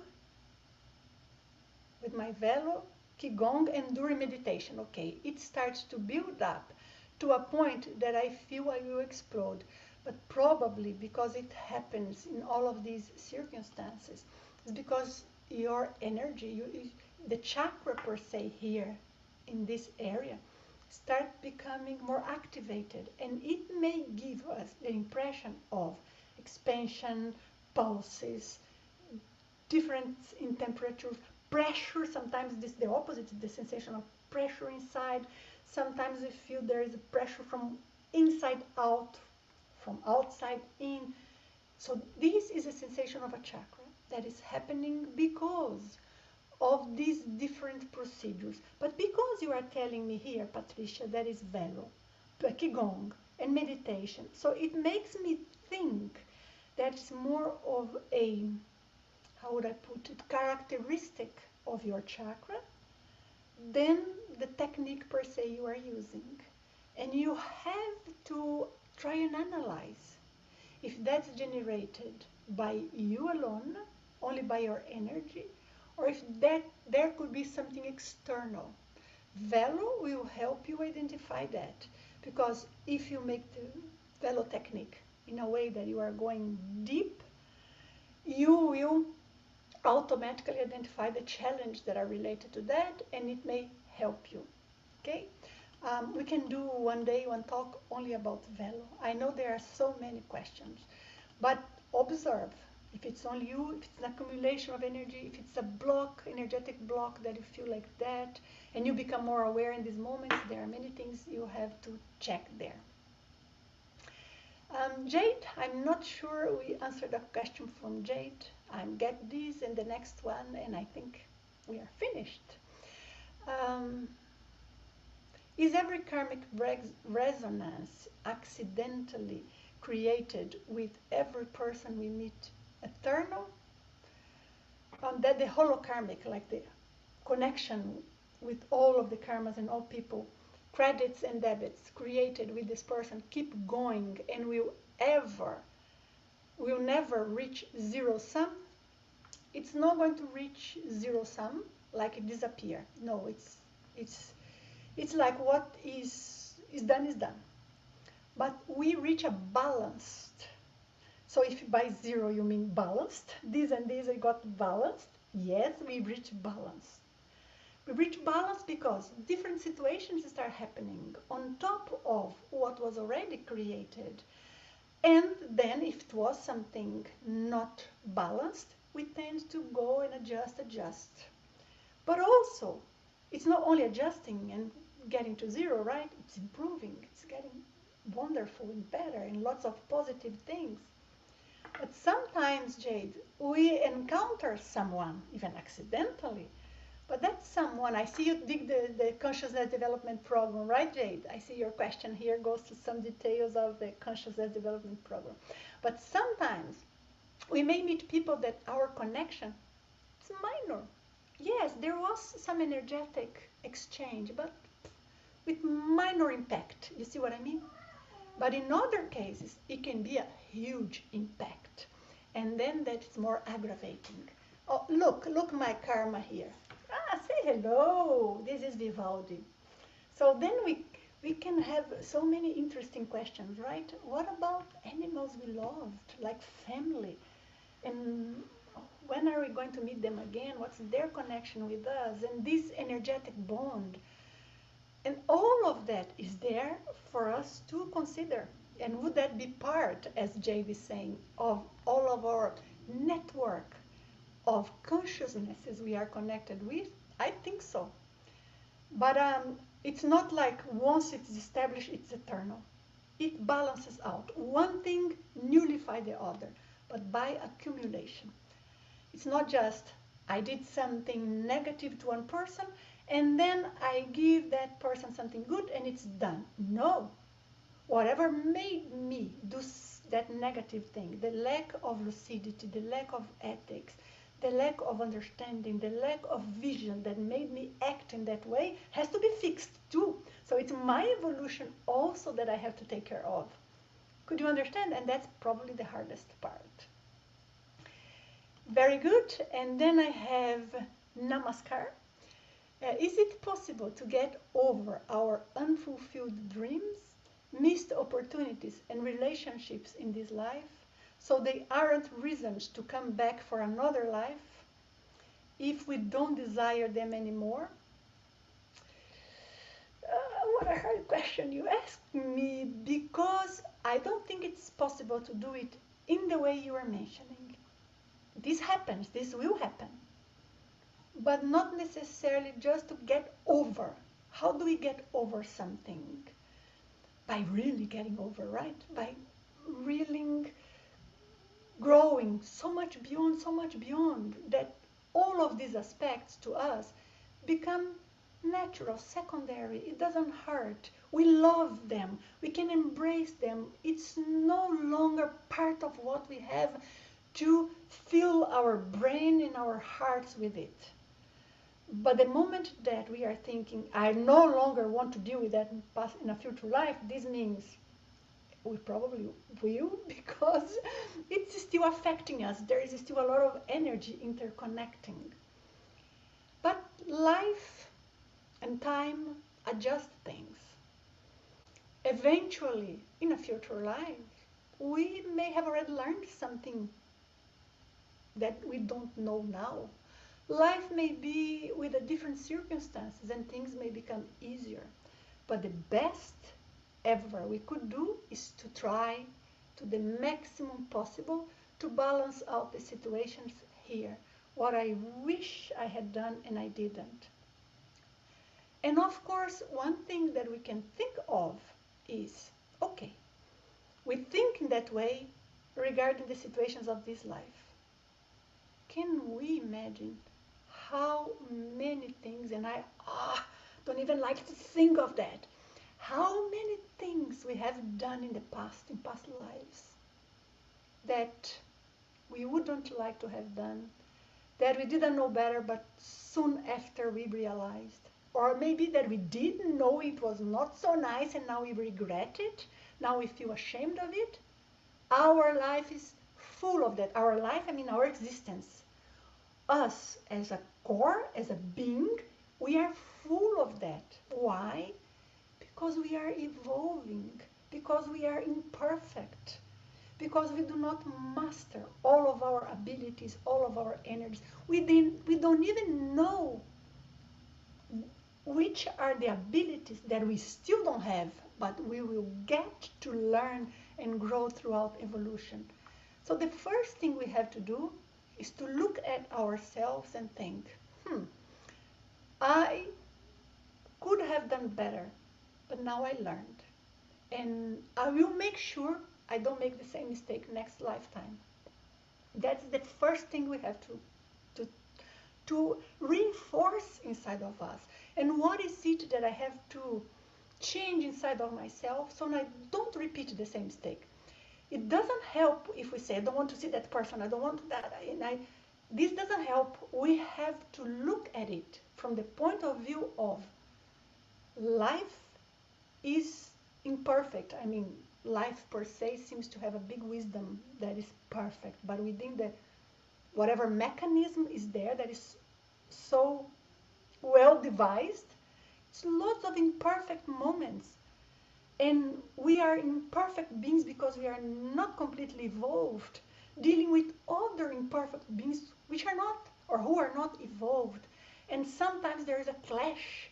with my velo, Qigong, and during meditation, okay, it starts to build up to a point that I feel I will explode. But probably because it happens in all of these circumstances, it's because your energy, the chakra per se here in this area, start becoming more activated, and it may give us the impression of expansion, pulses, difference in temperature, pressure. Sometimes this is the opposite, the sensation of pressure inside. Sometimes we feel there is a pressure from inside out, from outside in. So this is a sensation of a chakra that is happening because of these different procedures. But because you are telling me here, Patricia, that is velo, Qigong, and meditation, so it makes me think that's more of a, how would I put it, characteristic of your chakra than the technique per se you are using. And you have to try and analyze if that's generated by you alone, only by your energy, or if there could be something external. Velo will help you identify that, because if you make the velo technique in a way that you are going deep, you will automatically identify the challenges that are related to that, and it may help you. Okay? We can do one day, one talk only about velo. I know there are so many questions, but observe. If it's on you, if it's an accumulation of energy, if it's a block, energetic block that you feel like that, and you become more aware in these moments, there are many things you have to check there. Jade, I'm not sure we answered a question from Jade. I get this and the next one, and I think we are finished. Is every karmic resonance accidentally created with every person we meet eternal? That the holokarmic, like the connection with all of the karmas and all people, credits and debits created with this person keep going and will never reach zero sum, it's not going to reach zero sum like it disappear. No, it's like what is done is done. But we reach a balanced. So if by zero you mean balanced, this and this I got balanced, yes, we reach balance. We reach balance because different situations start happening on top of what was already created. And then if it was something not balanced, we tend to go and adjust. But also, it's not only adjusting and getting to zero, right? It's improving, it's getting wonderful and better and lots of positive things. But sometimes, Jade, we encounter someone, even accidentally, but that's someone, I see you dig the consciousness development program, right, Jade? I see your question here goes to some details of the consciousness development program. But sometimes we may meet people that our connection is minor. Yes, there was some energetic exchange, but with minor impact. You see what I mean? But in other cases, it can be a huge impact. And then that's more aggravating. Oh, look my karma here. Ah, say hello. This is Vivaldi. So then we can have so many interesting questions, right? What about animals we loved, like family? And when are we going to meet them again? What's their connection with us? And this energetic bond. And all of that is there for us to consider. And would that be part, as Jade is saying, of all of our network of consciousnesses we are connected with? I think so. But it's not like once it's established, it's eternal. It balances out. One thing nullifies the other, but by accumulation. It's not just I did something negative to one person and then I give that person something good and it's done. No. Whatever made me do that negative thing, the lack of lucidity, the lack of ethics, the lack of understanding, the lack of vision that made me act in that way has to be fixed too. So it's my evolution also that I have to take care of. Could you understand? And that's probably the hardest part. Very good. And then I have Namaskar. Is it possible to get over our unfulfilled dreams, missed opportunities and relationships in this life, so they aren't reasons to come back for another life if we don't desire them anymore? What a hard question you asked me, because I don't think it's possible to do it in the way you are mentioning. This happens, this will happen, but not necessarily just to get over. How do we get over something? By really getting over, right? By really growing so much beyond, that all of these aspects to us become natural, secondary. It doesn't hurt. We love them. We can embrace them. It's no longer part of what we have to fill our brain and our hearts with it. But the moment that we are thinking, I no longer want to deal with that in a future life, this means we probably will, because it's still affecting us. There is still a lot of energy interconnecting. But life and time adjust things. Eventually, in a future life, we may have already learned something that we don't know now. Life may be with a different circumstances and things may become easier. But the best ever we could do is to try to the maximum possible to balance out the situations here. What I wish I had done and I didn't. And of course, one thing that we can think of is, okay, we think in that way regarding the situations of this life. Can we imagine how many things, and I don't even like to think of that, how many things we have done in past lives that we wouldn't like to have done, that we didn't know better, but soon after we realized. or maybe that we didn't know it was not so nice and now we regret it, now we feel ashamed of it. Our life is full of that. Our life, I mean our existence. Us as a core, as a being, we are full of that. Why? Because we are evolving, because we are imperfect, because we do not master all of our abilities, all of our energies. We don't even know which are the abilities that we still don't have, but we will get to learn and grow throughout evolution. So the first thing we have to do is to look at ourselves and think, I could have done better, but now I learned. And I will make sure I don't make the same mistake next lifetime. That's the first thing we have to, to reinforce inside of us. And what is it that I have to change inside of myself so I don't repeat the same mistake? It doesn't help if we say, I don't want to see that person, I don't want that. This doesn't help. We have to look at it from the point of view of life is imperfect. I mean, life per se seems to have a big wisdom that is perfect, but within the whatever mechanism is there that is so well devised, it's lots of imperfect moments. And we are imperfect beings because we are not completely evolved, dealing with other imperfect beings which are not, or who are not evolved. And sometimes there is a clash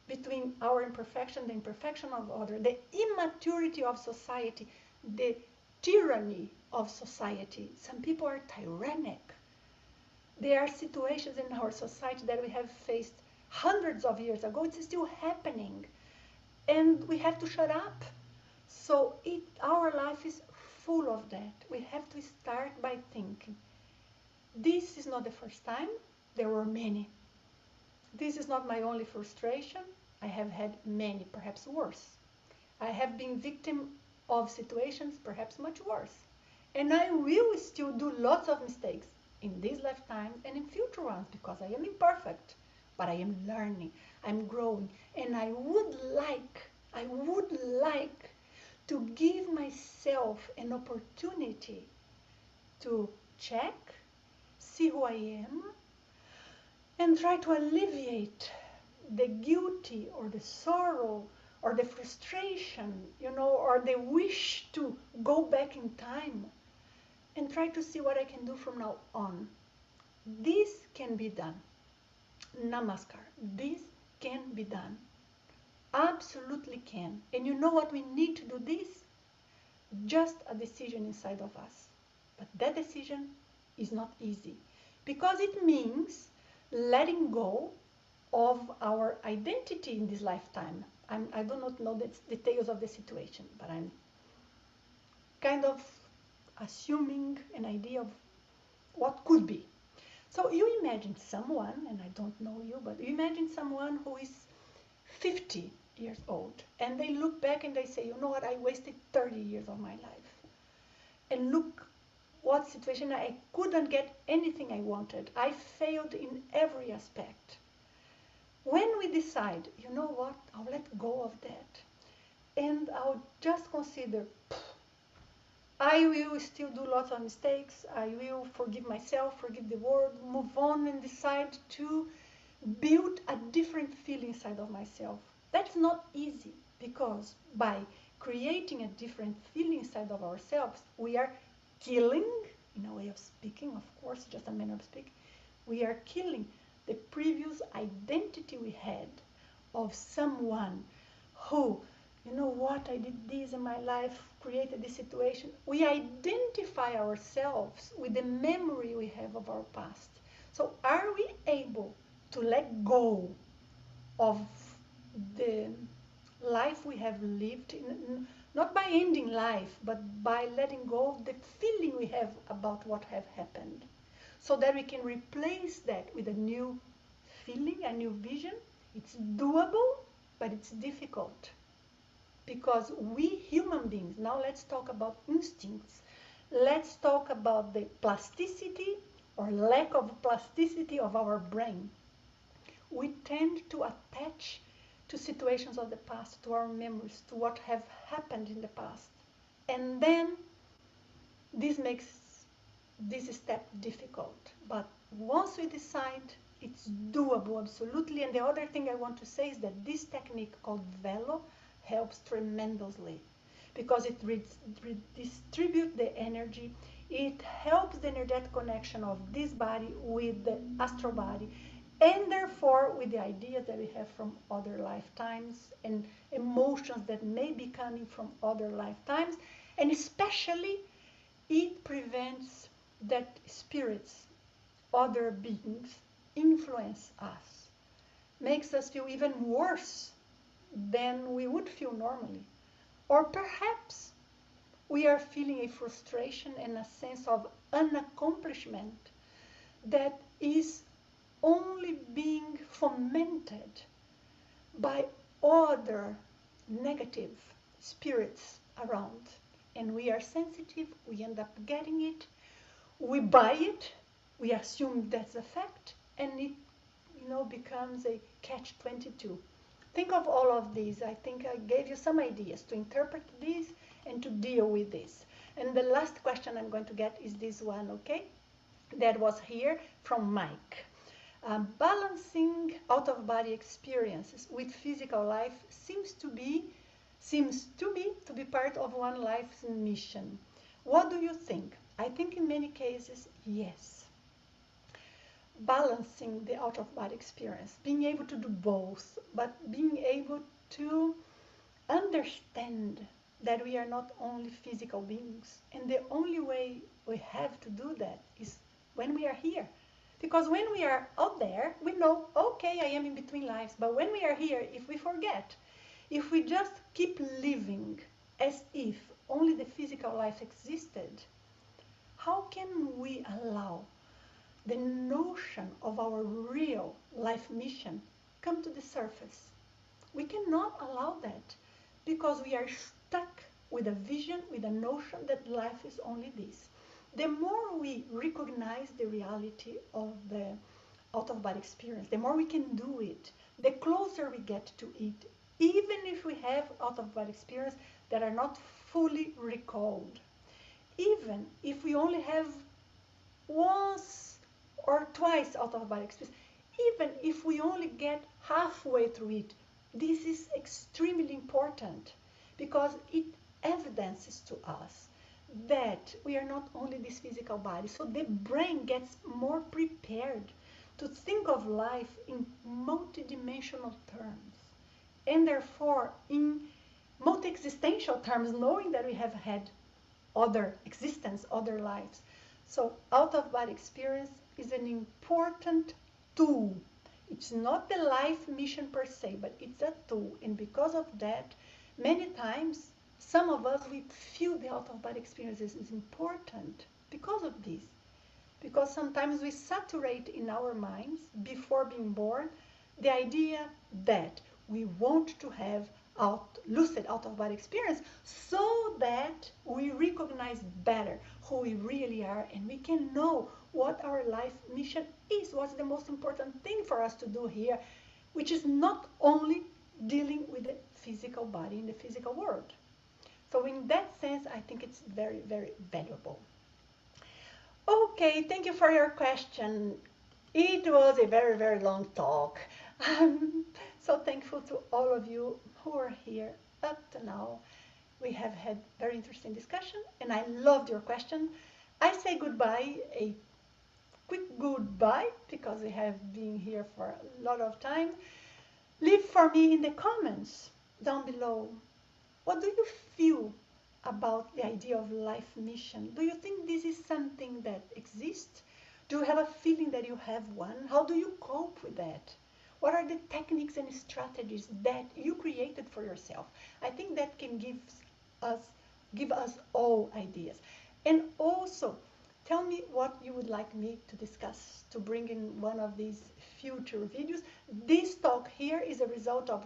between our imperfection, the imperfection of others, the immaturity of society, the tyranny of society. Some people are tyrannic. There are situations in our society that we have faced hundreds of years ago. It's still happening. And we have to shut up. So our life is full of that. We have to start by thinking, this is not the first time. There were many. This is not my only frustration. I have had many, perhaps worse. I have been victim of situations perhaps much worse. And I will still do lots of mistakes in this lifetime and in future ones because I am imperfect. But I am learning, I'm growing, and I would like to give myself an opportunity to check, see who I am, and try to alleviate the guilty or the sorrow or the frustration, or the wish to go back in time and try to see what I can do from now on. This can be done. Namaskar. This can be done. Absolutely can. And you know what we need to do this? Just a decision inside of us. But that decision is not easy because it means letting go of our identity in this lifetime. I do not know the details of the situation, but I'm kind of assuming an idea of what could be. So you imagine someone, and I don't know you, but you imagine someone who is 50 years old, and they look back and they say, you know what, I wasted 30 years of my life. And look what situation, I couldn't get anything I wanted. I failed in every aspect. When we decide, you know what, I'll let go of that, and I'll just consider, I will still do lots of mistakes. I will forgive myself, forgive the world, move on and decide to build a different feeling inside of myself. That's not easy because by creating a different feeling inside of ourselves, we are killing, in a way of speaking, of course, just a manner of speaking, we are killing the previous identity we had of someone who, you know what, I did this in my life, created this situation. We identify ourselves with the memory we have of our past. So are we able to let go of the life we have lived, not by ending life, but by letting go of the feeling we have about what have happened, so that we can replace that with a new feeling, a new vision? It's doable, but it's difficult. Because we human beings, now let's talk about instincts. Let's talk about the plasticity or lack of plasticity of our brain. we tend to attach to situations of the past, to our memories, to what have happened in the past. And then this makes this step difficult. But once we decide, it's doable, absolutely. And the other thing I want to say is that this technique called velo helps tremendously because it redistributes the energy. It helps the energetic connection of this body with the astral body, and therefore with the ideas that we have from other lifetimes and emotions that may be coming from other lifetimes. And especially, it prevents that spirits, other beings, influence us, makes us feel even worse than we would feel normally. Or perhaps we are feeling a frustration and a sense of unaccomplishment that is only being fomented by other negative spirits around. And we are sensitive, we end up getting it, we buy it, we assume that's a fact, and it becomes a catch-22. Think of all of these. I think I gave you some ideas to interpret this and to deal with this. And the last question I'm going to get is this one, okay? That was here from Mike. Balancing out-of-body experiences with physical life seems to be part of one life's mission. What do you think? I think in many cases, yes. Balancing the out-of-body experience, being able to do both, but being able to understand that we are not only physical beings, and the only way we have to do that is when we are here. Because when we are out there, we know, okay, I am in between lives, but when we are here, if we forget, if we just keep living as if only the physical life existed, how can we allow the notion of our real life mission come to the surface? We cannot allow that because we are stuck with a vision, with a notion that life is only this. The more we recognize the reality of the out-of-body experience, the more we can do it, the closer we get to it, even if we have out-of-body experience that are not fully recalled. Even if we only have once or twice out-of-body experience, even if we only get halfway through it, this is extremely important because it evidences to us that we are not only this physical body. So the brain gets more prepared to think of life in multidimensional terms, and therefore in multi-existential terms, knowing that we have had other existence, other lives. So out-of-body experience is an important tool. It's not the life mission per se, but it's a tool. And because of that, many times, some of us, we feel the out-of-body experiences is important because of this. Because sometimes we saturate in our minds, before being born, the idea that we want to have lucid out-of-body experience so that we recognize better who we really are and we can know what our life mission is, what's the most important thing for us to do here, which is not only dealing with the physical body in the physical world. So in that sense, I think it's very, very valuable. Okay, thank you for your question. It was a very, very long talk. I'm so thankful to all of you who are here up to now. We have had very interesting discussion and I loved your question. I say goodbye, a quick goodbye, because we have been here for a lot of time. Leave for me in the comments down below. What do you feel about the idea of life mission? Do you think this is something that exists? Do you have a feeling that you have one? How do you cope with that? What are the techniques and strategies that you created for yourself? I think that can give us all ideas. And also, tell me what you would like me to discuss, to bring in one of these future videos. This talk here is a result of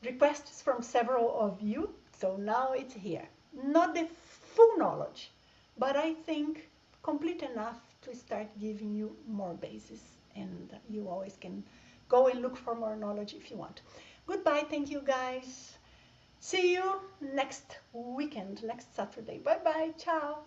requests from several of you, so now it's here. Not the full knowledge, but I think complete enough to start giving you more basis, and you always can go and look for more knowledge if you want. Goodbye. Thank you, guys. See you next weekend, next Saturday. Bye bye. Ciao.